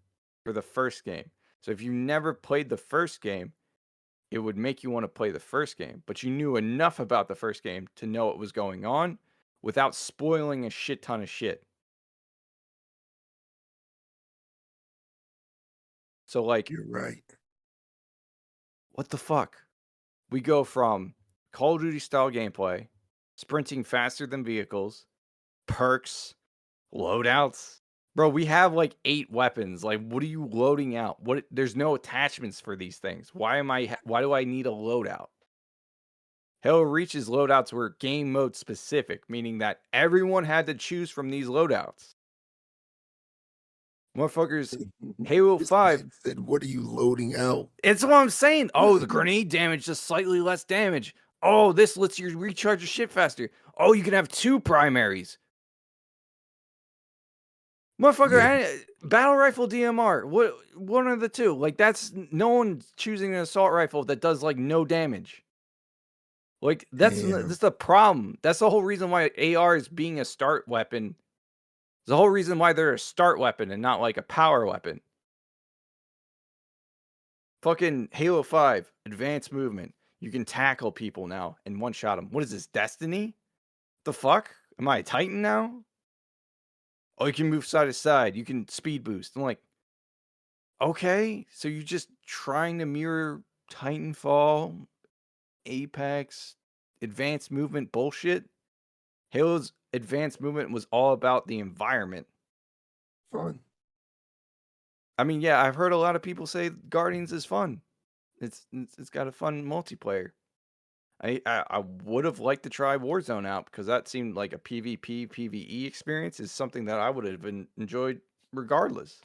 S2: for the first game. So if you never played the first game, it would make you want to play the first game, but you knew enough about the first game to know what was going on without spoiling a shit ton of shit. So, like,
S1: You're right.
S2: what the fuck? We go from Call of Duty style gameplay, sprinting faster than vehicles, perks, loadouts. Bro, we have like 8 weapons. Like, what are you loading out? What? There's no attachments for these things. Why do I need a loadout? Halo Reach's loadouts were game mode specific, meaning that everyone had to choose from these loadouts. Motherfuckers, Halo
S1: This
S2: 5.
S1: man said, "What are you loading out?"
S2: It's what I'm saying. Oh, the grenade damage does slightly less damage. Oh, this lets you recharge your shit faster. Oh, you can have 2 primaries. Motherfucker, battle rifle DMR. What? One of the two. Like, that's no one's choosing an assault rifle that does like no damage. Like, that's the problem. That's the whole reason why AR is being a start weapon. The whole reason why they're a start weapon and not like a power weapon. Fucking Halo 5, advanced movement. You can tackle people now and one-shot them. What is this, Destiny? The fuck? Am I a Titan now? Oh, you can move side to side. You can speed boost. I'm like, okay, so you're just trying to mirror Titanfall, Apex, advanced movement bullshit? Halo's advanced movement was all about the environment.
S1: Fun.
S2: I mean, yeah, I've heard a lot of people say Guardians is fun. It's got a fun multiplayer. I would have liked to try Warzone out because that seemed like a PvP PvE experience is something that I would have enjoyed regardless.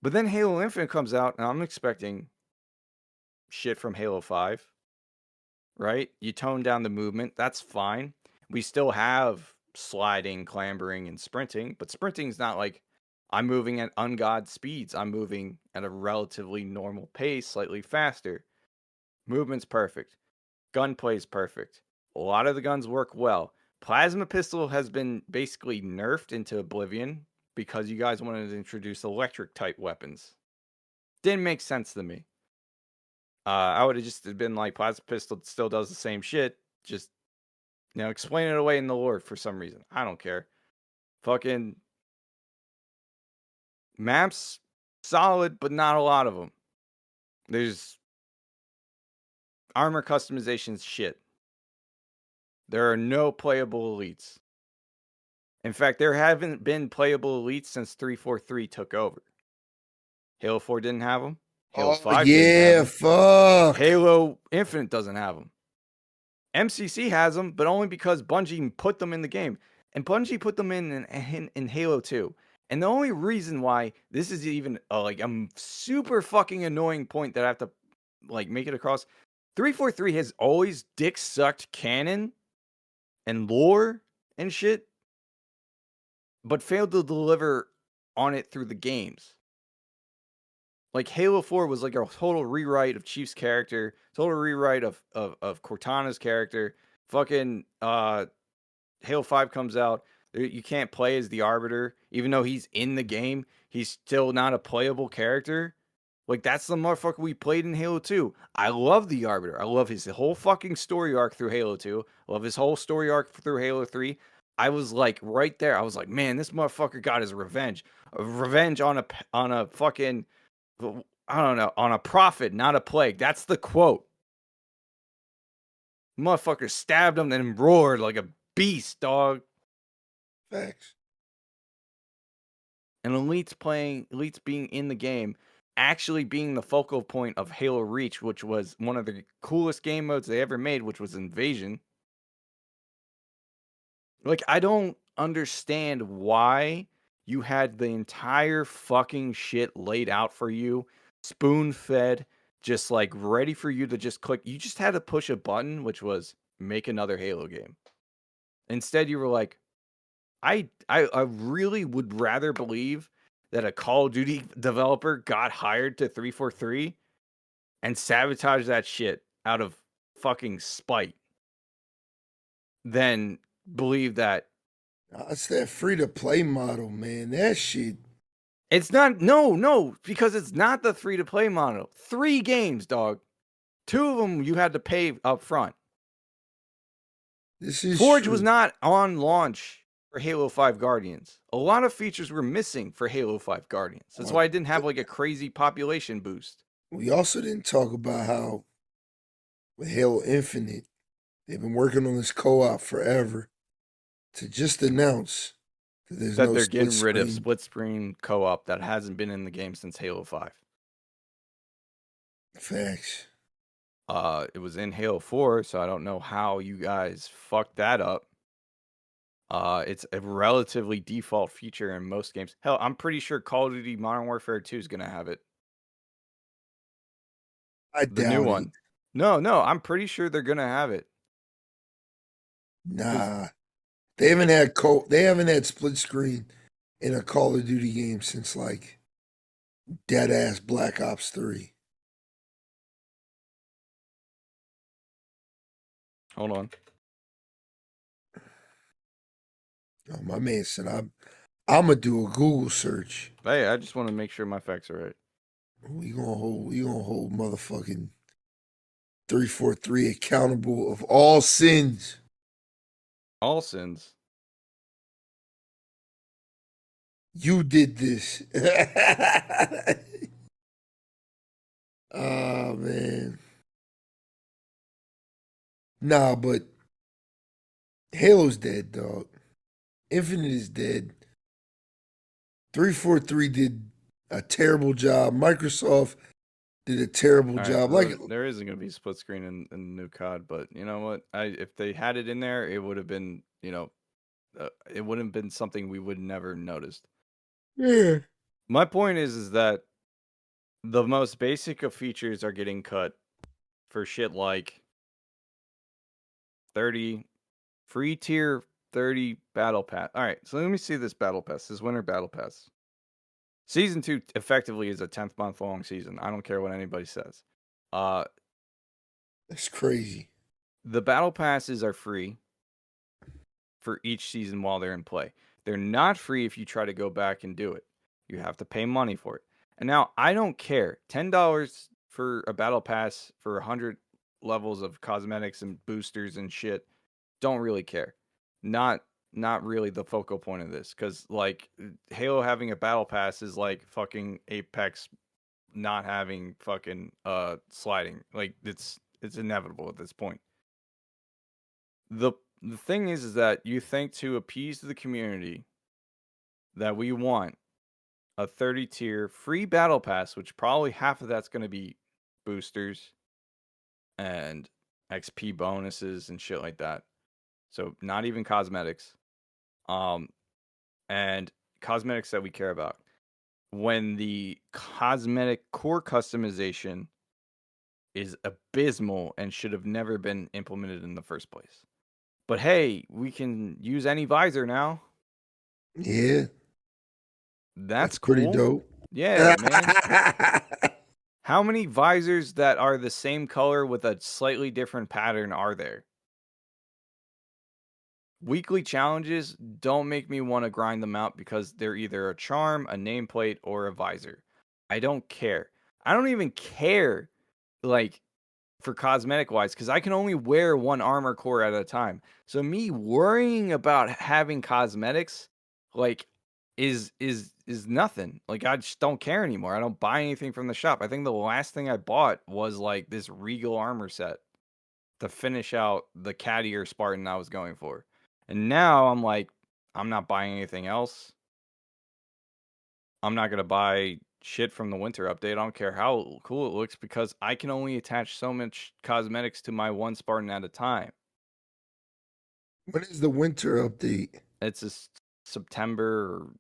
S2: But then Halo Infinite comes out and I'm expecting shit from Halo 5. Right? You tone down the movement, that's fine. We still have sliding, clambering, and sprinting, but sprinting's not like I'm moving at ungod speeds. I'm moving at a relatively normal pace, slightly faster. Movement's perfect. Gunplay's perfect. A lot of the guns work well. Plasma pistol has been basically nerfed into oblivion because you guys wanted to introduce electric type weapons. Didn't make sense to me. I would have just been like, plasma pistol still does the same shit. Just, explain it away in the lore for some reason. I don't care. Fucking maps, solid, but not a lot of them. There's armor customization's shit. There are no playable elites. In fact, there haven't been playable elites since 343 took over. Halo 4 didn't have them. Halo 5 didn't have them.
S1: Fuck.
S2: Halo Infinite doesn't have them. MCC has them, but only because Bungie put them in the game. And Bungie put them in Halo 2. And the only reason why this is even a super fucking annoying point that I have to make it across. 343 has always dick sucked canon and lore and shit, but failed to deliver on it through the games. Like Halo 4 was like a total rewrite of Chief's character, total rewrite of Cortana's character. Fucking Halo 5 comes out. You can't play as the Arbiter. Even though he's in the game, he's still not a playable character. Like, that's the motherfucker we played in Halo 2. I love the Arbiter. I love his whole fucking story arc through Halo 2. I love his whole story arc through Halo 3. I was like right there. I was like, man, this motherfucker got his revenge. Revenge on a fucking, I don't know, on a prophet, not a plague. That's the quote. Motherfucker stabbed him and roared like a beast, dog.
S1: Facts.
S2: And elites being in the game, actually being the focal point of Halo Reach, which was one of the coolest game modes they ever made, which was Invasion. Like, I don't understand why you had the entire fucking shit laid out for you, spoon-fed, just like ready for you to just click. You just had to push a button, which was make another Halo game. Instead, you were like, I really would rather believe that a Call of Duty developer got hired to 343 and sabotage that shit out of fucking spite than believe that
S1: It's that free to play model, man. That shit.
S2: it's not. No, because it's not the free to play model. 3 games, dog. 2 of them you had to pay up front.
S1: This is
S2: Forge
S1: true.
S2: was not on launch for Halo 5 Guardians. A lot of features were missing for Halo 5 Guardians. That's why it didn't have like a crazy population boost.
S1: We also didn't talk about how with Halo Infinite, they've been working on this co-op forever to just announce that there's
S2: That
S1: no
S2: they're
S1: split
S2: getting rid of
S1: screen.
S2: split screen co-op that hasn't been in the game since Halo 5.
S1: Facts.
S2: It was in Halo 4, so I don't know how you guys fucked that up. It's a relatively default feature in most games. Hell, I'm pretty sure Call of Duty Modern Warfare 2 is gonna have it.
S1: I
S2: The new
S1: doubt
S2: one.
S1: it.
S2: No, I'm pretty sure they're gonna have it.
S1: Nah. They haven't had split screen in a Call of Duty game since like dead ass Black Ops 3.
S2: Hold on.
S1: Oh, my man said I'm gonna do a Google search.
S2: Hey, I just want to make sure my facts are right.
S1: We gonna hold motherfucking 343 accountable of all sins.
S2: All sins.
S1: You did this. Oh man. Nah, but Halo's dead, dog. Infinite is dead. 343 did a terrible job. Microsoft did a terrible
S2: All right,
S1: job.
S2: well,
S1: Like
S2: there isn't gonna be split screen in the new COD, but you know what? If they had it in there, it would have been, it wouldn't have been something we would never noticed.
S1: yeah.
S2: My point is that the most basic of features are getting cut for shit like 30 free tier 30 battle pass. All right, so let me see this battle pass, this winter battle pass. Season 2 effectively is a 10th month long season. I don't care what anybody says.
S1: That's crazy.
S2: The battle passes are free for each season while they're in play. They're not free if you try to go back and do it. You have to pay money for it. And now I don't care. $10 for a battle pass for 100 levels of cosmetics and boosters and shit. Don't really care. Not really the focal point of this, cuz like Halo having a battle pass is like fucking Apex not having fucking sliding. Like it's inevitable at this point. The thing is that you think to appease the community that we want a 30 tier free battle pass, which probably half of that's going to be boosters and XP bonuses and shit like that. So not even cosmetics. And cosmetics that we care about. When the cosmetic core customization is abysmal and should have never been implemented in the first place. But hey, we can use any visor now.
S1: Yeah.
S2: That's
S1: pretty
S2: cool.
S1: dope.
S2: Yeah, man. How many visors that are the same color with a slightly different pattern are there? Weekly challenges don't make me want to grind them out because they're either a charm, a nameplate, or a visor. I don't care. I don't even care, like, for cosmetic wise, because I can only wear one armor core at a time. So me worrying about having cosmetics, like, is nothing. Like, I just don't care anymore. I don't buy anything from the shop. I think the last thing I bought was like this Regal armor set to finish out the Caddier Spartan I was going for. And now I'm like, I'm not buying anything else. I'm not gonna buy shit from the winter update. I don't care how cool it looks because I can only attach so much cosmetics to my one Spartan at a time.
S1: When is the winter update?
S2: It's a September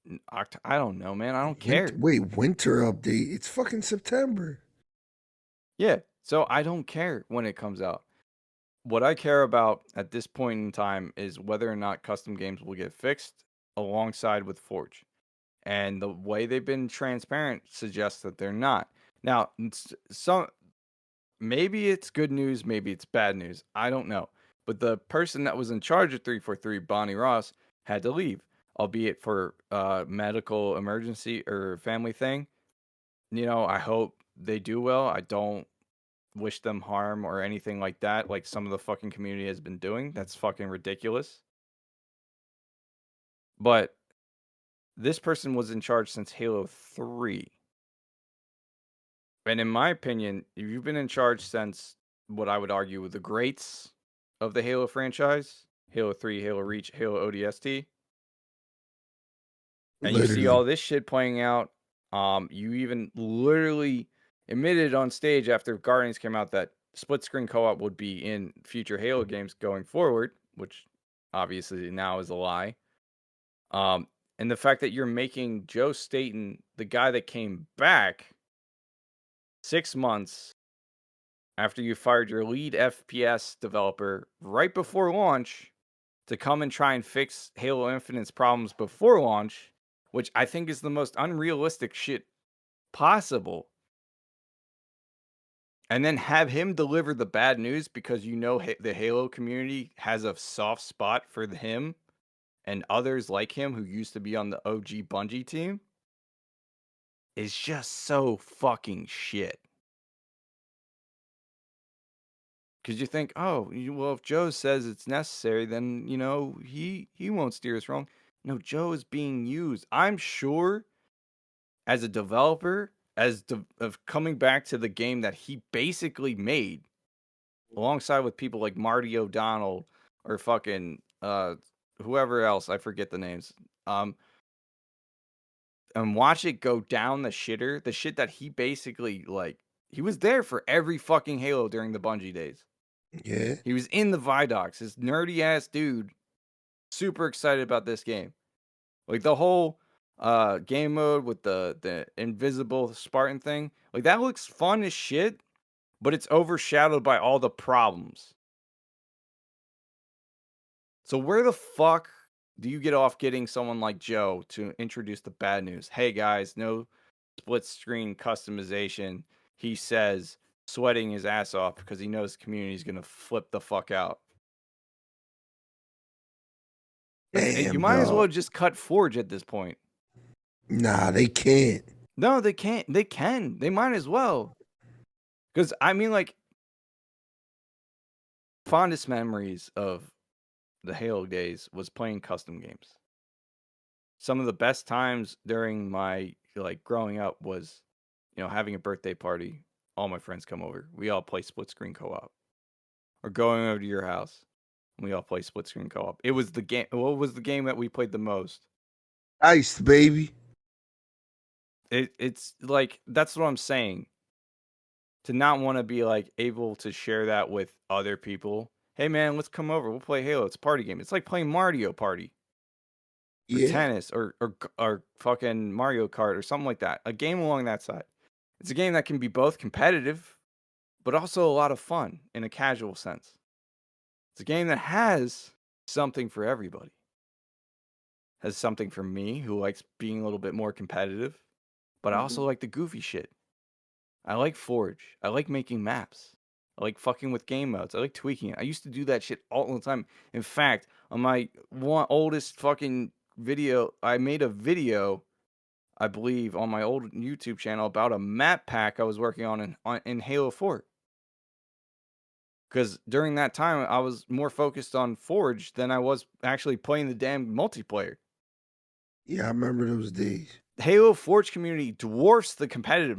S2: or October. I don't know, man. I don't care.
S1: Winter update. It's fucking September.
S2: Yeah, so I don't care when it comes out. What I care about at this point in time is whether or not custom games will get fixed alongside with Forge. And the way they've been transparent suggests that they're not. Now, maybe it's good news, maybe it's bad news. I don't know. But the person that was in charge of 343, Bonnie Ross, had to leave, albeit for medical emergency or family thing. I hope they do well. I don't wish them harm or anything like that, like some of the fucking community has been doing. That's fucking ridiculous. But this person was in charge since Halo 3. And in my opinion, if you've been in charge since what I would argue were the greats of the Halo franchise, Halo 3, Halo Reach, Halo ODST, and you see all this shit playing out, you even literally admitted on stage after Guardians came out that split screen co-op would be in future Halo games going forward, which obviously now is a lie. And the fact that you're making Joe Staten, the guy that came back 6 months after you fired your lead FPS developer right before launch to come and try and fix Halo Infinite's problems before launch, which I think is the most unrealistic shit possible. And then have him deliver the bad news because the Halo community has a soft spot for him and others like him who used to be on the OG Bungie team is just so fucking shit. Because you think, well, if Joe says it's necessary, then, he won't steer us wrong. No, Joe is being used. I'm sure as a developer, of coming back to the game that he basically made, alongside with people like Marty O'Donnell or fucking whoever else, I forget the names, and watch it go down the shitter, the shit that he basically, he was there for every fucking Halo during the Bungie days.
S1: Yeah.
S2: He was in the Vidocs, this nerdy ass dude, super excited about this game. Like the whole game mode with the invisible Spartan thing, like that looks fun as shit, but it's overshadowed by all the problems. So where the fuck do you get off getting someone like Joe to introduce the bad news? Hey guys, no split screen customization. He says, sweating his ass off because he knows the community is going to flip the fuck out.
S1: Damn,
S2: you might as
S1: dog.
S2: well just cut Forge at this point.
S1: Nah, they can't.
S2: No, they can't. They can. They might as well. Because, I mean, fondest memories of the Halo days was playing custom games. Some of the best times during my, growing up was, having a birthday party. All my friends come over. We all play split screen co-op. Or going over to your house. And we all play split screen co-op. It was the game. What was the game that we played the most?
S1: Ice, baby.
S2: It's that's what I'm saying. To not want to be able to share that with other people. Hey man, let's come over. We'll play Halo. It's a party game. It's like playing Mario Party. Or tennis or fucking Mario Kart or something like that. A game along that side. It's a game that can be both competitive, but also a lot of fun in a casual sense. It's a game that has something for everybody. Has something for me who likes being a little bit more competitive, but I also like the goofy shit. I like Forge. I like making maps. I like fucking with game modes. I like tweaking it. I used to do that shit all the time. In fact, on my oldest fucking video, I made a video, I believe, on my old YouTube channel about a map pack I was working on in Halo 4. Because during that time, I was more focused on Forge than I was actually playing the damn multiplayer.
S1: Yeah, I remember those days.
S2: The Halo Forge community dwarfs the competitive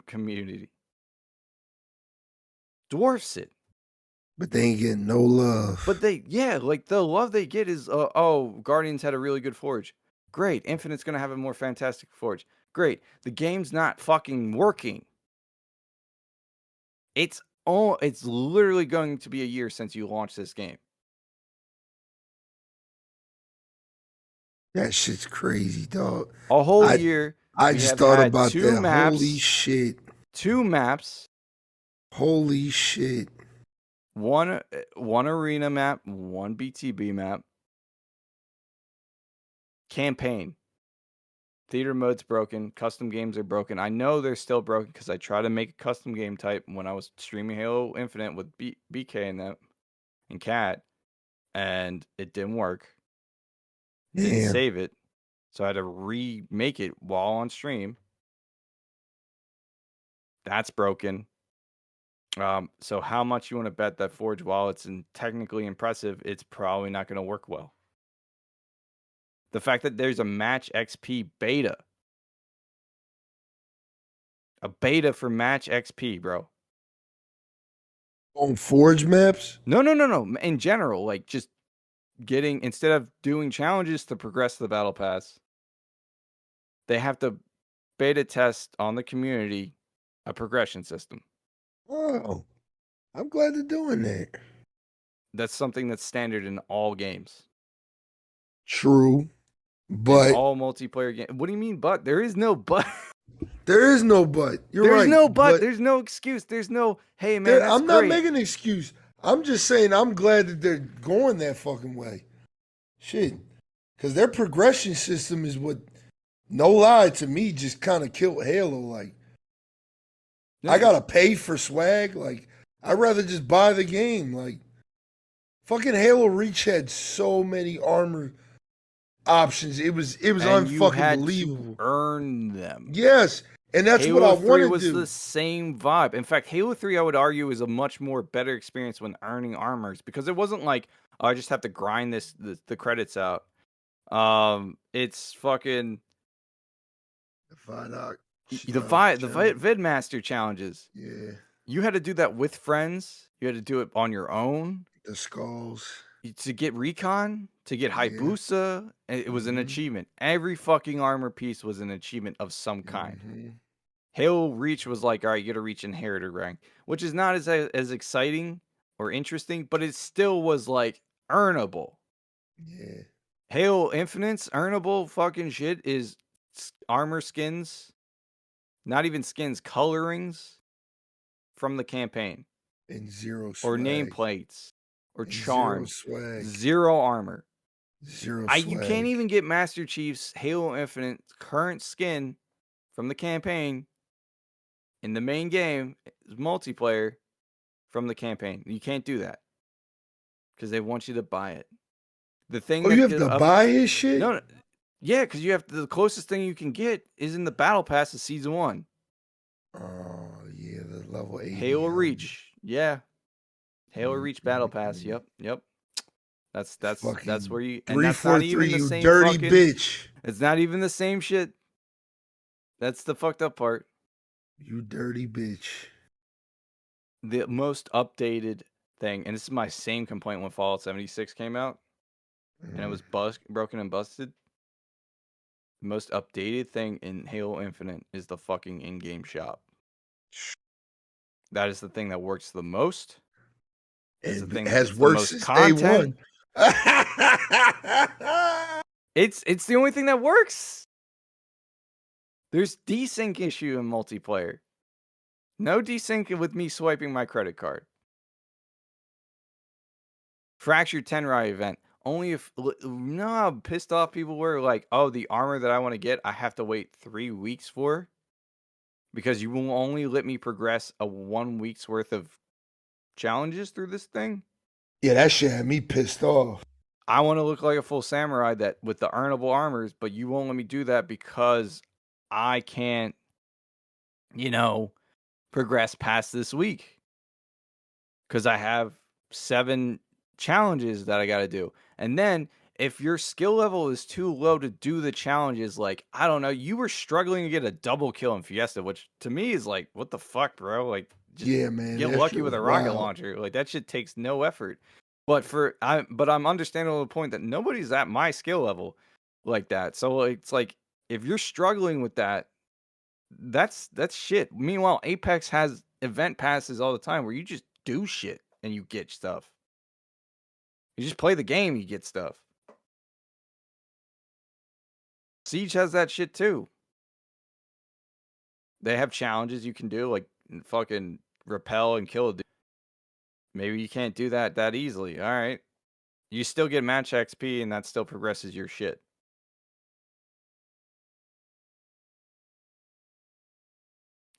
S2: community. Dwarfs it.
S1: But they ain't getting no love.
S2: But the love they get is, Guardians had a really good Forge. Great. Infinite's going to have a more fantastic Forge. Great. The game's not fucking working. It's literally going to be a year since you launched this game.
S1: That shit's crazy, dog.
S2: A whole year.
S1: I just thought about that.
S2: Maps,
S1: Holy shit.
S2: 2 maps.
S1: Holy shit.
S2: One arena map, 1 BTB map. Campaign. Theater mode's broken. Custom games are broken. I know they're still broken because I tried to make a custom game type when I was streaming Halo Infinite with BK and them and Cat, and it didn't work. Didn't
S1: Damn.
S2: save it, so I had to remake it while on stream. That's broken. So how much you want to bet that Forge, while it's technically impressive, it's probably not going to work well. The fact that there's a Match XP beta. A beta for Match XP, bro.
S1: On Forge maps?
S2: No. In general, like just getting, instead of doing challenges to progress the battle pass, they have to beta test on the community a progression system.
S1: Oh, I'm glad they're doing that.
S2: That's something that's standard in all games.
S1: True,
S2: In
S1: but
S2: all multiplayer games. What do you mean but? There is no but.
S1: there is no but. You're
S2: There's
S1: right.
S2: no but. There's no excuse. There's no, hey man, that's
S1: I'm not
S2: great.
S1: making an excuse. I'm just saying I'm glad that they're going that fucking way. Shit. Because their progression system is what, no lie to me, just kind of killed Halo. Like, I gotta pay for swag. Like, I'd rather just buy the game. Like, fucking Halo Reach had so many armor options. It was
S2: and
S1: unfucking
S2: you had
S1: believable.
S2: to earn them.
S1: Yes, and that's
S2: Halo
S1: what I
S2: 3
S1: want to
S2: was
S1: do.
S2: the same vibe. In fact, Halo 3, I would argue, is a much more better experience when earning armors, because it wasn't like, oh, I just have to grind the credits out. It's fucking the Vidmaster challenges.
S1: Yeah,
S2: You had to do that with friends. You had to do it on your own.
S1: the skulls.
S2: To get recon, to get Hayabusa, it was an
S1: Mhm.
S2: achievement. Every fucking armor piece was an achievement of some kind.
S1: Mhm.
S2: Halo Reach was like, all right, you got to reach Inheritor rank, which is not as exciting or interesting, but it still was like earnable.
S1: Yeah.
S2: Halo Infinite's earnable fucking shit is armor skins, not even skins, colorings from the campaign,
S1: And zero swag.
S2: or nameplates, or
S1: And
S2: charms.
S1: Zero swag.
S2: Zero armor.
S1: Zero swag.
S2: You can't even get Master Chief's Halo Infinite current skin from the campaign in the main game, multiplayer, from the campaign. You can't do that because they want you to buy it. The thing
S1: you have to buy his shit?
S2: No, yeah, because you have to, the closest thing you can get is in the battle pass of season 1.
S1: Oh yeah, the level 80.
S2: Halo Reach, yeah, Halo Reach battle pass. Yep. That's where you, and that's not even the same
S1: dirty
S2: fucking,
S1: bitch.
S2: It's not even the same shit. That's the fucked up part.
S1: You dirty bitch.
S2: The most updated thing, and this is my same complaint when Fallout 76 came out, and it was broken and busted. The most updated thing in Halo Infinite is the fucking in-game shop. That is the thing that works the most. It's the thing that
S1: has
S2: gets
S1: worked
S2: the most
S1: since
S2: content.
S1: day 1.
S2: It's the only thing that works. There's desync issue in multiplayer. No desync with me swiping my credit card. Fractured Tenrai event. Only if, no, how pissed off people were, like, oh, the armor that I want to get, I have to wait 3 weeks for, because you will only let me progress a 1 week's worth of challenges through this thing.
S1: Yeah, that shit had me pissed off.
S2: I want to look like a full samurai that with the earnable armors, but you won't let me do that because I can't, progress past this week, because I have 7 challenges that I got to do. And then if your skill level is too low to do the challenges, like, I don't know, you were struggling to get a double kill in Fiesta, which to me is like, what the fuck, bro? Like, just
S1: man,
S2: get lucky with a rocket launcher. Like, that shit takes no effort. But I'm understanding the point that nobody's at my skill level like that. So it's like, if you're struggling with that, that's shit. Meanwhile, Apex has event passes all the time where you just do shit and you get stuff. You just play the game, you get stuff. Siege has that shit too. They have challenges you can do, like fucking repel and kill a dude. Maybe you can't do that easily. All right. You still get match XP, and that still progresses your shit.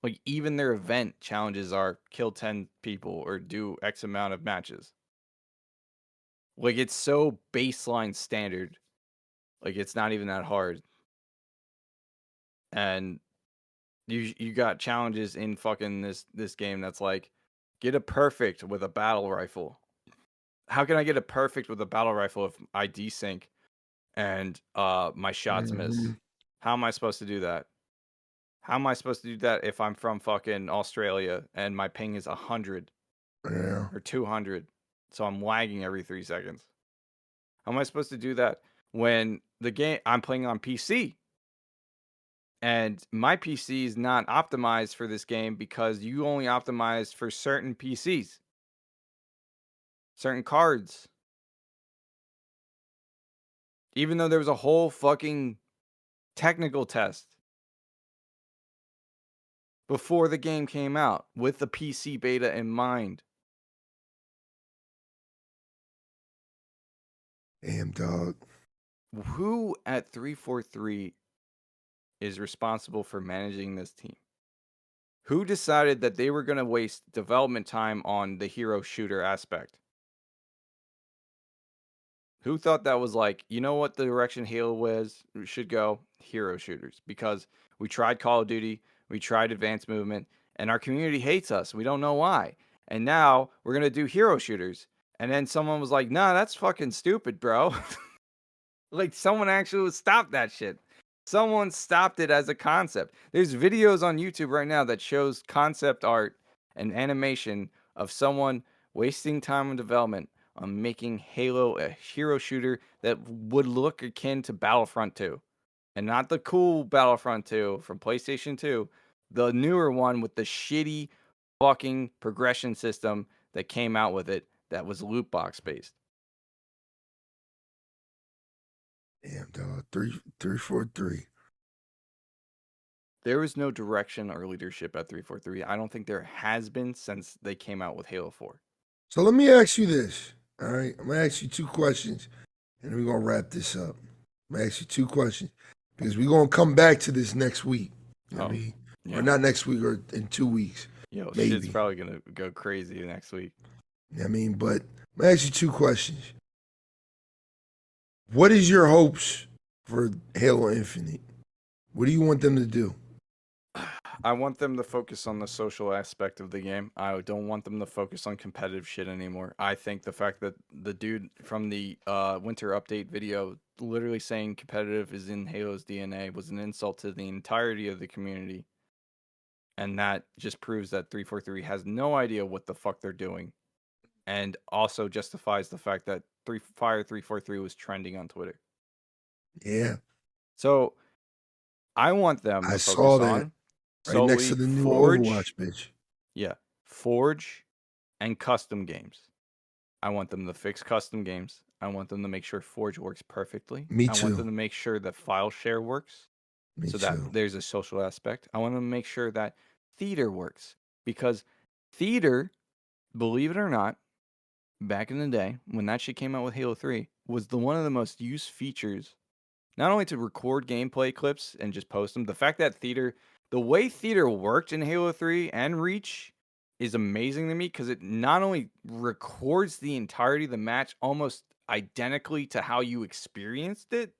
S2: Like, even their event challenges are kill 10 people or do X amount of matches. Like, it's so baseline standard. Like, it's not even that hard. And you got challenges in fucking this game that's like, get a perfect with a battle rifle. How can I get a perfect with a battle rifle if I desync and my shots miss? How am I supposed to do that? How am I supposed to do that if I'm from fucking Australia and my ping is 100
S1: Yeah.
S2: or 200? So I'm lagging every 3 seconds. How am I supposed to do that when the game I'm playing on PC? And my PC is not optimized for this game because you only optimize for certain PCs, certain cards. Even though there was a whole fucking technical test before the game came out with the PC beta in mind.
S1: Damn, dog.
S2: Who at 343 is responsible for managing this team? Who decided that they were going to waste development time on the hero shooter aspect? Who thought that was like, you know what the direction Halo should go? Hero shooters. Because we tried Call of Duty, we tried advanced movement, and our community hates us. We don't know why. And now we're going to do hero shooters. And then someone was like, nah, that's fucking stupid, bro. Like, someone actually stopped that shit. Someone stopped it as a concept. There's videos on YouTube right now that shows concept art and animation of someone wasting time in development on making Halo a hero shooter that would look akin to Battlefront 2. And not the cool Battlefront 2 from PlayStation 2, the newer one with the shitty fucking progression system that came out with it that was loot box based.
S1: Damn, dog. 343.
S2: There was no direction or leadership at 343. I don't think there has been since they came out with Halo 4.
S1: So let me ask you this. All right. I'm going to ask you 2 questions and we're going to wrap this up. I'm going to ask you 2 questions because we're going to come back to this next week. You know what I mean?
S2: Yeah.
S1: Or not next week, or in 2 weeks.
S2: Yo,
S1: maybe.
S2: Shit's probably going to go crazy next week.
S1: You know what I mean? But I'm going to ask you 2 questions. What is your hopes for Halo Infinite? What do you want them to do?
S2: I want them to focus on the social aspect of the game. I don't want them to focus on competitive shit anymore. I think the fact that the dude from the winter update video literally saying competitive is in Halo's DNA was an insult to the entirety of the community. And that just proves that 343 has no idea what the fuck they're doing. And also justifies the fact that Fire 343 was trending on Twitter.
S1: Yeah.
S2: So I want them to
S1: saw
S2: focus
S1: that.
S2: on
S1: Right next to the new
S2: Forge,
S1: Overwatch, bitch.
S2: Yeah. Forge and custom games. I want them to fix custom games. I want them to make sure Forge works perfectly.
S1: Me
S2: I want
S1: too.
S2: them to make sure that file share works.
S1: Me
S2: so
S1: too.
S2: that there's a social aspect. I want them to make sure that theater works. Because theater, believe it or not, back in the day, when that shit came out with Halo 3, was one of the most used features. Not only to record gameplay clips and just post them, the fact that the way theater worked in Halo 3 and Reach is amazing to me because it not only records the entirety of the match almost identically to how you experienced it,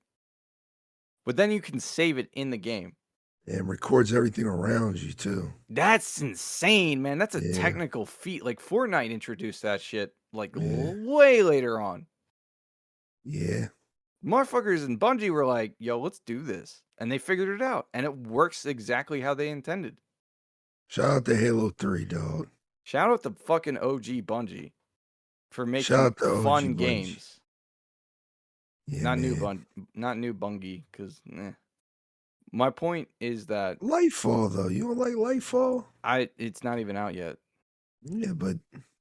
S2: but then you can save it in the game.
S1: And records everything around you too.
S2: That's insane, man. That's a technical feat. Like Fortnite introduced that shit like way later on.
S1: Yeah.
S2: Motherfuckers in Bungie were like, yo, let's do this. And they figured it out. And it works exactly how they intended.
S1: Shout out to Halo 3, dog.
S2: Shout out to fucking OG Bungie for making fun games.
S1: Yeah,
S2: not new Bungie, because my point is that
S1: Lightfall, though. You don't like Lightfall?
S2: It's not even out yet.
S1: Yeah, but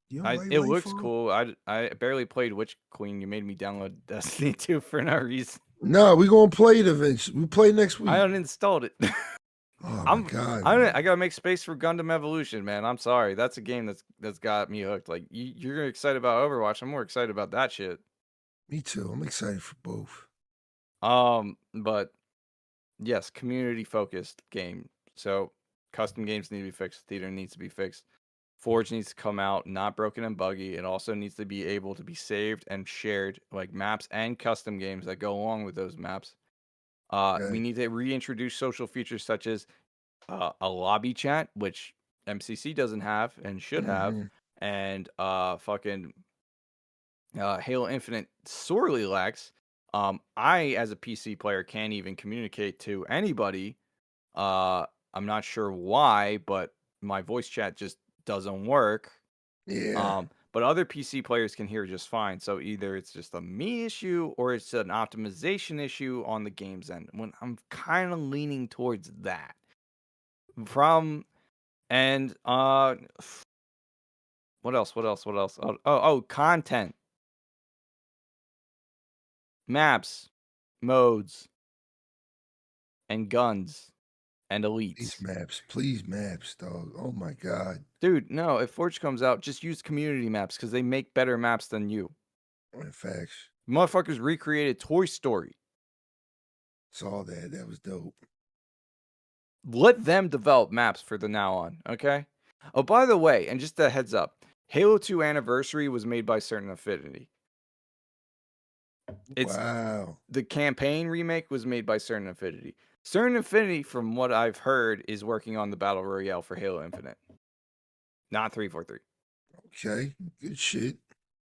S1: you don't like
S2: it
S1: Lightfall?
S2: Looks cool. I barely played Witch Queen. You made me download Destiny 2 for no reason.
S1: No, we gonna play it eventually. We play next week.
S2: I uninstalled it.
S1: Oh my god!
S2: I gotta make space for Gundam Evolution, man. I'm sorry. That's a game that's got me hooked. Like you're excited about Overwatch. I'm more excited about that shit.
S1: Me too. I'm excited for both.
S2: But yes, community focused game. So Custom games need to be fixed. Theater needs to be fixed. Forge needs to come out not broken and buggy. It also needs to be able to be saved and shared, like maps and custom games that go along with those maps. We need to reintroduce social features such as a lobby chat, which MCC doesn't have and should have, and fucking Halo Infinite sorely lacks. I, as a PC player, can't even communicate to anybody. I'm not sure why, but my voice chat just doesn't work.
S1: Yeah.
S2: But other PC players can hear just fine. So either it's just a me issue or it's an optimization issue on the game's end. When I'm kind of leaning towards that. And what else? Oh, content. Maps, modes, and guns, and elites.
S1: Please maps, dog. Oh my God.
S2: Dude, no, if Forge comes out, just use community maps because they make better maps than you.
S1: In facts.
S2: Motherfuckers recreated Toy Story.
S1: Saw that. That was dope.
S2: Let them develop maps for the now on, okay? Oh, by the way, and just a heads up, Halo 2 Anniversary was made by Certain Affinity.
S1: Wow.
S2: The campaign remake was made by Certain Affinity. Certain Affinity, from what I've heard, is working on the Battle Royale for Halo Infinite. Not 343.
S1: Okay. Good shit.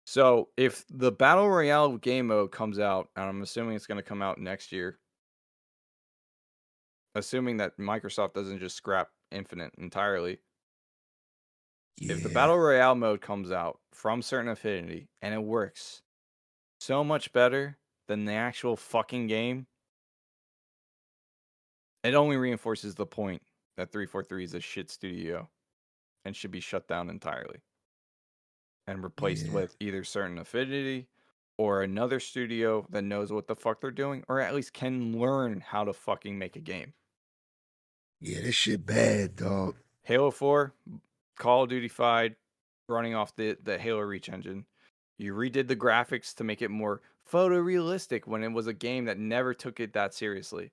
S2: So, if the Battle Royale game mode comes out, and I'm assuming it's going to come out next year, assuming that Microsoft doesn't just scrap Infinite entirely, if the Battle Royale mode comes out from Certain Affinity and it works so much better than the actual fucking game, it only reinforces the point that 343 is a shit studio and should be shut down entirely and replaced with either Certain Affinity or another studio that knows what the fuck they're doing or at least can learn how to fucking make a game.
S1: Yeah, this shit bad, dog.
S2: Halo 4, Call of Duty-fied, running off the Halo Reach engine. You redid the graphics to make it more photorealistic when it was a game that never took it that seriously.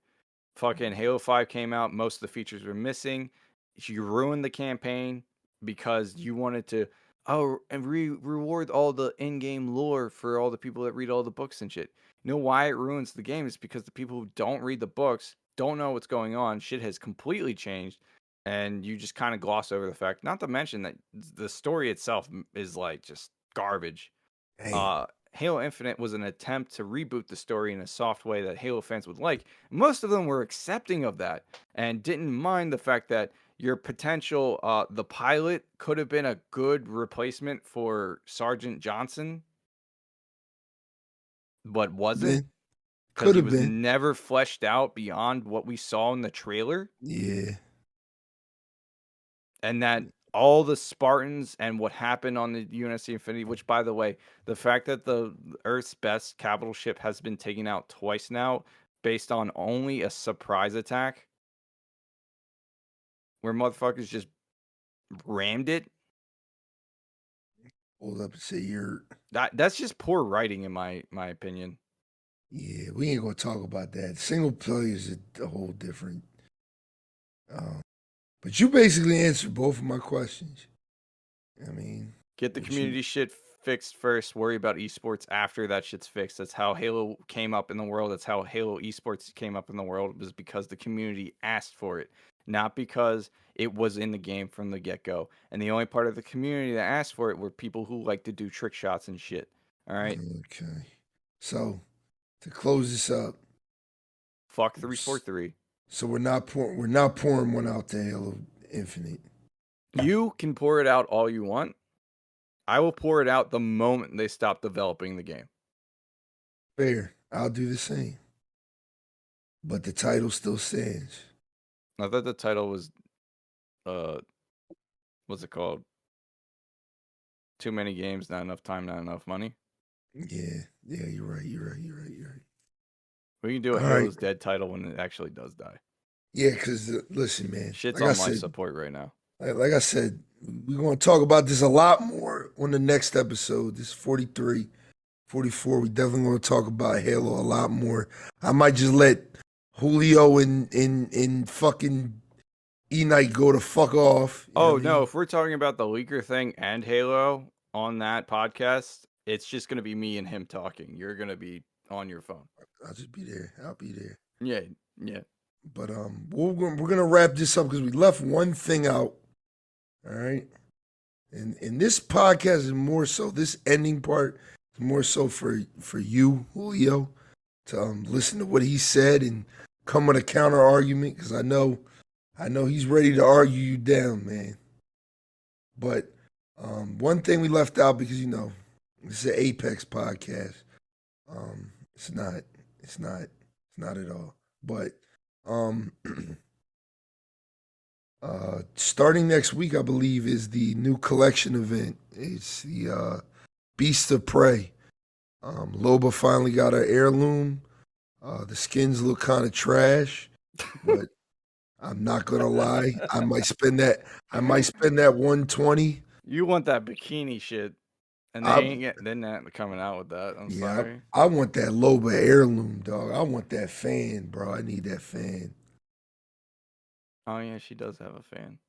S2: Fucking Halo 5 came out, most of the features were missing. You ruined the campaign because you wanted to and reward all the in-game lore for all the people that read all the books and shit. You know why it ruins the game? It's because the people who don't read the books don't know what's going on. Shit has completely changed, and you just kind of gloss over the fact. Not to mention that the story itself is like just garbage. Halo Infinite was an attempt to reboot the story in a soft way that Halo fans would like. Most of them were accepting of that and didn't mind the fact that your potential, the pilot could have been a good replacement for Sergeant Johnson, but wasn't because he was never fleshed out beyond what we saw in the trailer.
S1: Yeah.
S2: And that all the Spartans and what happened on the UNSC Infinity, which, by the way, the fact that the Earth's best capital ship has been taken out twice now based on only a surprise attack where motherfuckers just rammed it.
S1: Hold up and say you're...
S2: That's just poor writing, in my opinion.
S1: Yeah, we ain't going to talk about that. Single player is a whole different... But you basically answered both of my questions. I mean...
S2: Get the community shit fixed first. Worry about esports after that shit's fixed. That's how Halo came up in the world. That's how Halo esports came up in the world. It was because the community asked for it. Not because it was in the game from the get-go. And the only part of the community that asked for it were people who like to do trick shots and shit. All right?
S1: Okay. So, to close this up...
S2: Fuck 343.
S1: So we're not pouring one out to Halo Infinite.
S2: You can pour it out all you want. I will pour it out the moment they stop developing the game.
S1: Fair. I'll do the same. But the title still stands.
S2: I thought the title was, what's it called? Too many games, not enough time, not enough money.
S1: Yeah, you're right.
S2: We can do a Halo's Dead title when it actually does die.
S1: Yeah, because, listen, man.
S2: Shit's like on my support right now.
S1: Like I said, we're going to talk about this a lot more on the next episode. This is 43, 44. We definitely going to talk about Halo a lot more. I might just let Julio and fucking EKnight go to fuck off. You know
S2: Oh
S1: what I
S2: no,
S1: mean?
S2: if we're talking about the leaker thing and Halo on that podcast, it's just gonna be me and him talking. You're gonna be on your phone.
S1: I'll just be there. I'll be there.
S2: Yeah, yeah.
S1: But we're gonna wrap this up because we left one thing out. All right. And this podcast is more so, this ending part is more so for you, Julio, to listen to what he said and come with a counter argument, because I know he's ready to argue you down, man. But one thing we left out, because this is an Apex podcast. It's not at all. But starting next week, I believe, is the new collection event. It's the Beast of Prey. Loba finally got her heirloom. The skins look kind of trash, but I'm not gonna lie. I might spend that 120.
S2: You want that bikini shit, and they're not coming out with that. I'm sorry.
S1: I want that Loba heirloom, dog. I want that fan, bro. I need that fan.
S2: Oh yeah, she does have a fan.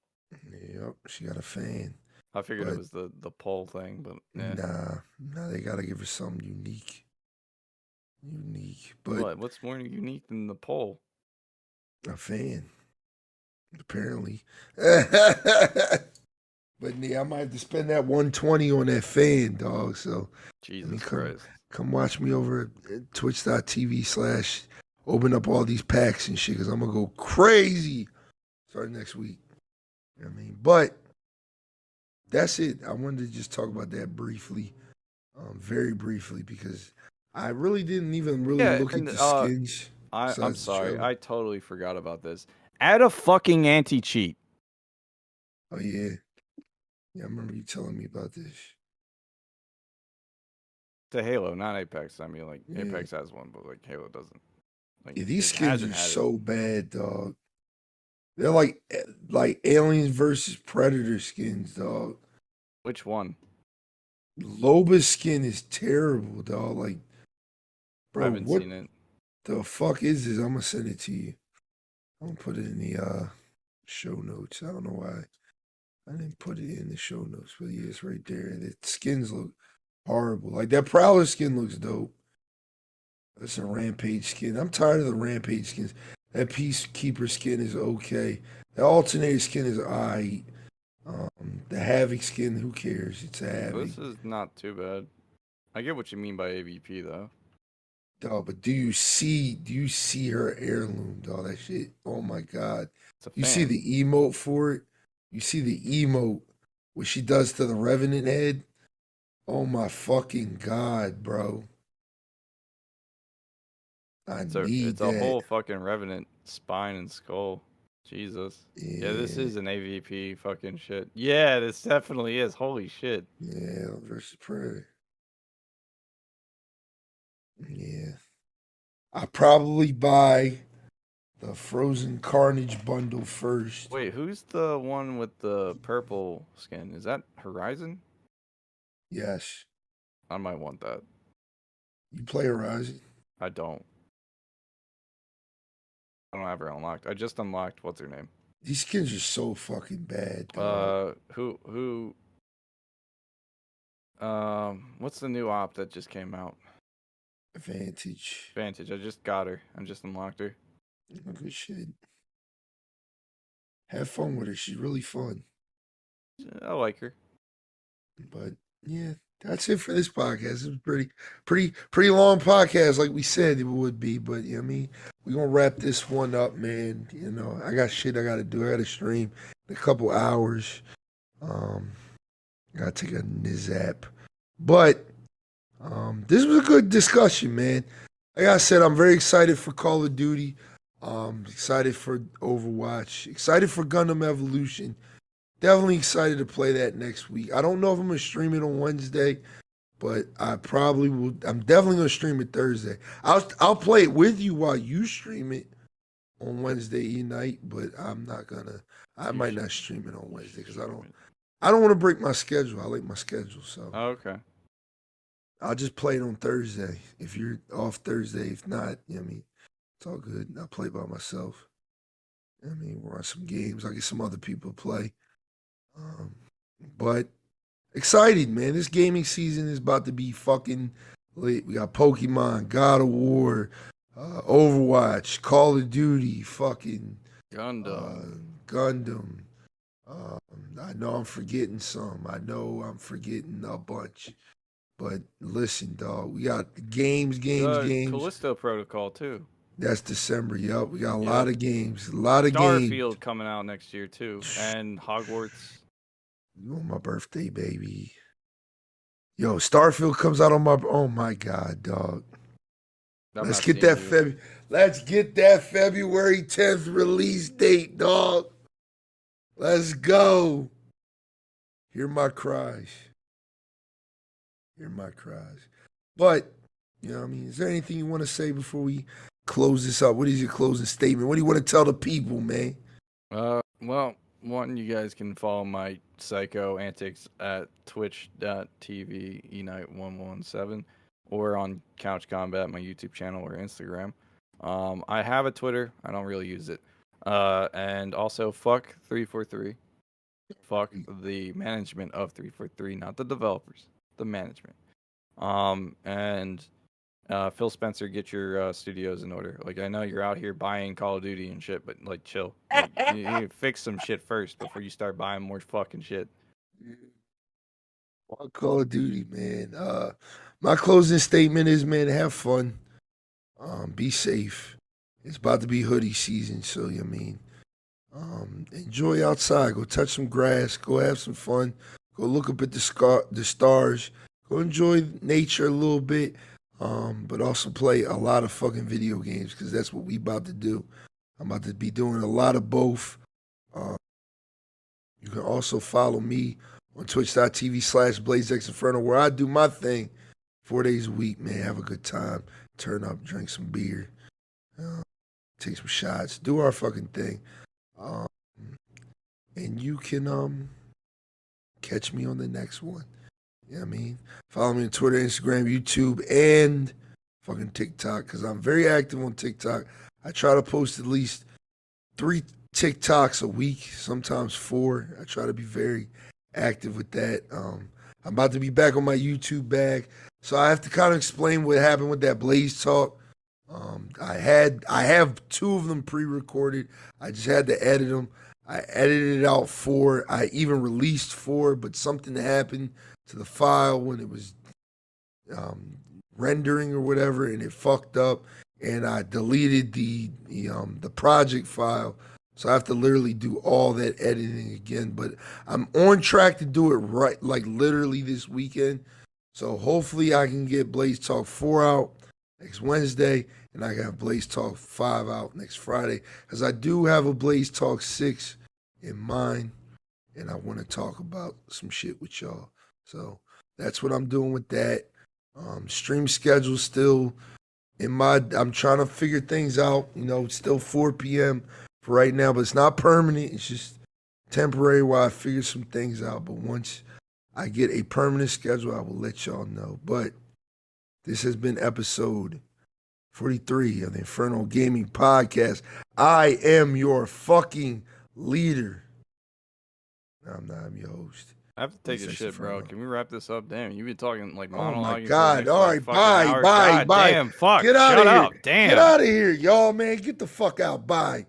S1: Yep, she got a fan.
S2: I figured it was the pole thing, but yeah.
S1: Nah, they gotta give her something unique. But
S2: what's more unique than the pole?
S1: A fan, apparently. But yeah, I might have to spend that 120 on that fan, dog. So
S2: Jesus Christ.
S1: Come watch me over at twitch.tv/ open up all these packs and shit, because I'm gonna go crazy starting next week. You know what I mean? But that's it. I wanted to just talk about that briefly, very briefly, because I really didn't even look at the skins.
S2: I'm sorry. I totally forgot about this. Add a fucking anti-cheat.
S1: Oh, yeah. Yeah, I remember you telling me about this.
S2: To Halo, not Apex. I mean, Apex has one, but Halo doesn't.
S1: Yeah, these skins are so bad, dog. They're like Aliens versus Predator skins, dog.
S2: Which one?
S1: Loba's skin is terrible, dog. Like, bro,
S2: I haven't seen it.
S1: The fuck is this? I'm gonna send it to you. I'm gonna put it in the show notes. I don't know why I didn't put it in the show notes, but yeah, it's right there. The skins look horrible. Like, that Prowler skin looks dope. That's a Rampage skin. I'm tired of the Rampage skins. That Peacekeeper skin is okay. The Alternator skin is alright. The Havoc skin, who cares? It's a Havoc.
S2: This is not too bad. I get what you mean by AVP though.
S1: Dog, but do you see her heirloom, dog? That shit. Oh my god. You see the emote for it? You see the emote, what she does to the Revenant head? Oh my fucking god, bro.
S2: It's a whole fucking Revenant spine and skull. Jesus. Yeah, this is an AVP fucking shit. Yeah, this definitely is. Holy shit.
S1: Yeah, versus Predator. Yeah. I probably buy the Frozen Carnage bundle first.
S2: Wait, who's the one with the purple skin? Is that Horizon?
S1: Yes.
S2: I might want that.
S1: You play Horizon?
S2: I don't. I don't have her unlocked. I just unlocked, what's her name?
S1: These skins are so fucking bad.
S2: What's the new op that just came out?
S1: Vantage.
S2: I just got her. I just unlocked her.
S1: Good shit. Have fun with her. She's really fun.
S2: I like her.
S1: But yeah, that's it for this podcast. It was pretty long podcast, like we said it would be. But I mean, we're gonna wrap this one up, man. I got shit I gotta do. I gotta stream in a couple hours. Gotta take a nizap. But this was a good discussion, man. Like I said, I'm very excited for Call of Duty. Excited for Overwatch. Excited for Gundam Evolution. Definitely excited to play that next week. I don't know if I'm gonna stream it on Wednesday, but I probably will. I'm definitely gonna stream it Thursday. I'll play it with you while you stream it on Wednesday night, but I'm not gonna. I might not stream it on Wednesday because I don't want to break my schedule. I like my schedule, so.
S2: Oh, okay.
S1: I'll just play it on Thursday. If you're off Thursday, if not, I mean, it's all good. I'll play by myself. I mean, we'll run some games. I'll get some other people to play. But excited, man. This gaming season is about to be fucking lit. We got Pokemon, God of War, Overwatch, Call of Duty, fucking Gundam. I know I'm forgetting some. I know I'm forgetting a bunch. But listen, dog, we got games.
S2: Callisto Protocol too.
S1: That's December. Yup, we got a
S2: Yep.
S1: lot of games. A lot of games.
S2: Starfield coming out next year too, and Hogwarts.
S1: On my birthday, baby. Yo, Starfield comes out on my. Oh my god, dog. Let's get that February 10th release date, dog. Let's go. Hear my cries. Hear my cries. But, you know what I mean? Is there anything you want to say before we close this up? What is your closing statement? What do you want to tell the people, man?
S2: Well, one, you guys can follow my psycho antics at twitch.tv EKnight117 or on Couch Combat, my YouTube channel or Instagram. I have a Twitter. I don't really use it. And also, fuck 343. Fuck the management of 343, not the developers, the management. And Phil Spencer, get your studios in order. Like, I know you're out here buying Call of Duty and shit, but like, chill. Like, you need to fix some shit first before you start buying more fucking shit.
S1: Call of Duty, man. My closing statement is, man, have fun. Be safe. It's about to be hoodie season, so you mean. Enjoy outside. Go touch some grass. Go have some fun. Go look up at the stars. Go enjoy nature a little bit. But also play a lot of fucking video games because that's what we about to do. I'm about to be doing a lot of both. You can also follow me on twitch.tv/BlazeXinferno where I do my thing 4 days a week, man. Have a good time. Turn up, drink some beer, take some shots, do our fucking thing. And you can catch me on the next one. You know what I mean? Follow me on Twitter, Instagram, YouTube, and fucking TikTok, because I'm very active on TikTok. I try to post at least 3 TikToks a week, sometimes 4. I try to be very active with that. I'm about to be back on my YouTube bag, so I have to kind of explain what happened with that Blaze Talk. I have 2 of them pre-recorded. I just had to edit them. I edited out 4. I even released 4, but something happened to the file when it was rendering or whatever, and it fucked up, and I deleted the project file. So I have to literally do all that editing again. But I'm on track to do it right, like literally this weekend. So hopefully I can get Blaze Talk 4 out next Wednesday, and I can have Blaze Talk 5 out next Friday. Because I do have a Blaze Talk 6 in mind, and I want to talk about some shit with y'all. So that's what I'm doing with that. Stream schedule still I'm trying to figure things out. You know, it's still 4 p.m. for right now, but it's not permanent. It's just temporary while I figure some things out. But once I get a permanent schedule, I will let y'all know. But this has been episode 43 of the Infernal Gaming Podcast. I am your fucking leader. No, I'm not. I'm your host.
S2: I have to take a shit, bro. Can we wrap this up? Damn, you've been talking like monologuing.
S1: Oh my God. All right,
S2: bye.
S1: Bye.
S2: Damn, fuck.
S1: Get out of
S2: Shut
S1: here.
S2: up. Damn.
S1: Get out of here, y'all, man. Get the fuck out. Bye.